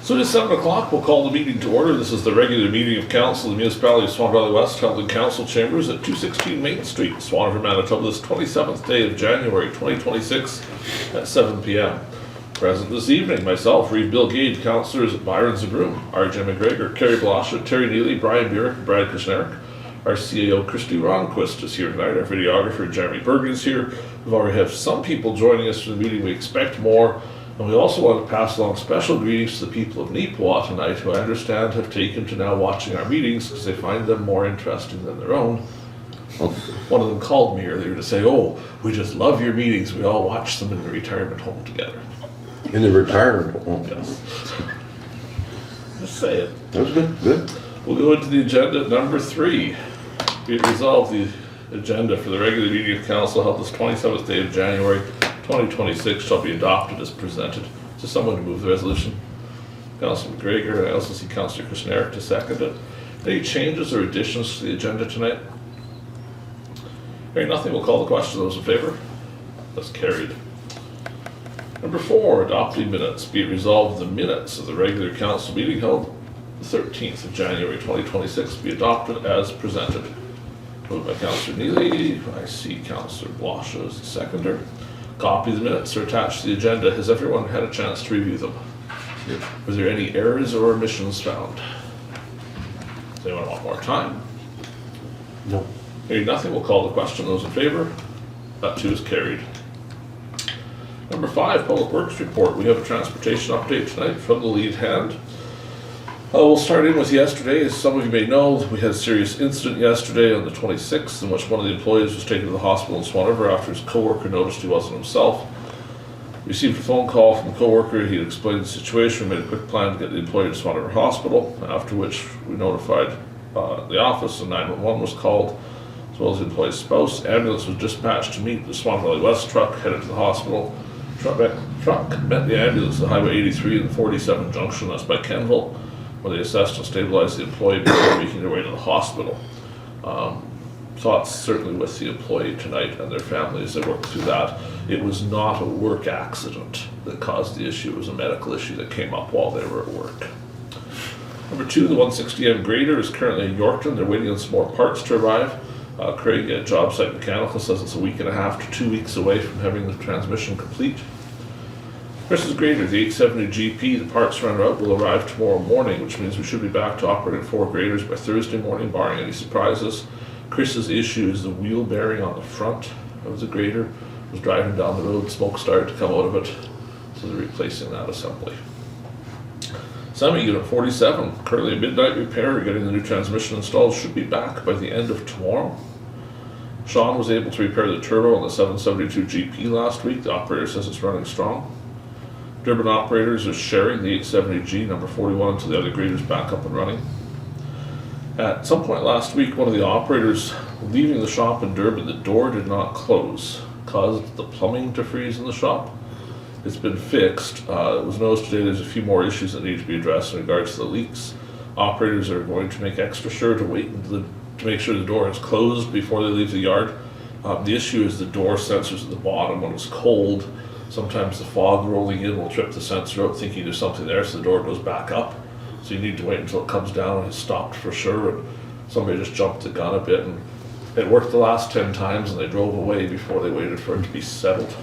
So it is 7 o'clock. We'll call the meeting to order. This is the regular meeting of Council of the Municipality of Swan Valley West, held in Council Chambers at 216 Main Street, Swan River, Manitoba, this 27th day of January 2026 at 7 p.m. Present this evening, myself, Reeve, Gade, Councillors Byron, Zbirun, RJ McGregor, Carrie, Blosha, Terry, Neely, Brian, Burick, Brad Kushniryk. Our CAO, Kristi, Ronnquist, is here tonight. Our videographer, Jeremy Bergen, is here. We've already have some people joining us for the meeting. We expect more. And we also want to pass along special greetings to the people of Neepawa tonight, who I understand have taken to now watching our meetings because they find them more interesting than their own. One of them called me earlier to say, "Oh, we just love your meetings. We all watch them in the retirement home together." In the retirement home? Yes. Just say it. That was good, good. We'll go into the agenda at number 3. Be it resolved, the agenda for the regular meeting of Council held this 27th day of January 2026 shall be adopted as presented. So someone to move the resolution? Councillor McGregor, and I also see Councillor Kushniryk to second it. Any changes or additions to the agenda tonight? Hearing nothing, we'll call the question. Those in favour? That's carried. Number 4, adopting minutes. Be it resolved, the minutes of the regular council meeting held the 13th of January 2026 be adopted as presented. Moved by Councillor Neely. I see Councillor Blosha as the seconder. Copy of the minutes are attached to the agenda. Has everyone had a chance to review them? Yep. Was there any errors or omissions found? Does anyone want more time? No. Hearing nothing, we'll call the question. Those in favour? That too is carried. Number 5, Public Works Report. We have a transportation update tonight from the lead hand. We'll start in with yesterday. As some of you may know, we had a serious incident yesterday on the 26th in which one of the employees was taken to the hospital in Swan River after his co-worker noticed he wasn't himself. We received a phone call from the co-worker. He had explained the situation, made a quick plan to get the employee to Swan River Hospital, after which we notified the office and 911 was called, as well as the employee's spouse. Ambulance was dispatched to meet the Swan Valley West truck headed to the hospital. Truck met the ambulance at Highway 83 and 47 junction, that's by Kenville, where they assessed and stabilized the employee before making their way to the hospital. Thoughts certainly with the employee tonight and their families that worked through that. It was not a work accident that caused the issue. It was a medical issue that came up while they were at work. Number 2, the 160M grader is currently in Yorkton. They're waiting on some more parts to arrive. Craig at Job Site Mechanical says it's a week and a half to 2 weeks away from having the transmission complete. Chris's grader, the 870 GP, the parts run out will arrive tomorrow morning, which means we should be back to operating 4 graders by Thursday morning, barring any surprises. Chris's issue is the wheel bearing on the front of the grader. Was driving down the road, smoke started to come out of it, so they're replacing that assembly. Semi Unit 47, currently a midnight repair, getting the new transmission installed, should be back by the end of tomorrow. Sean was able to repair the turbo on the 772 GP last week. The operator says it's running strong. Durban operators are sharing the 870G number 41 until the other grader's back up and running. At some point last week, one of the operators leaving the shop in Durban, the door did not close, caused the plumbing to freeze in the shop. It's been fixed. It was noticed today there's a few more issues that need to be addressed in regards to the leaks. Operators are going to make extra sure to wait to make sure the door is closed before they leave the yard. The issue is the door sensors at the bottom. When it's cold, sometimes the fog rolling in will trip the sensor out thinking there's something there, so the door goes back up. So you need to wait until it comes down and it's stopped for sure. And somebody just jumped the gun a bit, and it worked the last 10 times and they drove away before they waited for it to be settled.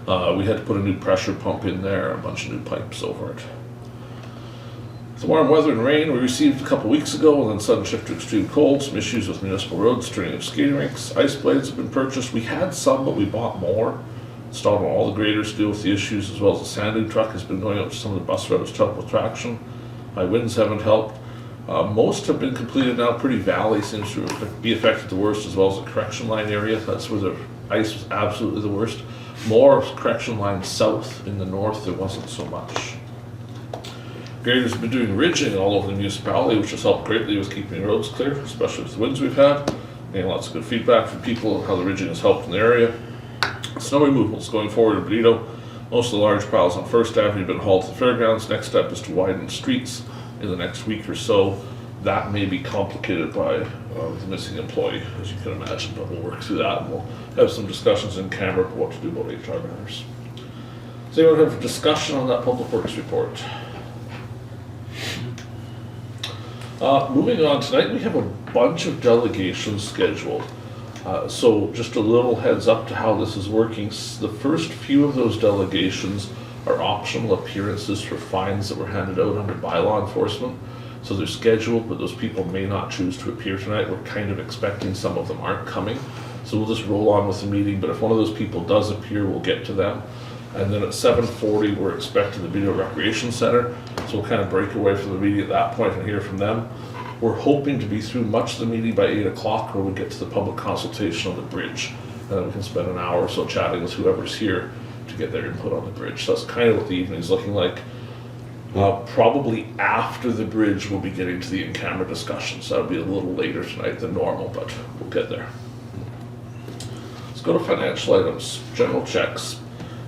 We had to put a new pressure pump in there, a bunch of new pipes over it. The warm weather and rain we received a couple weeks ago, and then sudden shift to extreme cold, some issues with municipal roads, turning of skating rinks. Ice blades have been purchased. We had some, but we bought more. Installed on all the graders to deal with the issues, as well as the sanding truck has been going out to some of the bus routes to help with traction. High winds haven't helped. Most have been completed now. Pretty Valley seems to be affected the worst, as well as the correction line area. That's where the ice was absolutely the worst. More correction line south. In the north there wasn't so much. Graders have been doing ridging all over the municipality, which has helped greatly with keeping roads clear, especially with the winds we've had. Getting lots of good feedback from people on how the ridging has helped in the area. Snow removals going forward in Benito. Most of the large piles on 1st Avenue have been hauled to the fairgrounds. Next step is to widen the streets in the next week or so. That may be complicated by the missing employee, as you can imagine, but we'll work through that and we'll have some discussions in camera about what to do about HR matters. Does anyone have a discussion on that Public Works report? Moving on, tonight we have a bunch of delegations scheduled. So just a little heads up to how this is working. The first few of those delegations are optional appearances for fines that were handed out under bylaw enforcement. So they're scheduled, but those people may not choose to appear tonight. We're kind of expecting some of them aren't coming. So we'll just roll on with the meeting, but if one of those people does appear, we'll get to them. And then at 7:40, we're expecting the Benito Recreation Center. So we'll kind of break away from the meeting at that point and hear from them. We're hoping to be through much of the meeting by 8 o'clock, where we get to the public consultation on the bridge. And then we can spend an hour or so chatting with whoever's here to get their input on the bridge. So that's kind of what the evening's looking like. Probably after the bridge, we'll be getting to the in-camera discussions. That'll be a little later tonight than normal, but we'll get there. Let's go to financial items. General Cheques.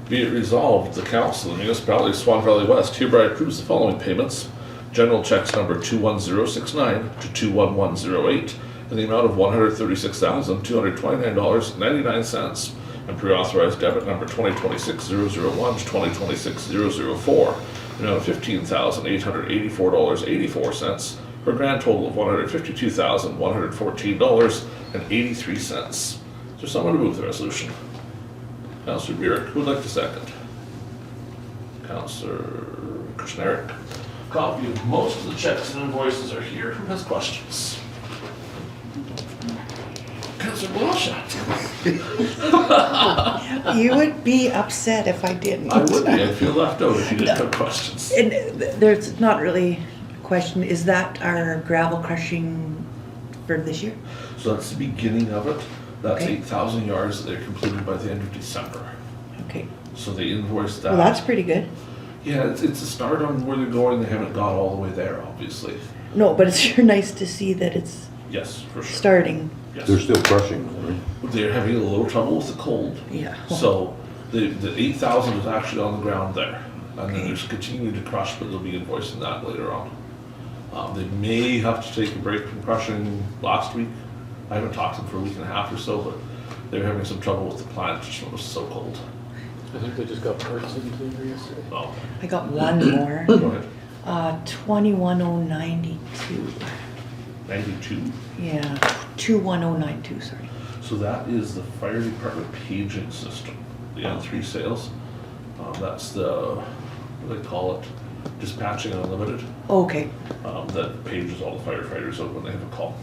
Be it resolved, the Council of the Municipality of Swan Valley West hereby approves the following payments. General Cheques number 21069 to 21108 in the amount of $136,229.99, and pre-authorized debit number 2026-001 to 2026-004 in the amount of $15,884.84 for a grand total of $152,114.83. Is there someone to move the resolution? Councillor Burick, who would like to second? Councillor Kushniryk. Copy of most of the checks and invoices are here. Who has questions? Councillor Blosha. You would be upset if I didn't. I would be. I'd feel left out if you didn't have questions. And there's not really a question. Is that our gravel crushing for this year? So that's the beginning of it. That's Okay. 8,000 yards that they're completed by the end of December. Okay. So they invoiced that. Well, that's pretty good. Yeah, it's a start on where they're going. They haven't got all the way there, obviously. No, but it's sure nice to see that it's Yes, for sure. starting. Yes. They're still crushing, right? They're having a little trouble with the cold. Yeah. So the 8,000 is actually on the ground there. And then there's continuing to crush, but they'll be invoicing that later on. They may have to take a break from crushing last week. I haven't talked to them for a week and a half or so, but they're having some trouble with the plant just when it was so cold. I think they just got parts in delivery yesterday. Oh, I got one more. go ahead. 21092. 92. Yeah, 21092, sorry. So that is the fire department paging system, the N3 sales. That's the, what do they call it? Dispatching Unlimited. Okay. That pages all the firefighters out when they have a call.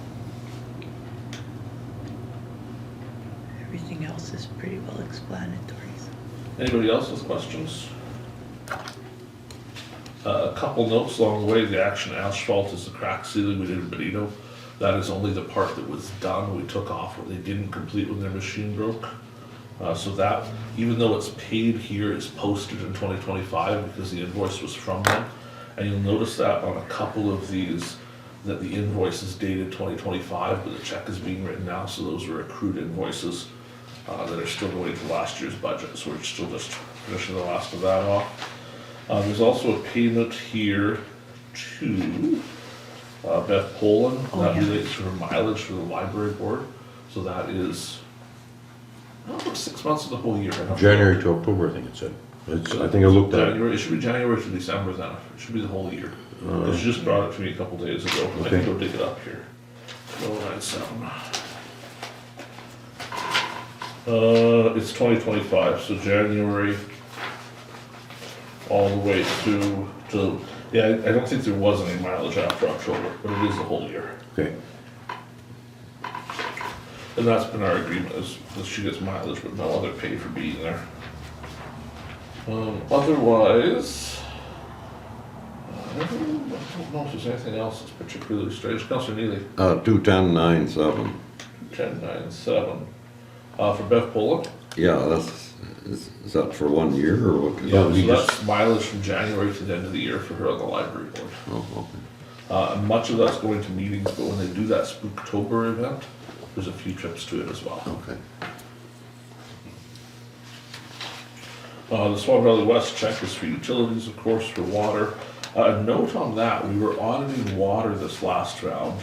Everything else is pretty well explanatory. Anybody else with questions? A couple notes along the way. The Action Asphalt is the crack sealing we did in Benito. That is only the part that was done. We took off what they didn't complete when their machine broke. So that, even though it's paid here, is posted in 2025 because the invoice was from them. And you'll notice that on a couple of these, that the invoice is dated 2025, but the check is being written now, so those were accrued invoices that are still going to last year's budget, so we're still just finishing the last of that off. There's also a payment here to Beth Poland. Oh, That yeah. relates to her mileage for the library board, so that is, I don't know, 6 months of the whole year. I don't know. January to October, I think it said. It's, I think I looked at it. January, it should be January to December then, it should be the whole year. She just brought it to me a couple days ago, I can Okay. go dig it up here. 097. It's 2025, so January all the way to, yeah, I don't think there was any mileage after October, but it is the whole year. Okay. And that's been our agreement, is that she gets mileage, but no other pay for being there. Otherwise, I don't know if there's anything else that's particularly strange. Councillor Neely, 21097. 1097. For Beth Poland. Yeah, is that for 1 year or what? Yeah, we so just- that's mileage from January to the end of the year for her on the library board. Oh, okay. And much of that's going to meetings, but when they do that Spooktober event, there's a few trips to it as well. Okay. The Swan Valley West check is for utilities, of course, for water. A note on that, we were auditing water this last round.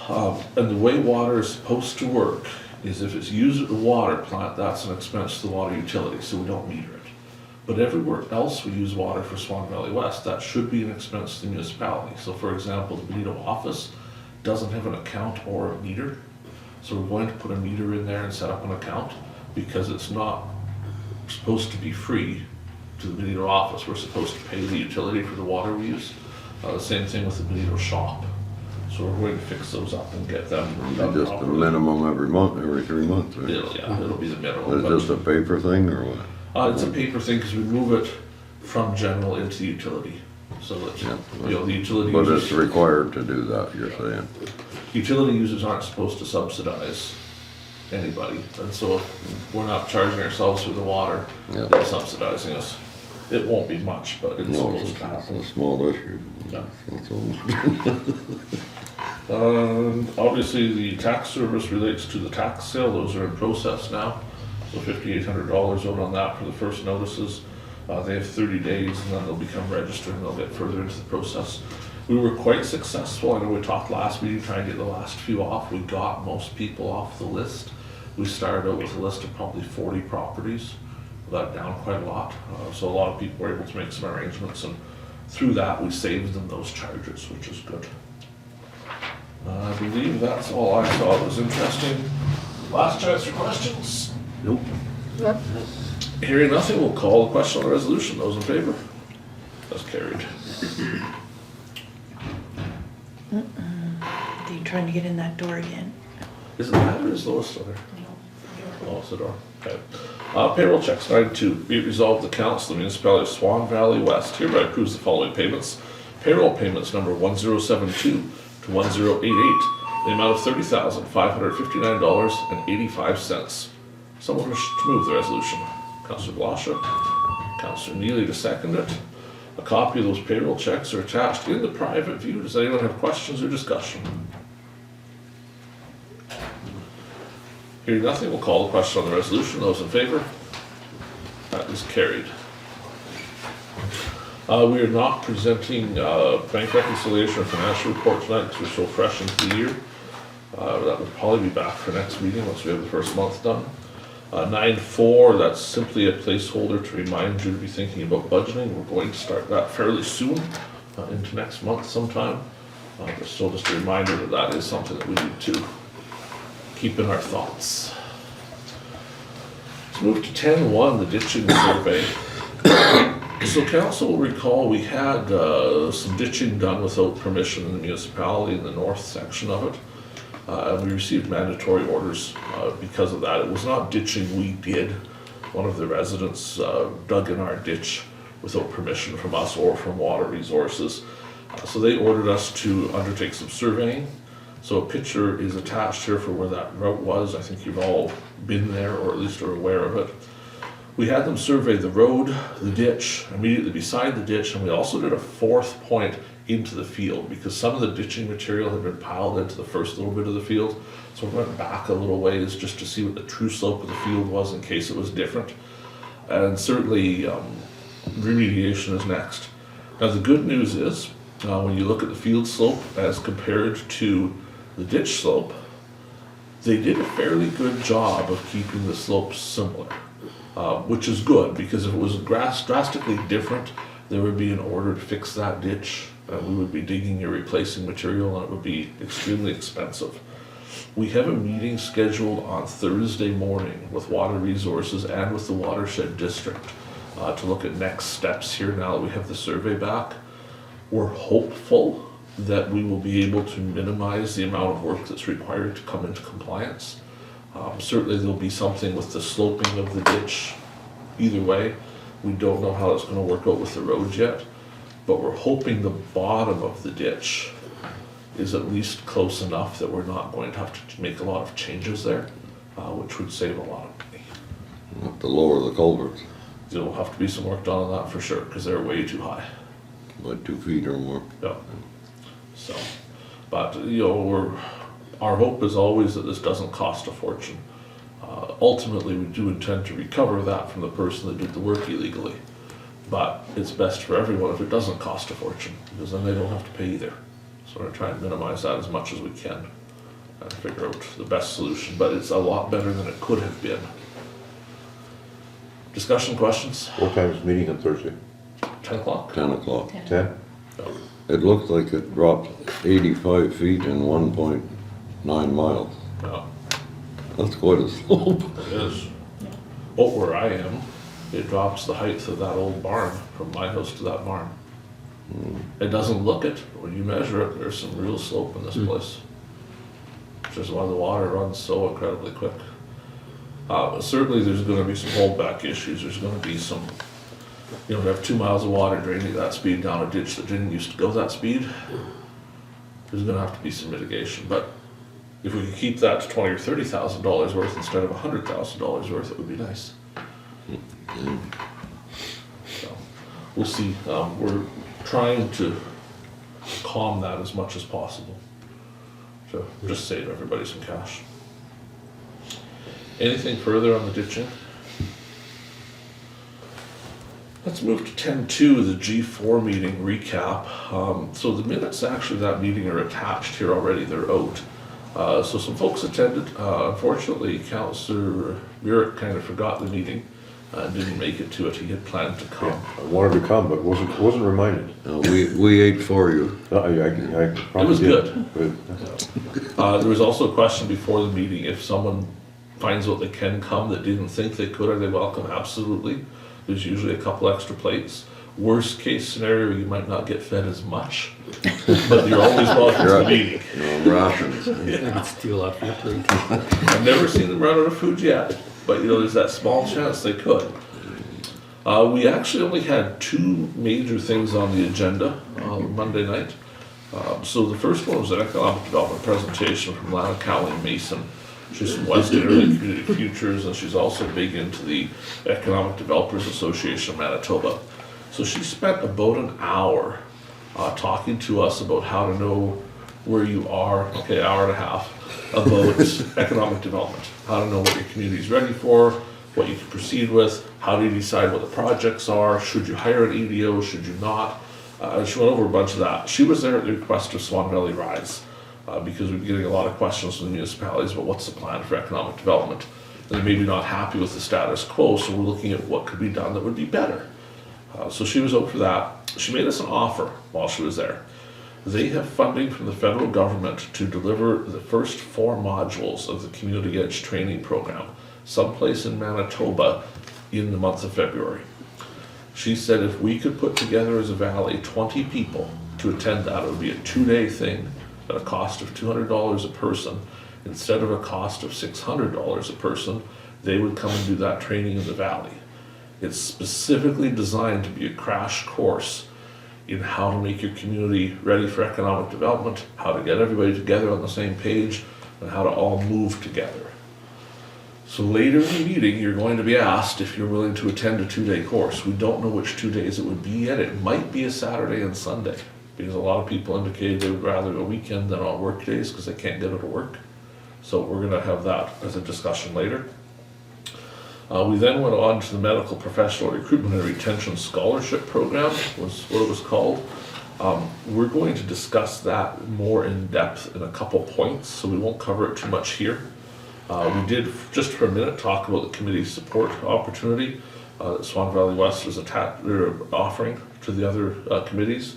And the way water is supposed to work is if it's used at the water plant, that's an expense to the water utility, so we don't meter it. But everywhere else we use water for Swan Valley West, that should be an expense to the municipality. So for example, the Benito office doesn't have an account or a meter. So we're going to put a meter in there and set up an account because it's not supposed to be free to the Benito office. We're supposed to pay the utility for the water we use. The same thing with the Benito shop. So we're going to fix those up and get them done Just a properly. minimum every month, every 3 months, right? It'll be the minimum. Is it but- just a paper thing or what? It's a paper thing because we move it from general into the utility. So that, Yeah. the utility But users, it's required to do that, you're saying? utility users aren't supposed to subsidize anybody. And so if we're not charging ourselves for the water, Yeah. they're subsidizing us. It won't be much, but it's No, it's supposed to happen. a small issue. Yeah. That's all. Obviously, the tax service relates to the tax sale. Those are in process now. So $5,800 out on that for the first notices. They have 30 days and then they'll become registered and they'll get further into the process. We were quite successful. I know we talked last meeting trying to get the last few off. We got most people off the list. We started out with a list of probably 40 properties. We got down quite a lot. So a lot of people were able to make some arrangements, and through that we saved them those charges, which is good. I believe that's all I saw that was interesting. Last chance for questions? Nope. Hearing nothing, we'll call the question on the resolution. Those in favor? That's carried. Are you trying to get in that door again? Is it that or is Lois still there? Oh, it's the door. Okay. Payroll checks 9-2. Be it resolved, the council of the municipality of Swan Valley West hereby approves the following payments. Payroll payments number 1072 to 1088, the amount of $30,559.85. Someone wish to move the resolution. Councillor Blosha, Councillor Neely to second it. A copy of those payroll checks are attached in the private view. Does anyone have questions or discussion? Hearing nothing, we'll call the question on the resolution. Those in favor? That is carried. We are not presenting bank reconciliation or financial report tonight because we're so fresh into the year. That will probably be back for next meeting once we have the first month done. 9-4, that's simply a placeholder to remind you to be thinking about budgeting. We're going to start that fairly soon, into next month sometime. But still just a reminder that that is something that we need to keep in our thoughts. Let's move to 10-1, the ditching survey. So council will recall we had some ditching done without permission in the municipality in the north section of it. And we received mandatory orders because of that. It was not ditching we did. One of the residents dug in our ditch without permission from us or from Water Resources. So they ordered us to undertake some surveying. So a picture is attached here for where that route was. I think you've all been there or at least are aware of it. We had them survey the road, the ditch, immediately beside the ditch, and we also did a fourth point into the field because some of the ditching material had been piled into the first little bit of the field. So we went back a little ways just to see what the true slope of the field was in case it was different. And certainly remediation is next. Now the good news is when you look at the field slope as compared to the ditch slope, they did a fairly good job of keeping the slopes similar. Which is good because if it was drastically different, there would be an order to fix that ditch. We would be digging or replacing material and it would be extremely expensive. We have a meeting scheduled on Thursday morning with Water Resources and with the Watershed District to look at next steps here now that we have the survey back. We're hopeful that we will be able to minimize the amount of work that's required to come into compliance. Certainly there'll be something with the sloping of the ditch. Either way, we don't know how it's going to work out with the roads yet, but we're hoping the bottom of the ditch is at least close enough that we're not going to have to make a lot of changes there, which would save a lot of money. We'll have to lower the culverts There'll have to be some work done on that for sure because they're way too high. by 2 feet or more. Yeah. So, but our hope is always that this doesn't cost a fortune. Ultimately, we do intend to recover that from the person that did the work illegally. But it's best for everyone if it doesn't cost a fortune, because then they don't have to pay either. So we're trying to minimize that as much as we can and figure out the best solution. But it's a lot better than it could have been. Discussion, questions? What time is the meeting on Thursday? 10 o'clock? 10 o'clock. 10? It looked like it dropped 85 feet in 1.9 miles. Yeah, That's quite a slope. it is. Oh, where I am, it drops the height of that old barn from my house to that barn. It doesn't look it, but when you measure it, there's some real slope in this place. Which is why the water runs so incredibly quick. Certainly there's gonna be some holdback issues, there's gonna be some, you know, we have 2 miles of water draining at that speed down a ditch that didn't used to go that speed. There's gonna have to be some mitigation, but if we could keep that to $20,000 or $30,000 worth instead of $100,000 worth, it would be nice. So, we'll see, we're trying to calm that as much as possible. So, just save everybody some cash. Anything further on the ditching? Let's move to 10.2, the G4 meeting recap. So the minutes actually of that meeting are attached here already, they're out. So some folks attended. Unfortunately, Councillor Burick kind of forgot the meeting and didn't make it to it. He had planned to come. I wanted to come, but wasn't reminded. We ate for you. I probably was did. good. There was also a question before the meeting, if someone finds out they can come that didn't think they could, are they welcome? Absolutely. There's usually a couple extra plates. Worst case scenario, you might not get fed as much, but you're always welcome to the meeting. Rations. I could steal off your plate. I've never seen them run out of food yet, but you know, there's that small chance they could. We actually only had 2 major things on the agenda on Monday night. So the first one was an economic development presentation from Lana Cowling Mason. She's from West Italy Community Futures, and she's also big into the Economic Developers Association of Manitoba. So she spent about an hour talking to us about how to know where you are, okay, hour and a half, about economic development. How to know what your community is ready for, what you can proceed with, how do you decide what the projects are, should you hire an EDO, should you not. She went over a bunch of that. She was there at the request of Swan Valley Rise. Because we've been getting a lot of questions from the municipalities about what's the plan for economic development. And they're maybe not happy with the status quo, so we're looking at what could be done that would be better. So she was out for that. She made us an offer while she was there. They have funding from the federal government to deliver the first 4 modules of the Community Edge training program, someplace in Manitoba in the month of February. She said if we could put together as a valley 20 people to attend that, it would be a 2-day thing at a cost of $200 a person. Instead of a cost of $600 a person, they would come and do that training in the valley. It's specifically designed to be a crash course in how to make your community ready for economic development, how to get everybody together on the same page, and how to all move together. So later in the meeting, you're going to be asked if you're willing to attend a 2-day course. We don't know which 2 days it would be yet. It might be a Saturday and Sunday, because a lot of people indicated they would rather a weekend than on work days because they can't get out of work. So we're going to have that as a discussion later. We then went on to the Medical Professional Recruitment and Retention Scholarship Program, was what it was called. We're going to discuss that more in depth in a couple points, so we won't cover it too much here. We did, just for a minute, talk about the committee support opportunity that Swan Valley West is offering to the other committees.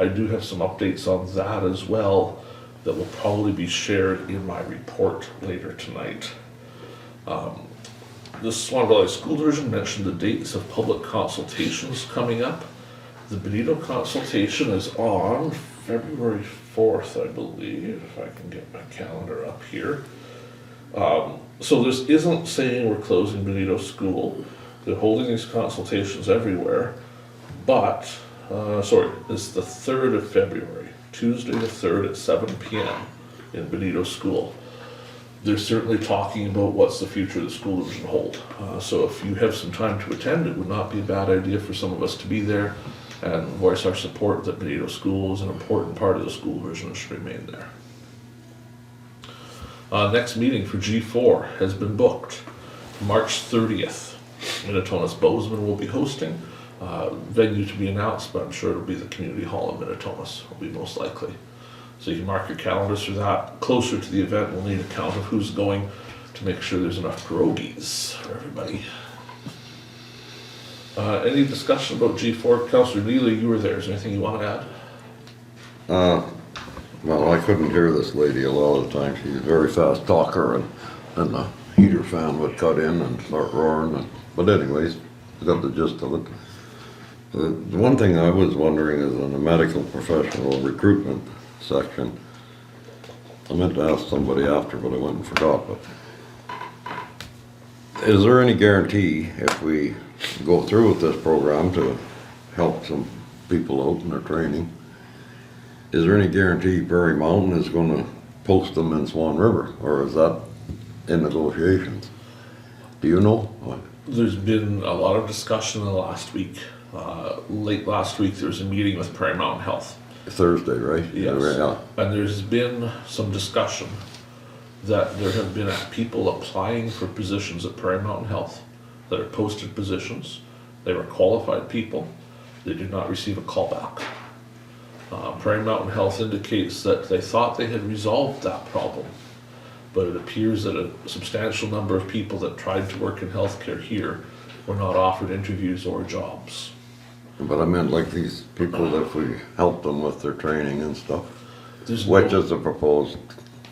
I do have some updates on that as well that will probably be shared in my report later tonight. The Swan Valley School Division mentioned the dates of public consultations coming up. The Benito consultation is on February 4th, I believe, if I can get my calendar up here. So this isn't saying we're closing Benito School. They're holding these consultations everywhere, but, it's the 3rd of February, Tuesday the 3rd at 7 p.m. in Benito School. They're certainly talking about what's the future of the school division hold. So if you have some time to attend, it would not be a bad idea for some of us to be there and voice our support that Benito School is an important part of the school division and should remain there. Next meeting for G4 has been booked, March 30th. Minnetonka's Bozeman will be hosting. Venue to be announced, but I'm sure it'll be the community hall in Minnetonka's, will be most likely. So you can mark your calendars for that. Closer to the event, we'll need a count of who's going to make sure there's enough pierogies for everybody. Any discussion about G4? Councillor Neely, you were there. Is there anything you want to add? Well, I couldn't hear this lady a lot of the time. She's a very fast talker, and the heater fan would cut in and start roaring. But anyways, I got the gist of it. The one thing I was wondering is in the medical professional recruitment section, I meant to ask somebody after, but I went and forgot, but is there any guarantee if we go through with this program to help some people out in their training, is there any guarantee Prairie Mountain is gonna post them in Swan River, or is that in negotiations? Do you know? There's been a lot of discussion in the last week. Late last week, there was a meeting with Prairie Mountain Health. Thursday, right? Yes. Yeah. And there's been some discussion that there have been people applying for positions at Prairie Mountain Health that are posted positions. They were qualified people. They did not receive a call back. Prairie Mountain Health indicates that they thought they had resolved that problem, but it appears that a substantial number of people that tried to work in healthcare here were not offered interviews or jobs. But I meant like these people that we help them with their training and stuff. There's Which no- is the proposed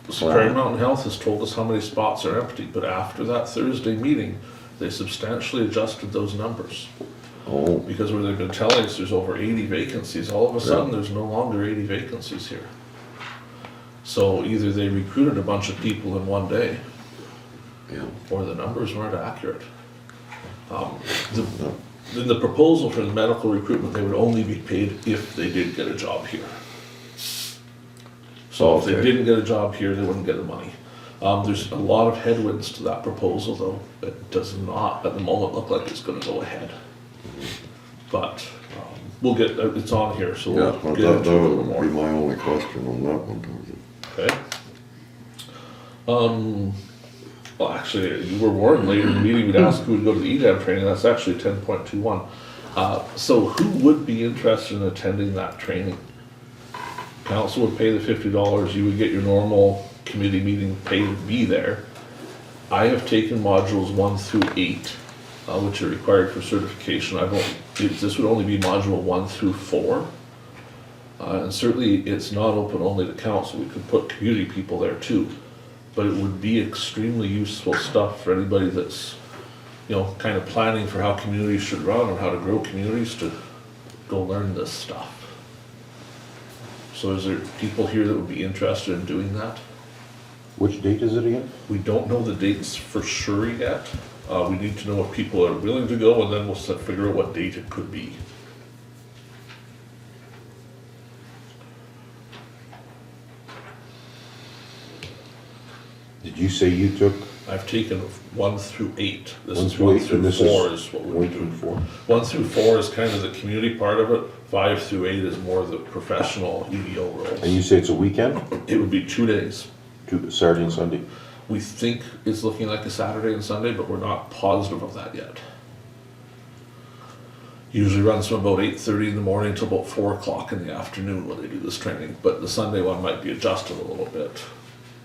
So Prairie plan? Mountain Health has told us how many spots are empty, but after that Thursday meeting, they substantially adjusted those numbers. Oh, Because where they've been telling us there's over 80 vacancies, all of a sudden Yeah. there's no longer 80 vacancies here. So either they recruited a bunch of people in one day, yeah. or the numbers weren't accurate. In the proposal for the medical recruitment, they would only be paid if they did get a job here. So if they Okay. didn't get a job here, they wouldn't get the money. There's a lot of headwinds to that proposal, though. It does not, at the moment, look like it's gonna go ahead. But, we'll get, it's on here, so Yeah, we'll well, get that into it a little would more. be my only question on that one. Okay. Well, actually, you were warned later in the meeting, we'd ask who would go to the EDAM training, that's actually 10.21. So who would be interested in attending that training? Council would pay the $50, you would get your normal committee meeting pay to be there. I have taken modules 1 through 8, which are required for certification. This would only be module 1 through 4. And certainly, it's not open only to council, we could put community people there too. But it would be extremely useful stuff for anybody that's, kind of planning for how communities should run and how to grow communities to go learn this stuff. So is there people here that would be interested in doing that? Which date is it again? We don't know the dates for sure yet. We need to know if people are willing to go, and then we'll figure out what date it could be. Did you say you took I've taken 1 through 8. This 1 is through 1 8, through and this 4 is what we're 1 doing. through 4? 1 through 4 is kind of the community part of it. 5 through 8 is more the professional EDO And roles. you say it's a weekend? It would be 2 days. Saturday and Sunday? We think it's looking like a Saturday and Sunday, but we're not positive of that yet. Usually runs from about 8:30 in the morning till about 4 o'clock in the afternoon when they do this training, but the Sunday one might be adjusted a little bit.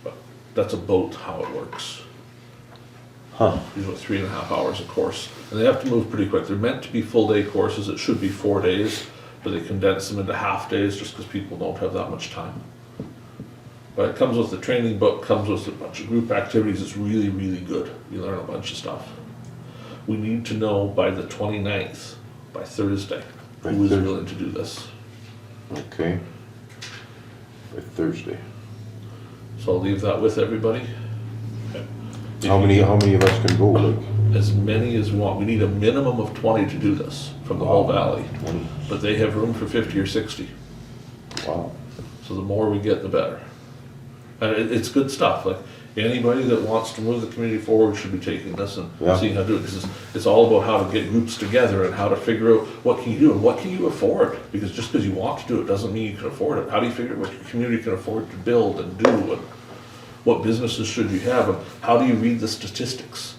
But that's about how it works. Huh. Usually 3.5 hours a course. And they have to move pretty quick. They're meant to be full day courses. It should be 4 days, but they condense them into half days just because people don't have that much time. But it comes with the training book, comes with a bunch of group activities. It's really, really good. You learn a bunch of stuff. We need to know by the 29th, by Thursday, By who is Thursday. willing to do this. Okay. By Thursday. So I'll leave that with everybody. Okay. How many of us can go? Like, As many as we want. We need a minimum of 20 to do this from the whole valley. 20? But they have room for 50 or 60. Wow. So the more we get, the better. And it's good stuff. Like anybody that wants to move the community forward should be taking this and Yeah. seeing how to do it. Because it's all about how to get groups together and how to figure out what can you do and what can you afford. Because just because you want to do it doesn't mean you can afford it. How do you figure out what your community can afford to build and do, and what businesses should you have, and how do you read the statistics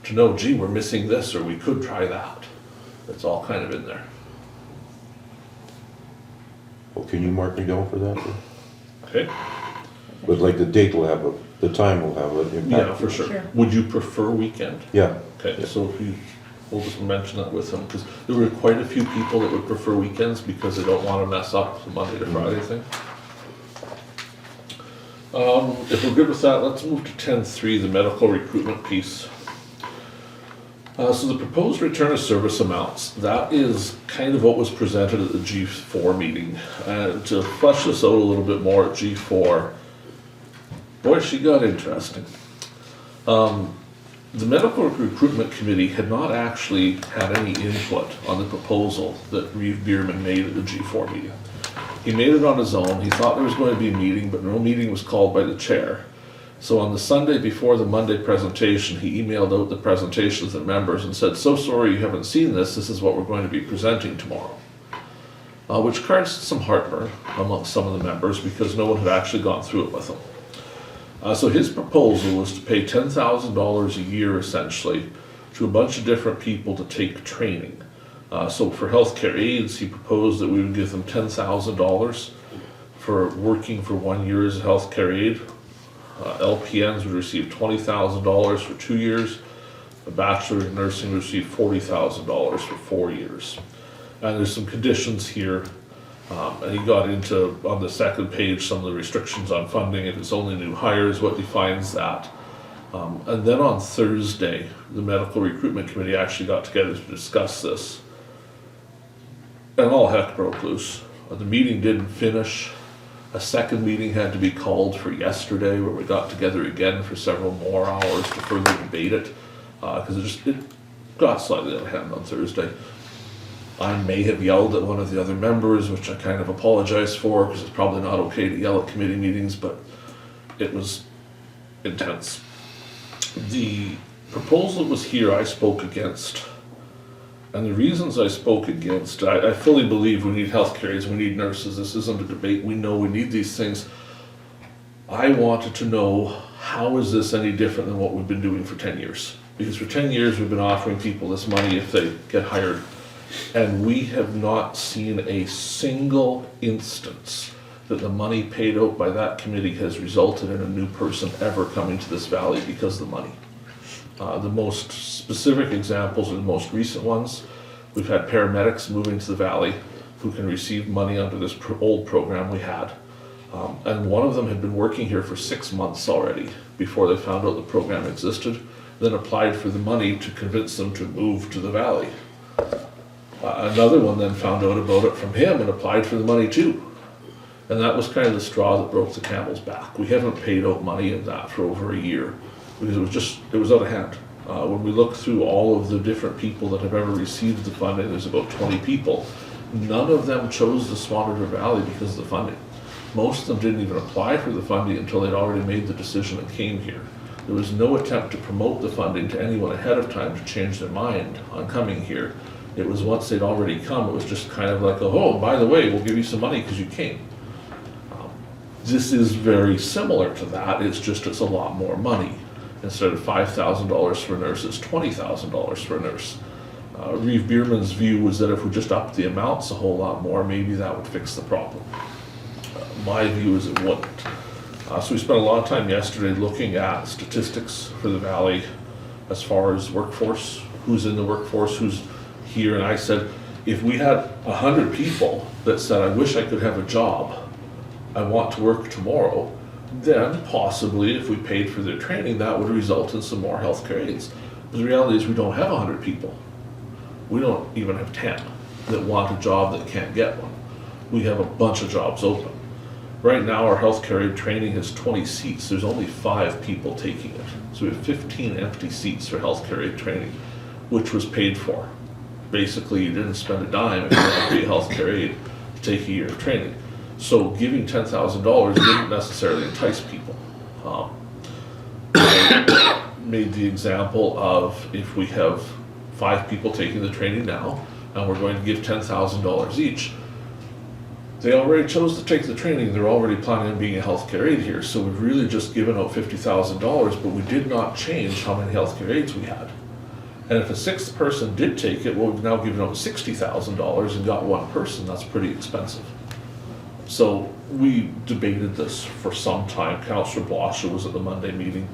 to know, gee, we're missing this or we could try that. It's all kind of in there. Well, can you mark me down for that? Okay? But like the date will have the time will have an impact. Yeah, for sure. Sure. Would you prefer weekend? Yeah. Okay, so if you we'll just mention that with him, because there were quite a few people that would prefer weekends because they don't want to mess up the Monday to Friday thing. If we're good with that, let's move to 10.3, the medical recruitment piece. So the proposed return of service amounts, that is kind of what was presented at the G4 meeting. And to flesh this out a little bit more at G4, boy, she got interesting. The medical recruitment committee had not actually had any input on the proposal that Reeve Bierman made at the G4 meeting. He made it on his own. He thought there was going to be a meeting, but no meeting was called by the chair. So on the Sunday before the Monday presentation, he emailed out the presentation to the members and said, "So sorry you haven't seen this. This is what we're going to be presenting tomorrow." Which caused some heartburn amongst some of the members because no one had actually gone through it with him. So his proposal was to pay $10,000 a year essentially to a bunch of different people to take training. So for healthcare aides, he proposed that we would give them $10,000 for working for 1 year as a healthcare aide. LPNs would receive $20,000 for 2 years. A bachelor in nursing would receive $40,000 for 4 years. And there's some conditions here. And he got into, on the second page, some of the restrictions on funding. If it's only new hires, what defines that. And then on Thursday, the medical recruitment committee actually got together to discuss this. And all heck broke loose. The meeting didn't finish. A second meeting had to be called for yesterday where we got together again for several more hours to further debate it. Because it got slightly out of hand on Thursday. I may have yelled at one of the other members, which I kind of apologize for, because it's probably not okay to yell at committee meetings, but it was intense. The proposal that was here I spoke against. And the reasons I spoke against, I fully believe we need healthcare aides, we need nurses, this isn't a debate, we know we need these things. I wanted to know, how is this any different than what we've been doing for 10 years? Because for 10 years we've been offering people this money if they get hired. And we have not seen a single instance that the money paid out by that committee has resulted in a new person ever coming to this valley because of the money. The most specific examples are the most recent ones. We've had paramedics moving to the valley who can receive money under this old program we had. And one of them had been working here for 6 months already before they found out the program existed, then applied for the money to convince them to move to the valley. Another one then found out about it from him and applied for the money too. And that was kind of the straw that broke the camel's back. We haven't paid out money in that for over a year because it was out of hand. When we look through all of the different people that have ever received the funding, there's about 20 people. None of them chose the Swan River Valley because of the funding. Most of them didn't even apply for the funding until they'd already made the decision and came here. There was no attempt to promote the funding to anyone ahead of time to change their mind on coming here. It was once they'd already come, it was just kind of like, oh, by the way, we'll give you some money because you came. This is very similar to that, it's a lot more money. Instead of $5,000 for a nurse, it's $20,000 for a nurse. Reeve Bierman's view was that if we just upped the amounts a whole lot more, maybe that would fix the problem. My view is it wouldn't. So we spent a lot of time yesterday looking at statistics for the valley as far as workforce, who's in the workforce, who's here, and I said, if we had 100 people that said, I wish I could have a job, I want to work tomorrow, then possibly if we paid for their training, that would result in some more healthcare aides. But the reality is we don't have 100 people. We don't even have 10 that want a job that can't get one. We have a bunch of jobs open. Right now our healthcare aide training has 20 seats. There's only 5 people taking it. So we have 15 empty seats for healthcare aide training, which was paid for. Basically, you didn't spend a dime if you want to be a healthcare aide to take a year of training. So giving $10,000 didn't necessarily entice people. I made the example of if we have 5 people taking the training now, and we're going to give $10,000 each, they already chose to take the training, they're already planning on being a healthcare aide here, so we've really just given out $50,000, but we did not change how many healthcare aides we had. And if a 6th person did take it, well, we've now given out $60,000 and got 1 person, that's pretty expensive. So we debated this for some time. Councillor Blosha was at the Monday meeting,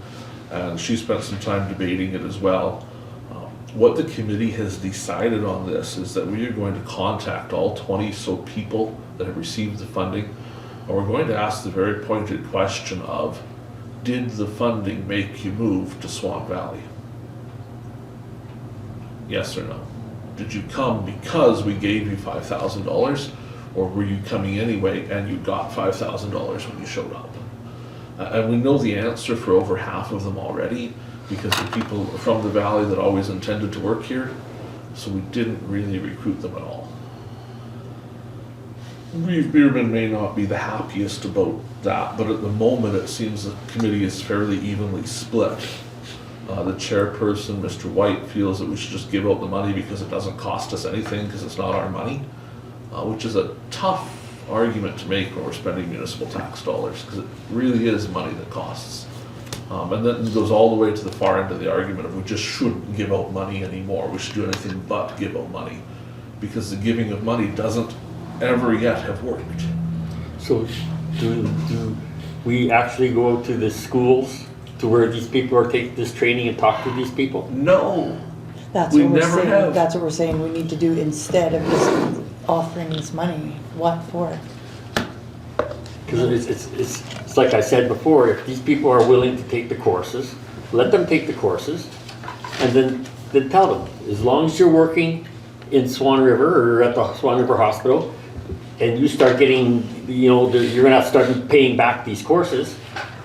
and she spent some time debating it as well. what the committee has decided on this is that we are going to contact all 20 so people that have received the funding, and we're going to ask the very pointed question of, did the funding make you move to Swan Valley? Yes or no? Did you come because we gave you $5,000, or were you coming anyway and you got $5,000 when you showed up? And we know the answer for over half of them already, because the people from the valley that always intended to work here, so we didn't really recruit them at all. Reeve Bierman may not be the happiest about that, but at the moment it seems the committee is fairly evenly split. The chairperson, Mr. White, feels that we should just give out the money because it doesn't cost us anything because it's not our money, which is a tough argument to make when we're spending municipal tax dollars, because it really is money that costs. And then it goes all the way to the far end of the argument of we just shouldn't give out money anymore. We should do anything but give out money, because the giving of money doesn't ever yet have worked. So do we actually go out to the schools to where these people are taking this training and talk to these people? No. That's We what we're never saying, have. that's what we're saying we need to do instead of just offering this money. What for? Because it's like I said before, if these people are willing to take the courses, let them take the courses, and then tell them, as long as you're working in Swan River or at the Swan River Hospital, and you start getting, you're gonna have to start paying back these courses,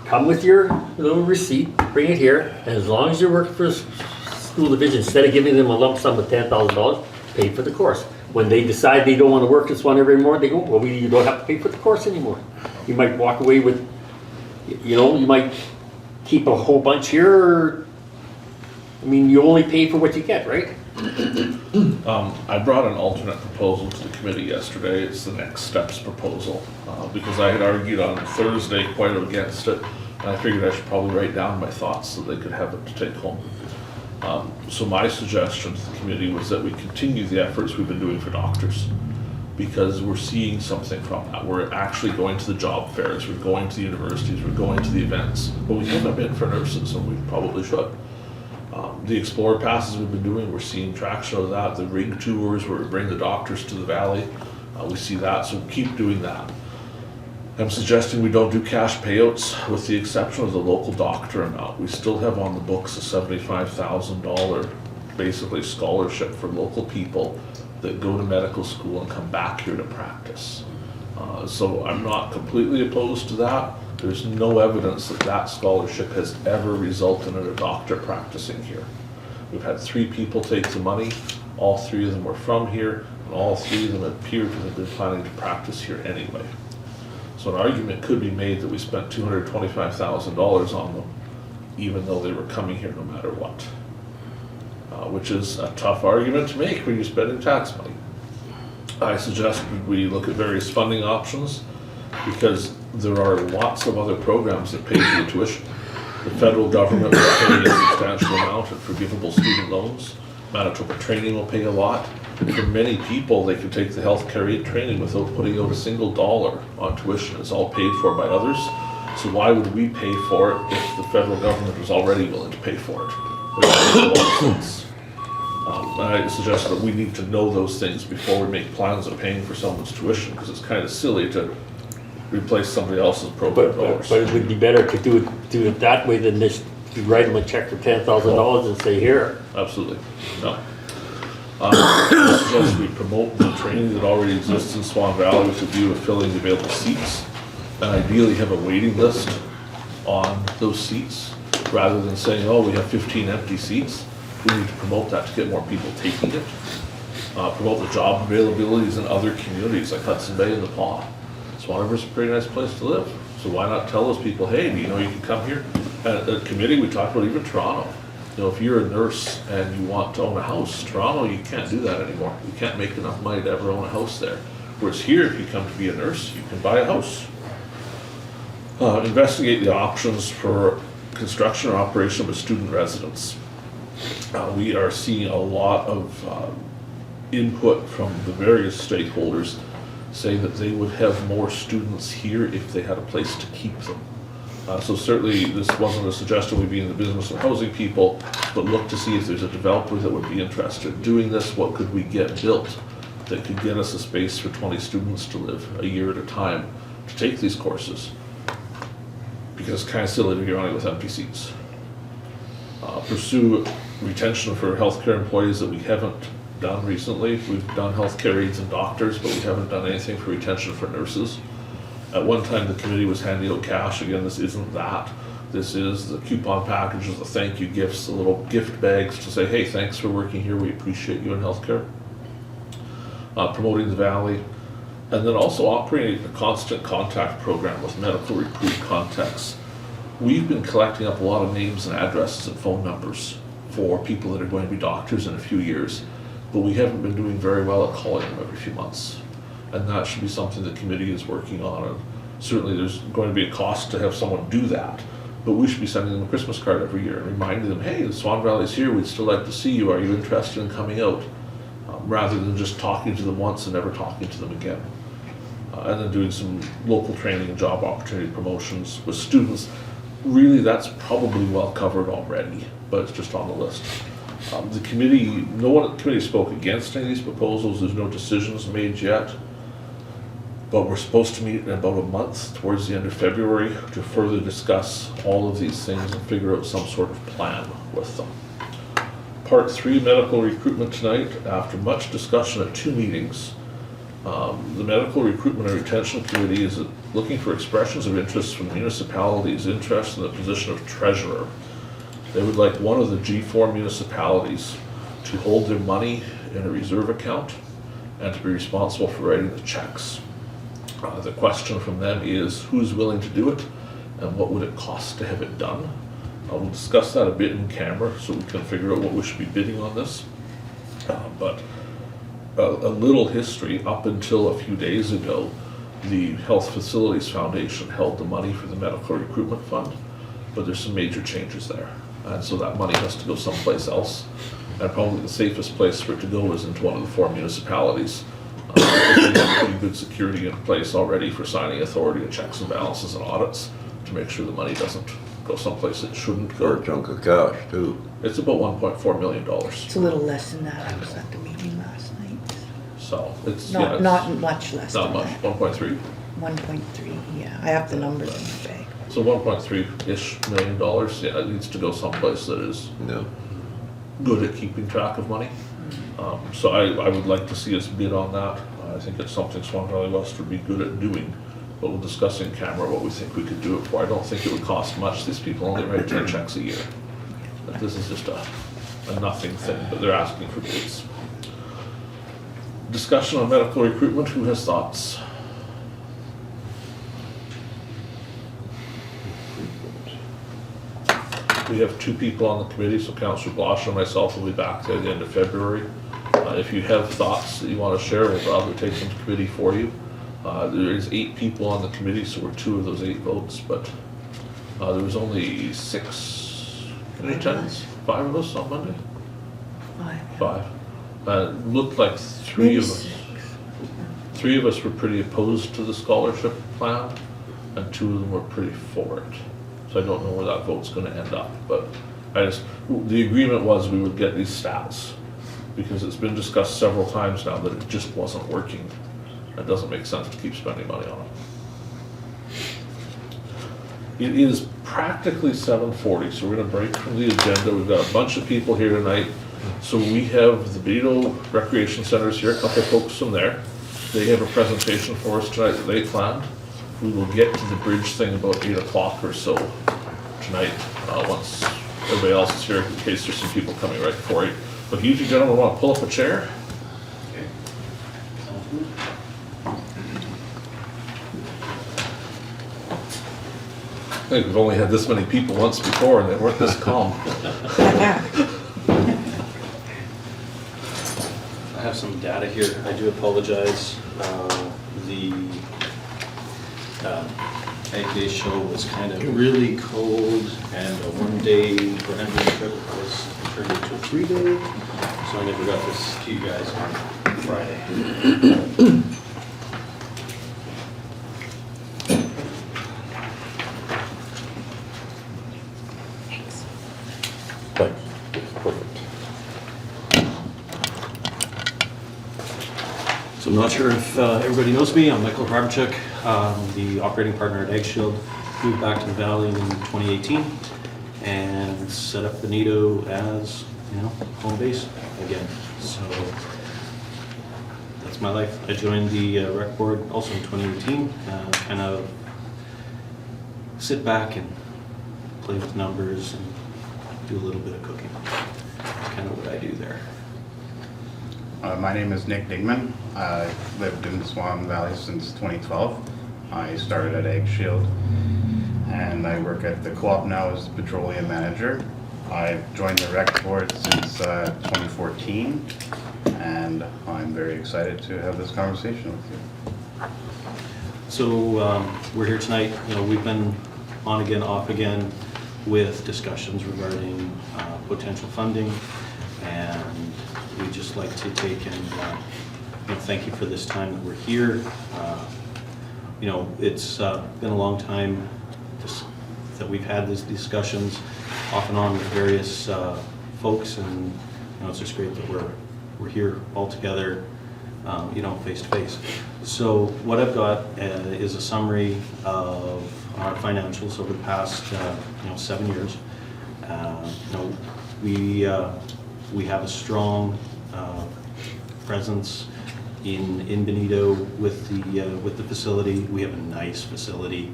come with your little receipt, bring it here, and as long as you're working for a school division, instead of giving them a lump sum of $10,000, pay for the course. When they decide they don't want to work in Swan River anymore, they go, well, you don't have to pay for the course anymore. You might walk away with, you might keep a whole bunch here, or, you only pay for what you get, right? I brought an alternate proposal to the committee yesterday. It's the next steps proposal, because I had argued on Thursday quite against it, and I figured I should probably write down my thoughts so they could have it to take home. So my suggestion to the committee was that we continue the efforts we've been doing for doctors, because we're seeing something from that. We're actually going to the job fairs, we're going to the universities, we're going to the events, but we haven't been for nurses, and we probably should. The Explorer passes we've been doing, we're seeing traction of that. The rig tours where we bring the doctors to the valley, we see that, so keep doing that. I'm suggesting we don't do cash payouts with the exception of the local doctor amount. We still have on the books a $75,000 basically scholarship for local people that go to medical school and come back here to practice. So I'm not completely opposed to that. There's no evidence that that scholarship has ever resulted in a doctor practicing here. We've had 3 people take the money, all 3 of them were from here, and all 3 of them appear to have been planning to practice here anyway. So an argument could be made that we spent $225,000 on them, even though they were coming here no matter what. Which is a tough argument to make when you're spending tax money. I suggest we look at various funding options, because there are lots of other programs that pay for the tuition. The federal government will pay a substantial amount of forgivable student loans. Manitoba Training will pay a lot. For many people, they can take the healthcare aid training without putting out a single dollar on tuition. It's all paid for by others. So why would we pay for it if the federal government was already willing to pay for it? It makes a lot of sense. I suggest that we need to know those things before we make plans of paying for someone's tuition, because it's kind of silly to replace somebody else's program dollars. But it would be better to do it that way than just to write them a check for $10,000 and say, here. Absolutely, no. I suggest we promote the training that already exists in Swan Valley with a view of filling the available seats, and ideally have a waiting list on those seats, rather than saying, oh, we have 15 empty seats. We need to promote that to get more people taking it. Promote the job availabilities in other communities like Hudson Bay and the Paw. Swan River's a pretty nice place to live, so why not tell those people, hey, do you know you can come here? At the committee, we talked about even Toronto. If you're a nurse and you want to own a house, Toronto, you can't do that anymore. You can't make enough money to ever own a house there. Whereas here, if you come to be a nurse, you can buy a house. Investigate the options for construction or operation of a student residence. We are seeing a lot of input from the various stakeholders saying that they would have more students here if they had a place to keep them. So certainly, this wasn't a suggestion we be in the business of housing people, but look to see if there's a developer that would be interested in doing this. What could we get built that could get us a space for 20 students to live a year at a time to take these courses? Because it's kind of silly to be running with empty seats. Pursue retention for healthcare employees that we haven't done recently. We've done healthcare aides and doctors, but we haven't done anything for retention for nurses. At one time, the committee was handing out cash. Again, this isn't that. This is the coupon packages, the thank you gifts, the little gift bags to say, hey, thanks for working here. We appreciate you in healthcare. Promoting the Valley. And then also operating a constant contact program with medical recruit contacts. We've been collecting up a lot of names and addresses and phone numbers for people that are going to be doctors in a few years, but we haven't been doing very well at calling them every few months. And that should be something the committee is working on, and certainly there's going to be a cost to have someone do that, but we should be sending them a Christmas card every year and reminding them, hey, the Swan Valley's here, we'd still like to see you, are you interested in coming out? Rather than just talking to them once and never talking to them again. And then doing some local training and job opportunity promotions with students. Really, that's probably well covered already, but it's just on the list. The committee, no one at the committee spoke against any of these proposals. There's no decisions made yet. But we're supposed to meet in about a month, towards the end of February, to further discuss all of these things and figure out some sort of plan with them. Part 3, medical recruitment tonight. After much discussion at 2 meetings, the Medical Recruitment and Retention Committee is looking for expressions of interest from municipalities interested in the position of treasurer. They would like one of the G4 municipalities to hold their money in a reserve account and to be responsible for writing the checks. The question from them is who's willing to do it and what would it cost to have it done? We'll discuss that a bit in camera so we can figure out what we should be bidding on this. But a little history, up until a few days ago, the Health Facilities Foundation held the money for the Medical Recruitment Fund, but there's some major changes there. And so that money has to go someplace else. And probably the safest place for it to go is into one of the 4 municipalities. They have pretty good security in place already for signing authority and checks and balances and audits to make sure the money doesn't go someplace it shouldn't For go. a chunk of cash too. It's about $1.4 million. It's a little less than that. I was at the meeting last night. So it's, yeah, Not, it's not much less not than much, that. 1.3. 1.3, yeah. I have the numbers in my bag. So $1.3-ish million, yeah, it needs to go someplace that is Yeah. good at keeping track of money. So I would like to see us bid on that. I think it's something Swan Valley West would be good at doing, but we'll discuss in camera what we think we could do it for. I don't think it would cost much. These people only write 10 checks a year. But this is just a nothing thing, but they're asking for bids. Discussion on medical recruitment, who has thoughts? We have 2 people on the committee, so Councillor Blosha and myself will be back there at the end of February. If you have thoughts that you want to share, we'll probably take them to committee for you. There is 8 people on the committee, so we're 2 of those 8 votes, but there was only 6 in attendance, 5 of us on Monday? 5. Looked like 3 of us. 3 of us were pretty opposed to the scholarship plan, and 2 of them were pretty for it. So I don't know where that vote's gonna end up, but the agreement was we would get these stats, because it's been discussed several times now that it just wasn't working. It doesn't make sense to keep spending money on it. It is practically 7:40, so we're gonna break from the agenda. We've got a bunch of people here tonight. So we have the Benito Recreation Centers here, a couple of folks from there. They have a presentation for us tonight that they planned. We will get to the bridge thing about 8 o'clock or so tonight, once everybody else is here, in case there's some people coming right before 8. But you two gentlemen want to pull up a chair? I think we've only had this many people once before and they weren't this calm. I have some data here. I do apologize. The Egg Day show was kind of really cold, and a 1-day remembering trip was turned into a 3-day. So I never got this to you guys on Friday. So I'm not sure if everybody knows me. I'm Michael Harbachuk, the operating partner at Eggshield. Moved back to the Valley in 2018 and set up Benito as, home base again. So that's my life. I joined the rec board also in 2018. Kind of sit back and play with numbers and do a little bit of cooking. That's kind of what I do there. My name is Nick Digman. I've lived in Swan Valley since 2012. I started at Eggshield and I work at the co-op now as petroleum manager. I've joined the rec board since 2014 and I'm very excited to have this conversation with you. So we're here tonight. We've been on again, off again with discussions regarding potential funding, and we'd just like to take and thank you for this time that we're here. It's been a long time that we've had these discussions off and on with various folks, and it's just great that we're here all together, face to face. So what I've got is a summary of our financials over the past 7 years. We have a strong presence in Benito with the facility. We have a nice facility,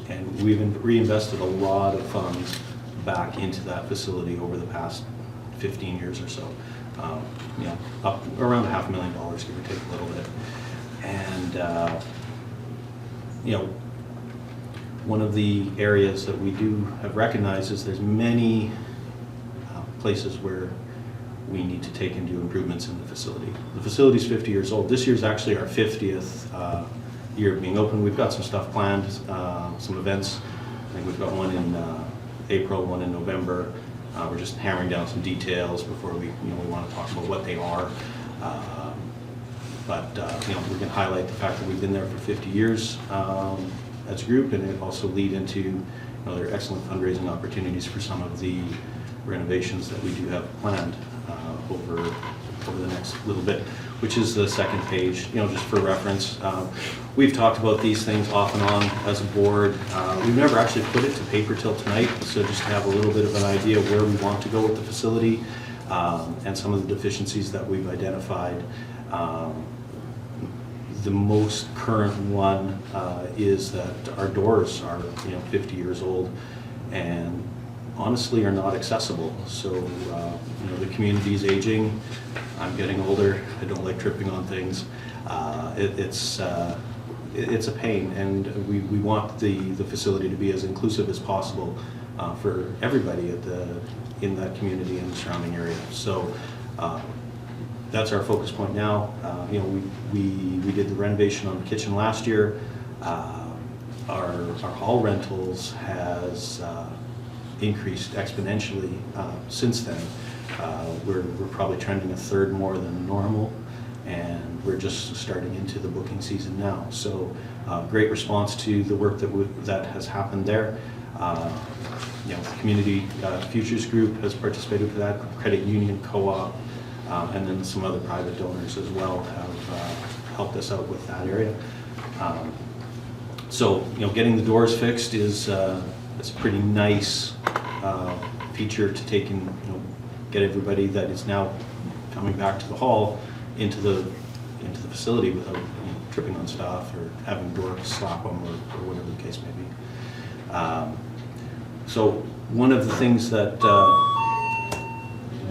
and we've reinvested a lot of funds back into that facility over the past 15 years or so. Up around $500,000, give or take a little bit. And one of the areas that we do have recognized is there's many places where we need to take and do improvements in the facility. The facility's 50 years old. This year's actually our 50th year of being open. We've got some stuff planned, some events. I think we've got one in April, one in November. We're just hammering down some details before we want to talk about what they are. But we can highlight the fact that we've been there for 50 years as a group, and it also lead into there are excellent fundraising opportunities for some of the renovations that we do have planned over the next little bit, which is the second page. Just for reference, we've talked about these things off and on as a board. We've never actually put it to paper till tonight, so just to have a little bit of an idea of where we want to go with the facility and some of the deficiencies that we've identified. The most current one is that our doors are 50 years old and honestly are not accessible. So the community's aging. I'm getting older. I don't like tripping on things. It's a pain, and we want the facility to be as inclusive as possible for everybody in that community and the surrounding area. So that's our focus point now. We did the renovation on the kitchen last year. Our hall rentals has increased exponentially since then. We're probably trending a third more than normal, and we're just starting into the booking season now. So great response to the work that has happened there. The Community Futures Group has participated with that, Credit Union, Co-op, and then some other private donors as well have helped us out with that area. So getting the doors fixed is it's a pretty nice feature to take and get everybody that is now coming back to the hall into the facility without tripping on stuff or having the door slap them or whatever the case may be. So one of the things that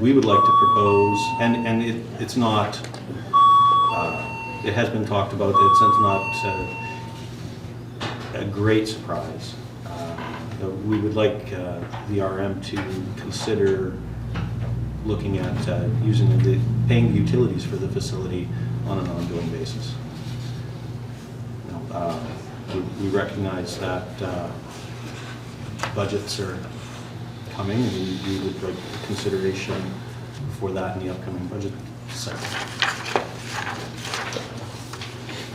we would like to propose, and it's not, it has been talked about, it's not a great surprise. We would like the RM to consider looking at paying the utilities for the facility on an ongoing basis. We recognize that budgets are coming, and we would like consideration for that in the upcoming budget cycle.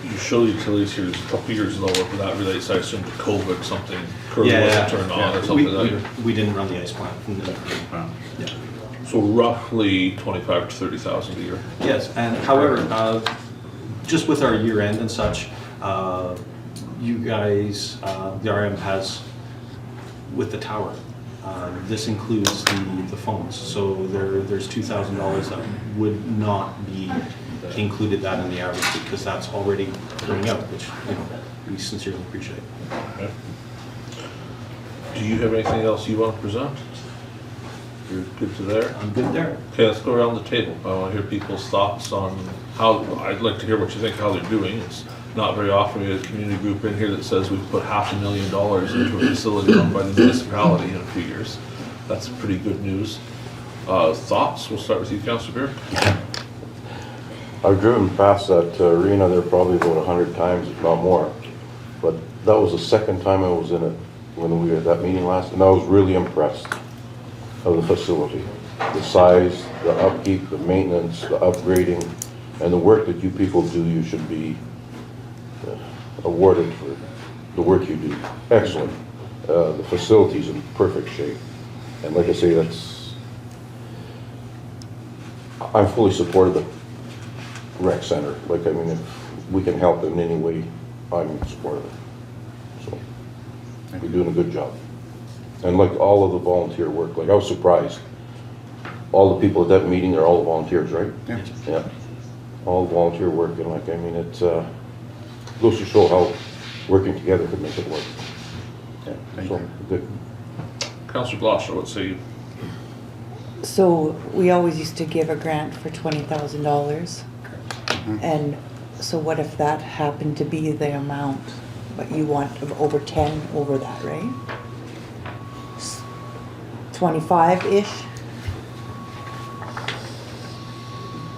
You show utilities here, there's a couple years ago, but that relates, I assume, to COVID, something, currently wasn't turned on or something like that. We didn't run the ice plant. Wow. Yeah. So roughly 25 to 30,000 a year. Yes, and however, just with our year end and such, you guys, the RM has, with the tower, this includes the phones. So there's $2,000 that would not be included that in the average because that's already going out, which, you know, we sincerely appreciate. Okay. Do you have anything else you want to present? You're good to there? I'm good there. Okay, let's go around the table. I want to hear people's thoughts on how, I'd like to hear what you think, how they're doing. It's not very often we have a community group in here that says we've put $500,000 into a facility owned by the municipality in a few years. That's pretty good news. Thoughts? We'll start with you, Councillor Burick. I've driven past that arena there probably about 100 times, if not more. But that was the second time I was in it when we had that meeting last, and I was really impressed of the facility. The size, the upkeep, the maintenance, the upgrading, and the work that you people do, you should be awarded for the work you do. Excellent. The facility's in perfect shape. And like I say, I'm fully supportive of the rec center. Like, I mean, if we can help in any way, I'm supportive of it. So, you're doing a good job. And like all of the volunteer work, like I was surprised. All the people at that meeting are all volunteers, right? Yeah. Yeah. All volunteer work, and like, I mean, it goes to show how working together can make it work. Yeah, thank So, you. good. Councillor Blosha, what say you? So we always used to give a grant for $20,000. And so what if that happened to be the amount, but you want of over 10 over that, right? 25-ish?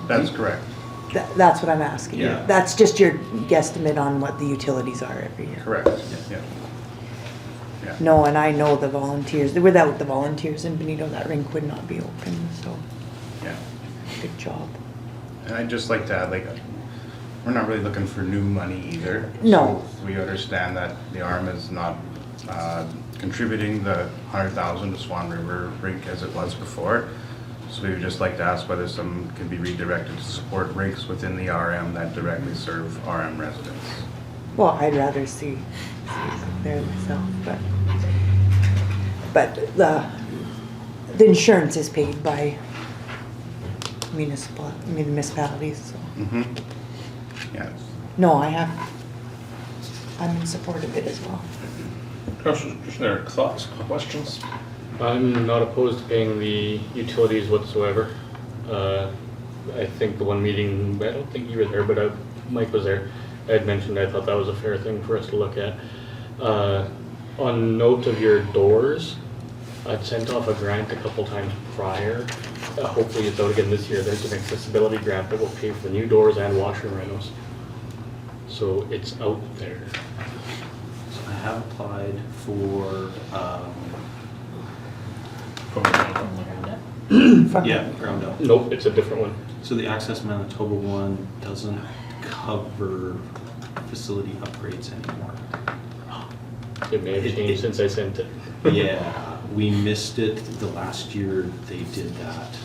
That's correct. That's what I'm asking you. Yeah. That's just your guesstimate on what the utilities are every year. Correct, yeah. Yeah. No, and I know the volunteers, without the volunteers in Benito, that rink would not be open, so Yeah. good job. And I'd just like to add, like, we're not really looking for new money either. No. So we understand that the ARM is not contributing the 100,000 to Swan River rink as it was before. So we would just like to ask whether some can be redirected to support rinks within the RM that directly serve RM residents. Well, I'd rather see it there myself, but the insurance is paid by municipalities, so. Mm-hmm. Yeah. No, I'm in support of it as well. Councillor Kushniryk, thoughts, questions? I'm not opposed to paying the utilities whatsoever. I think the one meeting, I don't think you were there, but Mike was there. I had mentioned I thought that was a fair thing for us to look at. On note of your doors, I'd sent off a grant a couple times prior. Hopefully it's out again this year. There's an accessibility grant that will pay for the new doors and washroom rentals. So it's out there. So I have applied for, From the ground up. yeah, ground up. Nope, it's a different one. So the Access Manitoba one doesn't cover facility upgrades anymore. It may have changed since I sent it. Yeah, we missed it the last year they did that,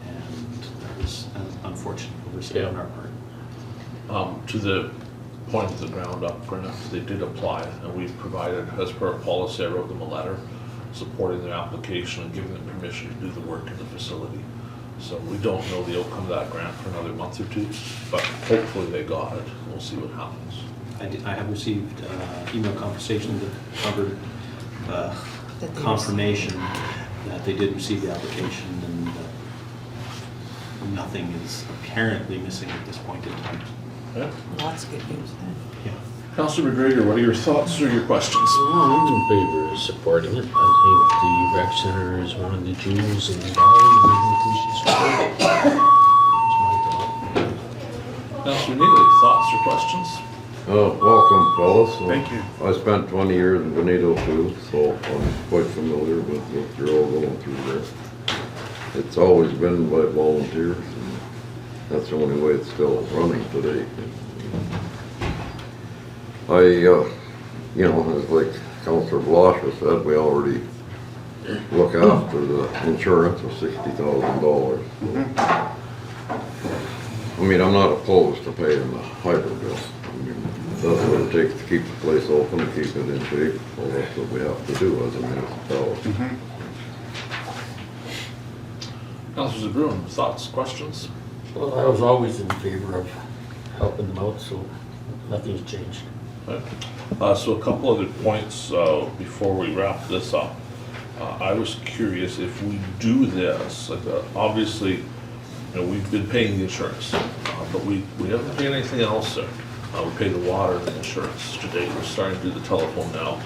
and that was an unfortunate oversight on our part. To the point of the ground up grant, they did apply, and we've provided, as per our policy, I wrote them a letter supporting their application and giving them permission to do the work in the facility. So we don't know the outcome of that grant for another month or two, but hopefully they got it. We'll see what happens. I have received email conversation that covered That they confirmation that they did receive the application, and nothing is apparently missing at this point in time. Okay. Lots of good news then. Yeah. Councillor McGregor, what are your thoughts or your questions? Well, I'm in favor of supporting it. I think the rec center is one of the jewels in the valley, and I think we should support it. That's my thought. Councillor Neely, thoughts or questions? Welcome, fellas. Thank you. I spent 20 years in Benito too, so I'm quite familiar with what you're all going through there. It's always been by volunteers, and that's the only way it's still running today. As like Councillor Blosha said, we already look after the insurance of $60,000. I mean, I'm not opposed to paying the hybrid bill. I mean, that's what it takes to keep the place open and keep it in shape. Well, that's what we have to do as a municipality. Councillor Zbirun, thoughts, questions? Well, I was always in favor of helping them out, so nothing's changed. Okay. So a couple other points before we wrap this up. I was curious if we do this, like obviously, you know, we've been paying the insurance, but we haven't paid anything else there. We pay the water and the insurance today. We're starting to do the telephone now.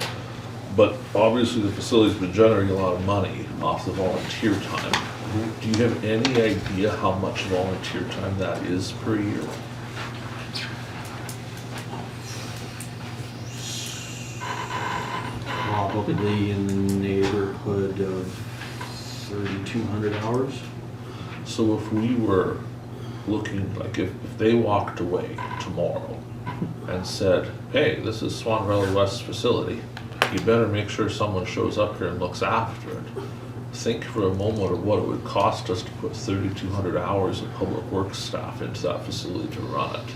But obviously the facility's been generating a lot of money off the volunteer time. Do you have any idea how much volunteer time that is per year? Probably in the neighborhood of 3,200 hours. So if we were looking, like if they walked away tomorrow and said, hey, this is Swan Valley West facility, you better make sure someone shows up here and looks after it. Think for a moment of what it would cost us to put 3,200 hours of public works staff into that facility to run it.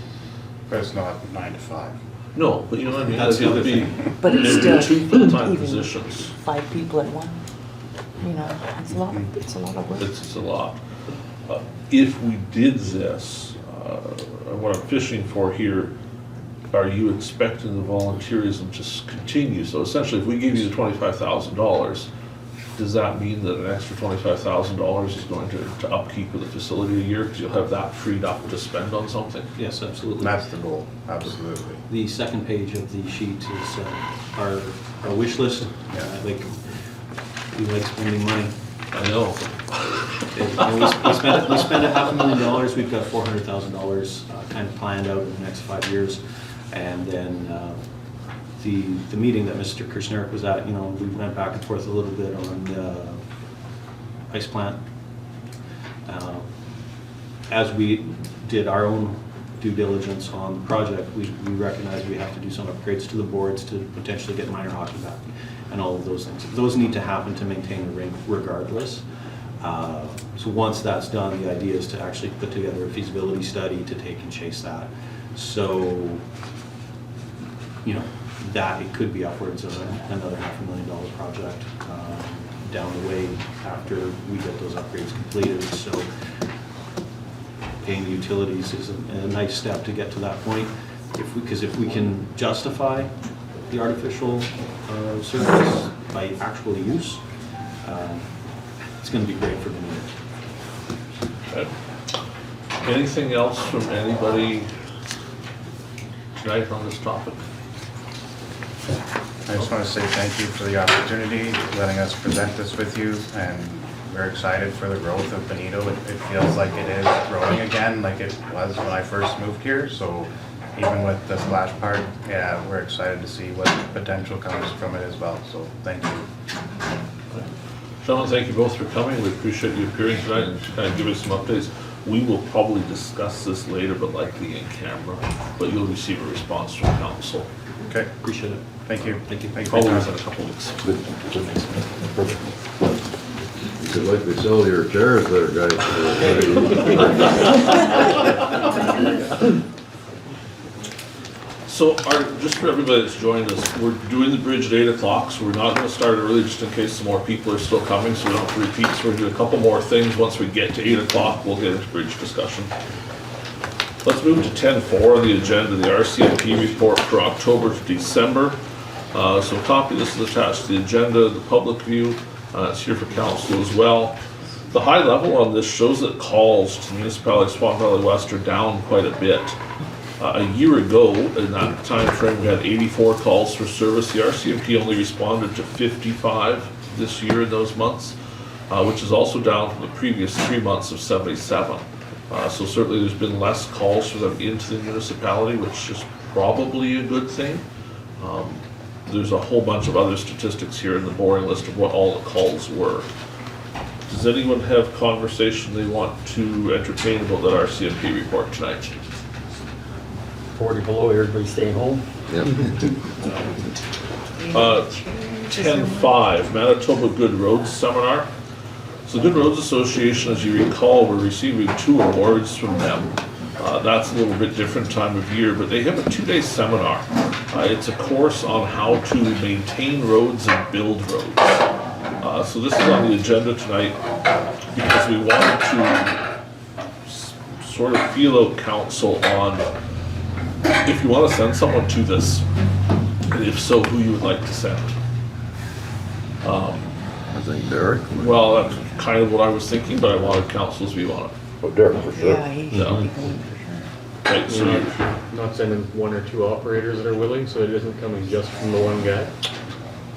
But it's not 9 to 5. No, but you know what I mean? That's Like, the it'd other be- But it's it'd be still, two full-time even positions. 5 people at one, you know, it's a lot of work. It's a lot. If we did this, what I'm fishing for here, are you expecting the volunteerism to continue? So essentially, if we give you the $25,000, does that mean that an extra $25,000 is going to upkeep of the facility a year? Because you'll have that freed up to spend on something? Yes, absolutely. That's the goal, absolutely. The second page of the sheet is our wish list. Like, we like spending money. I know. We spent $500,000. We've got $400,000 kind of planned out in the next 5 years. And then the meeting that Mr. Kushniryk was at, you know, we went back and forth a little bit on the ice plant. As we did our own due diligence on the project, we recognized we have to do some upgrades to the boards to potentially get minor hockey back and all of those things. Those need to happen to maintain the rink regardless. So once that's done, the idea is to actually put together a feasibility study to take and chase that. So, you know, that it could be upwards of another $500,000 project down the way after we get those upgrades completed. So paying the utilities is a nice step to get to that point. Because if we can justify the artificial surface by actual use, it's going to be great for the community. Okay. Anything else from anybody tonight on this topic? I just want to say thank you for the opportunity, letting us present this with you, and we're excited for the growth of Benito. It feels like it is growing again, like it was when I first moved here, so even with the splash park, yeah, we're excited to see what potential comes from it as well, so thank you. Gentlemen, thank you both for coming. We appreciate you appearing tonight and kind of giving us some updates. We will probably discuss this later, but likely in camera, but you'll receive a response from council. Okay, Appreciate it. thank you. Thank you. Probably within a couple of weeks. You could likely sell your chairs there, guys. So just for everybody that's joined us, we're doing the bridge at 8 o'clock, so we're not gonna start early just in case some more people are still coming, so we don't have to repeat. So we're gonna do a couple more things. Once we get to 8 o'clock, we'll get into bridge discussion. Let's move to 10.4 on the agenda, the RCMP report for October to December. So a copy of this is attached to the agenda, the public view, it's here for council as well. The high level on this shows that calls to the municipality of Swan Valley West are down quite a bit. A year ago, in that time frame, we had 84 calls for service. The RCMP only responded to 55 this year in those months, which is also down from the previous 3 months of 77. So certainly there's been less calls for them into the municipality, which is probably a good thing. There's a whole bunch of other statistics here in the boring list of what all the calls were. Does anyone have conversation they want to entertain about that RCMP report tonight? 40 below, everybody staying home. Yep. 10.5, Manitoba Good Roads Seminar. So Good Roads Association, as you recall, we're receiving 2 awards from them. That's a little bit different time of year, but they have a 2-day seminar. It's a course on how to maintain roads and build roads. So this is on the agenda tonight because we wanted to sort of feel out council on if you want to send someone to this, and if so, who you would like to send. I think Derek. Well, that's kind of what I was thinking, but I wanted council's view on it. Oh, Darryn, for sure. Yeah, he should be going for sure. Right, so We're you- not sending 1 or 2 operators that are willing, so it isn't coming just from the one guy.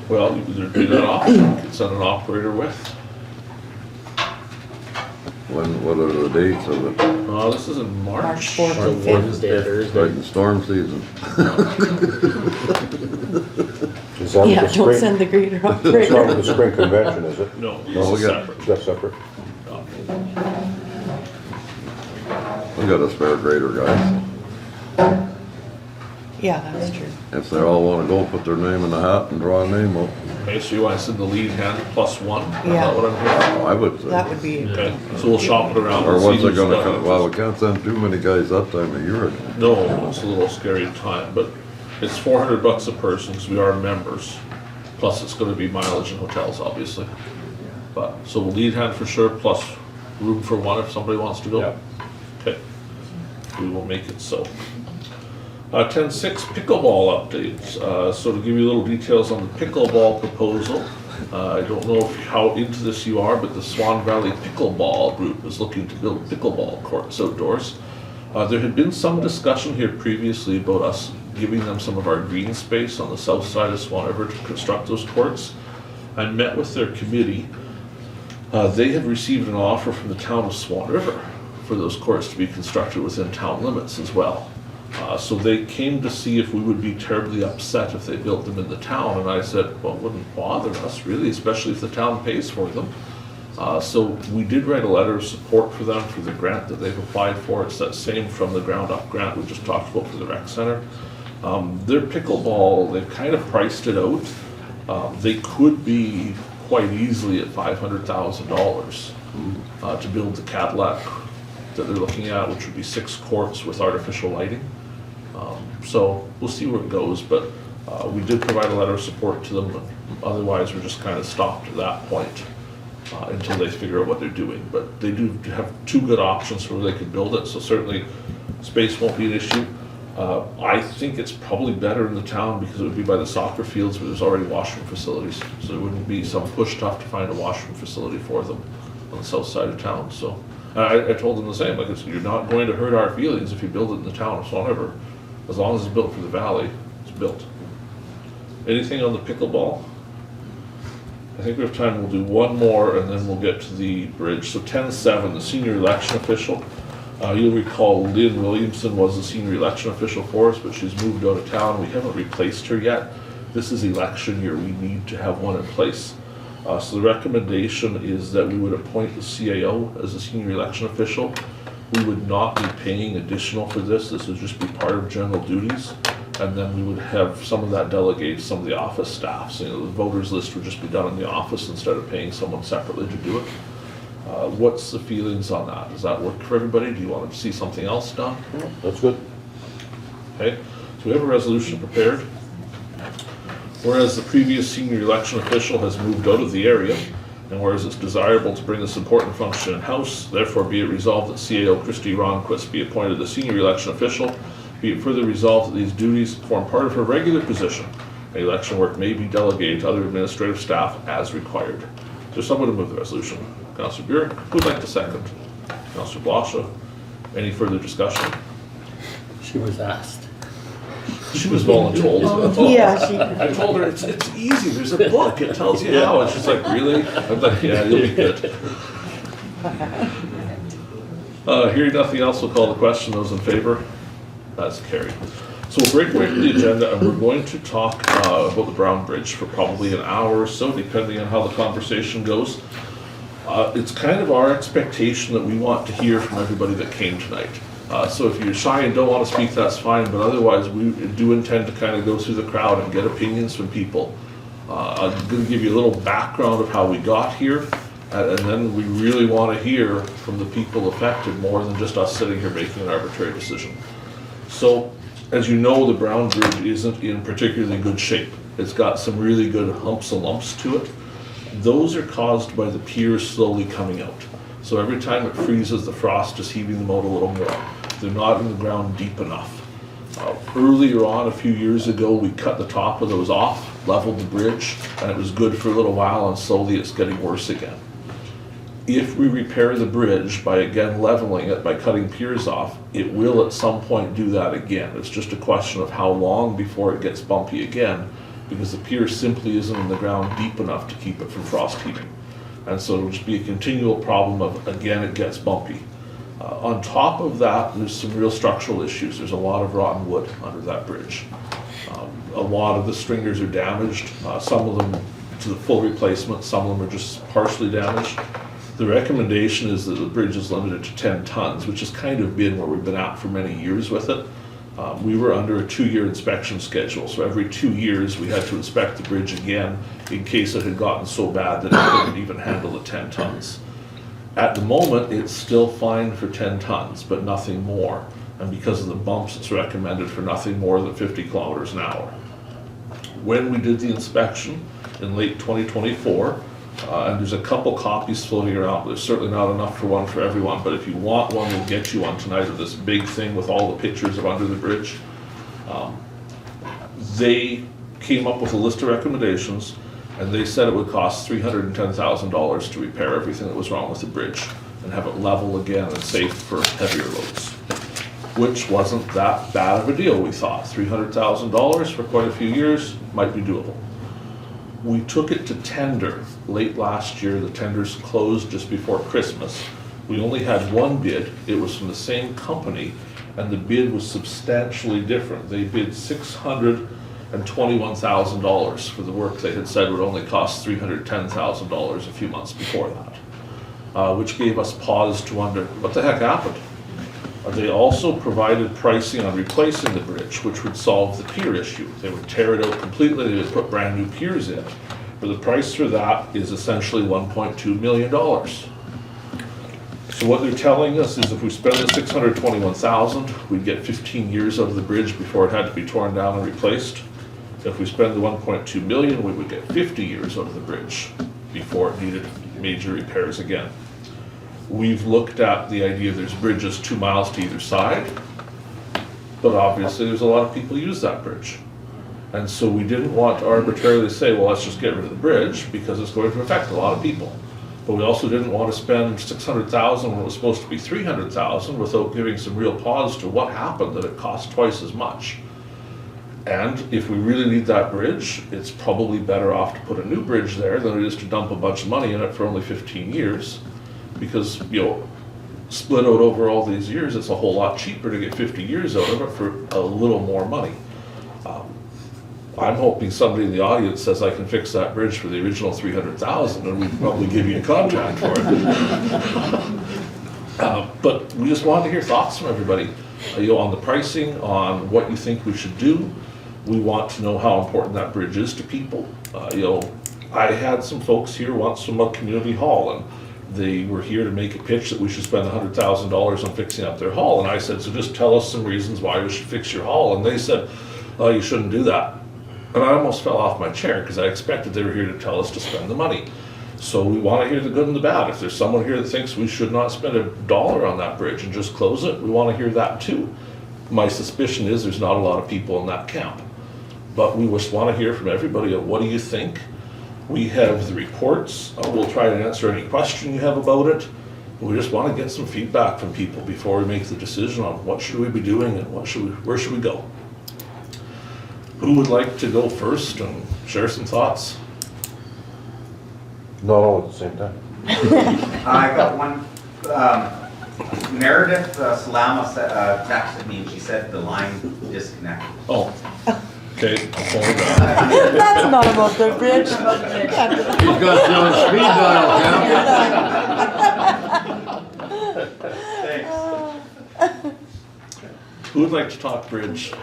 well, there'd be that option, you could send an operator with. What are the dates of it? This is in March March. 4th Or and 5th. Wednesday, Right Thursday. in storm season. Is that with Yeah, the don't spring? send the grader It's not operator. with the spring convention, is it? No, No, this we is got- separate. Is that separate? We got a spare grader, guys. Yeah, that's true. If they all wanna go, put their name in the hat and draw a name up. Okay, so you want to send the lead hand +1? Is Yeah. that what I'm hearing? I would say. That would be, Okay, so we'll shop it around. Or and see what's it who's gonna got come, interest. well, we can't send too many guys that time of year. No, it's a little scary time, but it's $400 a person because we are members. Plus it's gonna be mileage and hotels, obviously. But, so we'll lead hand for sure, plus room for 1 if somebody wants to go. Yep. Okay, we will make it so. 10.6 pickleball updates. So to give you little details on the pickleball proposal, I don't know how into this you are, but the Swan Valley Pickleball Group is looking to build pickleball courts outdoors. There had been some discussion here previously about us giving them some of our green space on the south side of Swan River to construct those courts. I met with their committee. They have received an offer from the town of Swan River for those courts to be constructed within town limits as well. So they came to see if we would be terribly upset if they built them in the town, and I said, well, it wouldn't bother us really, especially if the town pays for them. So we did write a letter of support for them for the grant that they've applied for. It's that same from the ground up grant we just talked about for the rec center. Their pickleball, they've kind of priced it out. They could be quite easily at $500,000 to build the Cadillac that they're looking at, which would be 6 courts with artificial lighting. So we'll see where it goes, but we did provide a letter of support to them. Otherwise, we're just kind of stopped at that point until they figure out what they're doing. But they do have 2 good options for where they could build it, so certainly space won't be an issue. I think it's probably better in the town because it would be by the soccer fields where there's already washroom facilities. So there wouldn't be some push tough to find a washroom facility for them on the south side of town, so. I told them the same, like I said, you're not going to hurt our feelings if you build it in the town of Swan River. As long as it's built for the valley, it's built. Anything on the pickleball? I think we have time, we'll do 1 more and then we'll get to the bridge. So 10.7, the senior election official. You'll recall Lynn Williamson was the senior election official for us, but she's moved out of town. We haven't replaced her yet. This is election year, we need to have one in place. So the recommendation is that we would appoint the CAO as a senior election official. We would not be paying additional for this. This would just be part of general duties. And then we would have some of that delegate some of the office staff. So, the voters list would just be done in the office instead of paying someone separately to do it. What's the feelings on that? Does that work for everybody? Do you want to see something else done? That's good. Okay, so we have a resolution prepared. Whereas the previous senior election official has moved out of the area, and whereas it's desirable to bring this important function in-house, therefore be it resolved that CAO Kristi Ronnquist be appointed the senior election official, be it further resolved that these duties form part of her regular position, and election work may be delegated to other administrative staff as required. Is there someone to move the resolution? Councillor Burick, who'd like to second? Councillor Blosha, any further discussion? She was asked. She was voluntold. yeah, she, I told her, it's easy, there's a book, it tells you how, and she's like, really? I'm like, yeah, you'll be good. Hearing nothing else, we'll call the question, those in favor? That's carried. So we'll break away from the agenda, and we're going to talk about the Brown Bridge for probably an hour or so, depending on how the conversation goes. It's kind of our expectation that we want to hear from everybody that came tonight. So if you're shy and don't want to speak, that's fine, but otherwise we do intend to kind of go through the crowd and get opinions from people I'm going to give you a little background of how we got here, and then we really want to hear from the people affected more than just us sitting here making an arbitrary decision. So, as you know, the Brown Bridge isn't in particularly good shape. It's got some really good humps and lumps to it. Those are caused by the piers slowly coming out. So every time it freezes, the frost is heaving them out a little more. They're not in the ground deep enough. Earlier on, a few years ago, we cut the top of those off, leveled the bridge, and it was good for a little while, and slowly it's getting worse again. If we repair the bridge by again leveling it, by cutting piers off, it will at some point do that again. It's just a question of how long before it gets bumpy again, because the pier simply isn't in the ground deep enough to keep it from frost heaving. And so it'll just be a continual problem of, again, it gets bumpy. On top of that, there's some real structural issues. There's a lot of rotten wood under that bridge. A lot of the stringers are damaged, some of them to the full replacement, some of them are just partially damaged. The recommendation is that the bridge is limited to 10 tons, which has kind of been where we've been at for many years with it. We were under a 2-year inspection schedule, so every 2 years we had to inspect the bridge again in case it had gotten so bad that it couldn't even handle the 10 tons. At the moment, it's still fine for 10 tons, but nothing more. And because of the bumps, it's recommended for nothing more than 50 kilometers an hour. When we did the inspection in late 2024, and there's a couple copies floating around, but there's certainly not enough for one for everyone, but if you want one, we'll get you one tonight of this big thing with all the pictures of under the bridge. They came up with a list of recommendations, and they said it would cost $310,000 to repair everything that was wrong with the bridge and have it level again and safe for heavier loads, which wasn't that bad of a deal, we thought. $300,000 for quite a few years might be doable. We took it to tender late last year. The tenders closed just before Christmas. We only had one bid. It was from the same company, and the bid was substantially different. They bid $621,000 for the work they had said would only cost $310,000 a few months before that, which gave us pause to wonder, what the heck happened? They also provided pricing on replacing the bridge, which would solve the pier issue. They would tear it out completely, they would put brand new piers in. But the price for that is essentially $1.2 million. So what they're telling us is if we spend the $621,000, we'd get 15 years out of the bridge before it had to be torn down and replaced. If we spend the $1.2 million, we would get 50 years out of the bridge before it needed major repairs again. We've looked at the idea there's bridges 2 miles to either side, but obviously there's a lot of people who use that bridge. And so we didn't want to arbitrarily say, well, let's just get rid of the bridge because it's going to affect a lot of people. But we also didn't want to spend $600,000 when it was supposed to be $300,000 without giving some real pause to what happened that it cost twice as much. And if we really need that bridge, it's probably better off to put a new bridge there than it is to dump a bunch of money in it for only 15 years. Because, you know, split out over all these years, it's a whole lot cheaper to get 50 years out of it for a little more money. I'm hoping somebody in the audience says I can fix that bridge for the original $300,000, and we'd probably give you a contract for it. But we just wanted to hear thoughts from everybody, you know, on the pricing, on what you think we should do. We want to know how important that bridge is to people. You know, I had some folks here once from a community hall, and they were here to make a pitch that we should spend $100,000 on fixing up their hall. And I said, so just tell us some reasons why we should fix your hall. And they said, oh, you shouldn't do that. And I almost fell off my chair because I expected they were here to tell us to spend the money. So we want to hear the good and the bad. If there's someone here that thinks we should not spend $1 on that bridge and just close it, we want to hear that too. My suspicion is there's not a lot of people in that camp. But we just want to hear from everybody of what do you think? We have the reports. We'll try to answer any question you have about it. We just want to get some feedback from people before we make the decision on what should we be doing and where should we go. Who would like to go first and share some thoughts? Not all at the same time. I got one. Meredith Salama texted me and she said the line disconnected. Oh, okay, I'll phone her back. That's not about the bridge. He's got you on speed dial, Cam. Thanks. Who would like to talk bridge?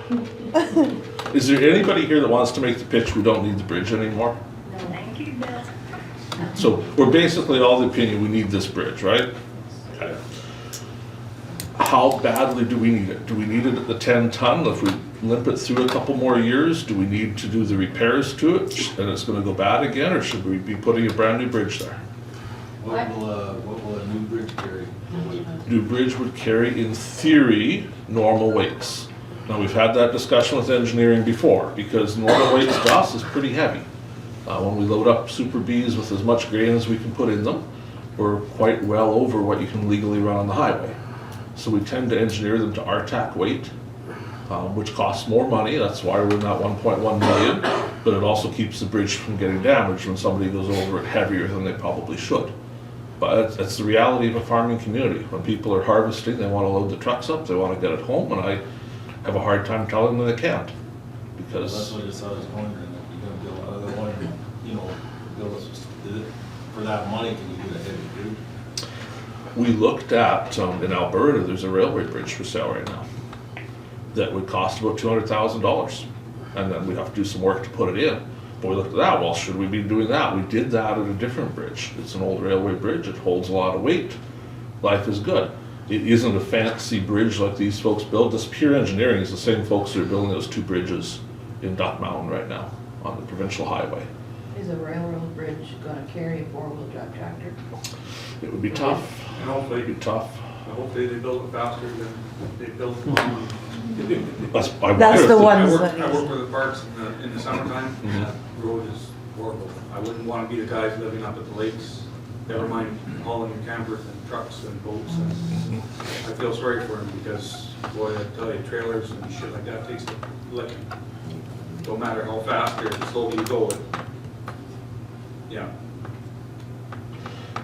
Is there anybody here that wants to make the pitch we don't need the bridge anymore? So we're basically all the opinion, we need this bridge, right? Okay. How badly do we need it? Do we need it at the 10 ton? If we limp it through a couple more years, do we need to do the repairs to it and it's gonna go bad again, or should we be putting a brand new bridge there? What will a new bridge carry? New bridge would carry, in theory, normal weights. Now, we've had that discussion with engineering before, because normal weights to us is pretty heavy. When we load up Super Bs with as much grain as we can put in them, we're quite well over what you can legally run on the highway. So we tend to engineer them to RTAC weight, which costs more money. That's why we're in that 1.1 million, but it also keeps the bridge from getting damaged when somebody goes over it heavier than they probably should. But it's the reality of a farming community. When people are harvesting, they want to load the trucks up, they want to get it home, and I have a hard time telling them they can't. That's Because what I just was wondering, if you're gonna build another one, you know, for that money, can you do a heavy bridge? we looked at, in Alberta, there's a railway bridge for sale right now that would cost about $200,000. And then we'd have to do some work to put it in. But we looked at that, well, should we be doing that? We did that at a different bridge. It's an old railway bridge, it holds a lot of weight. Life is good. It isn't a fancy bridge like these folks build. This Pure Engineering is the same folks that are building those 2 bridges in Duck Mountain right now on the provincial highway. Is a railroad bridge gonna carry a 4-wheel drive tractor? It would be tough. And hopefully, It'd be tough. hopefully they build it faster than they built it. That's the one. I ones work, that I is- work with the parks in the summertime, and that road is horrible. I wouldn't wanna be the guys living up at the lakes, never mind hauling campers and trucks and boats. And I feel sorry for them because, boy, I tell you, trailers and shit like that takes a licking. No matter how fast or slow you go, yeah.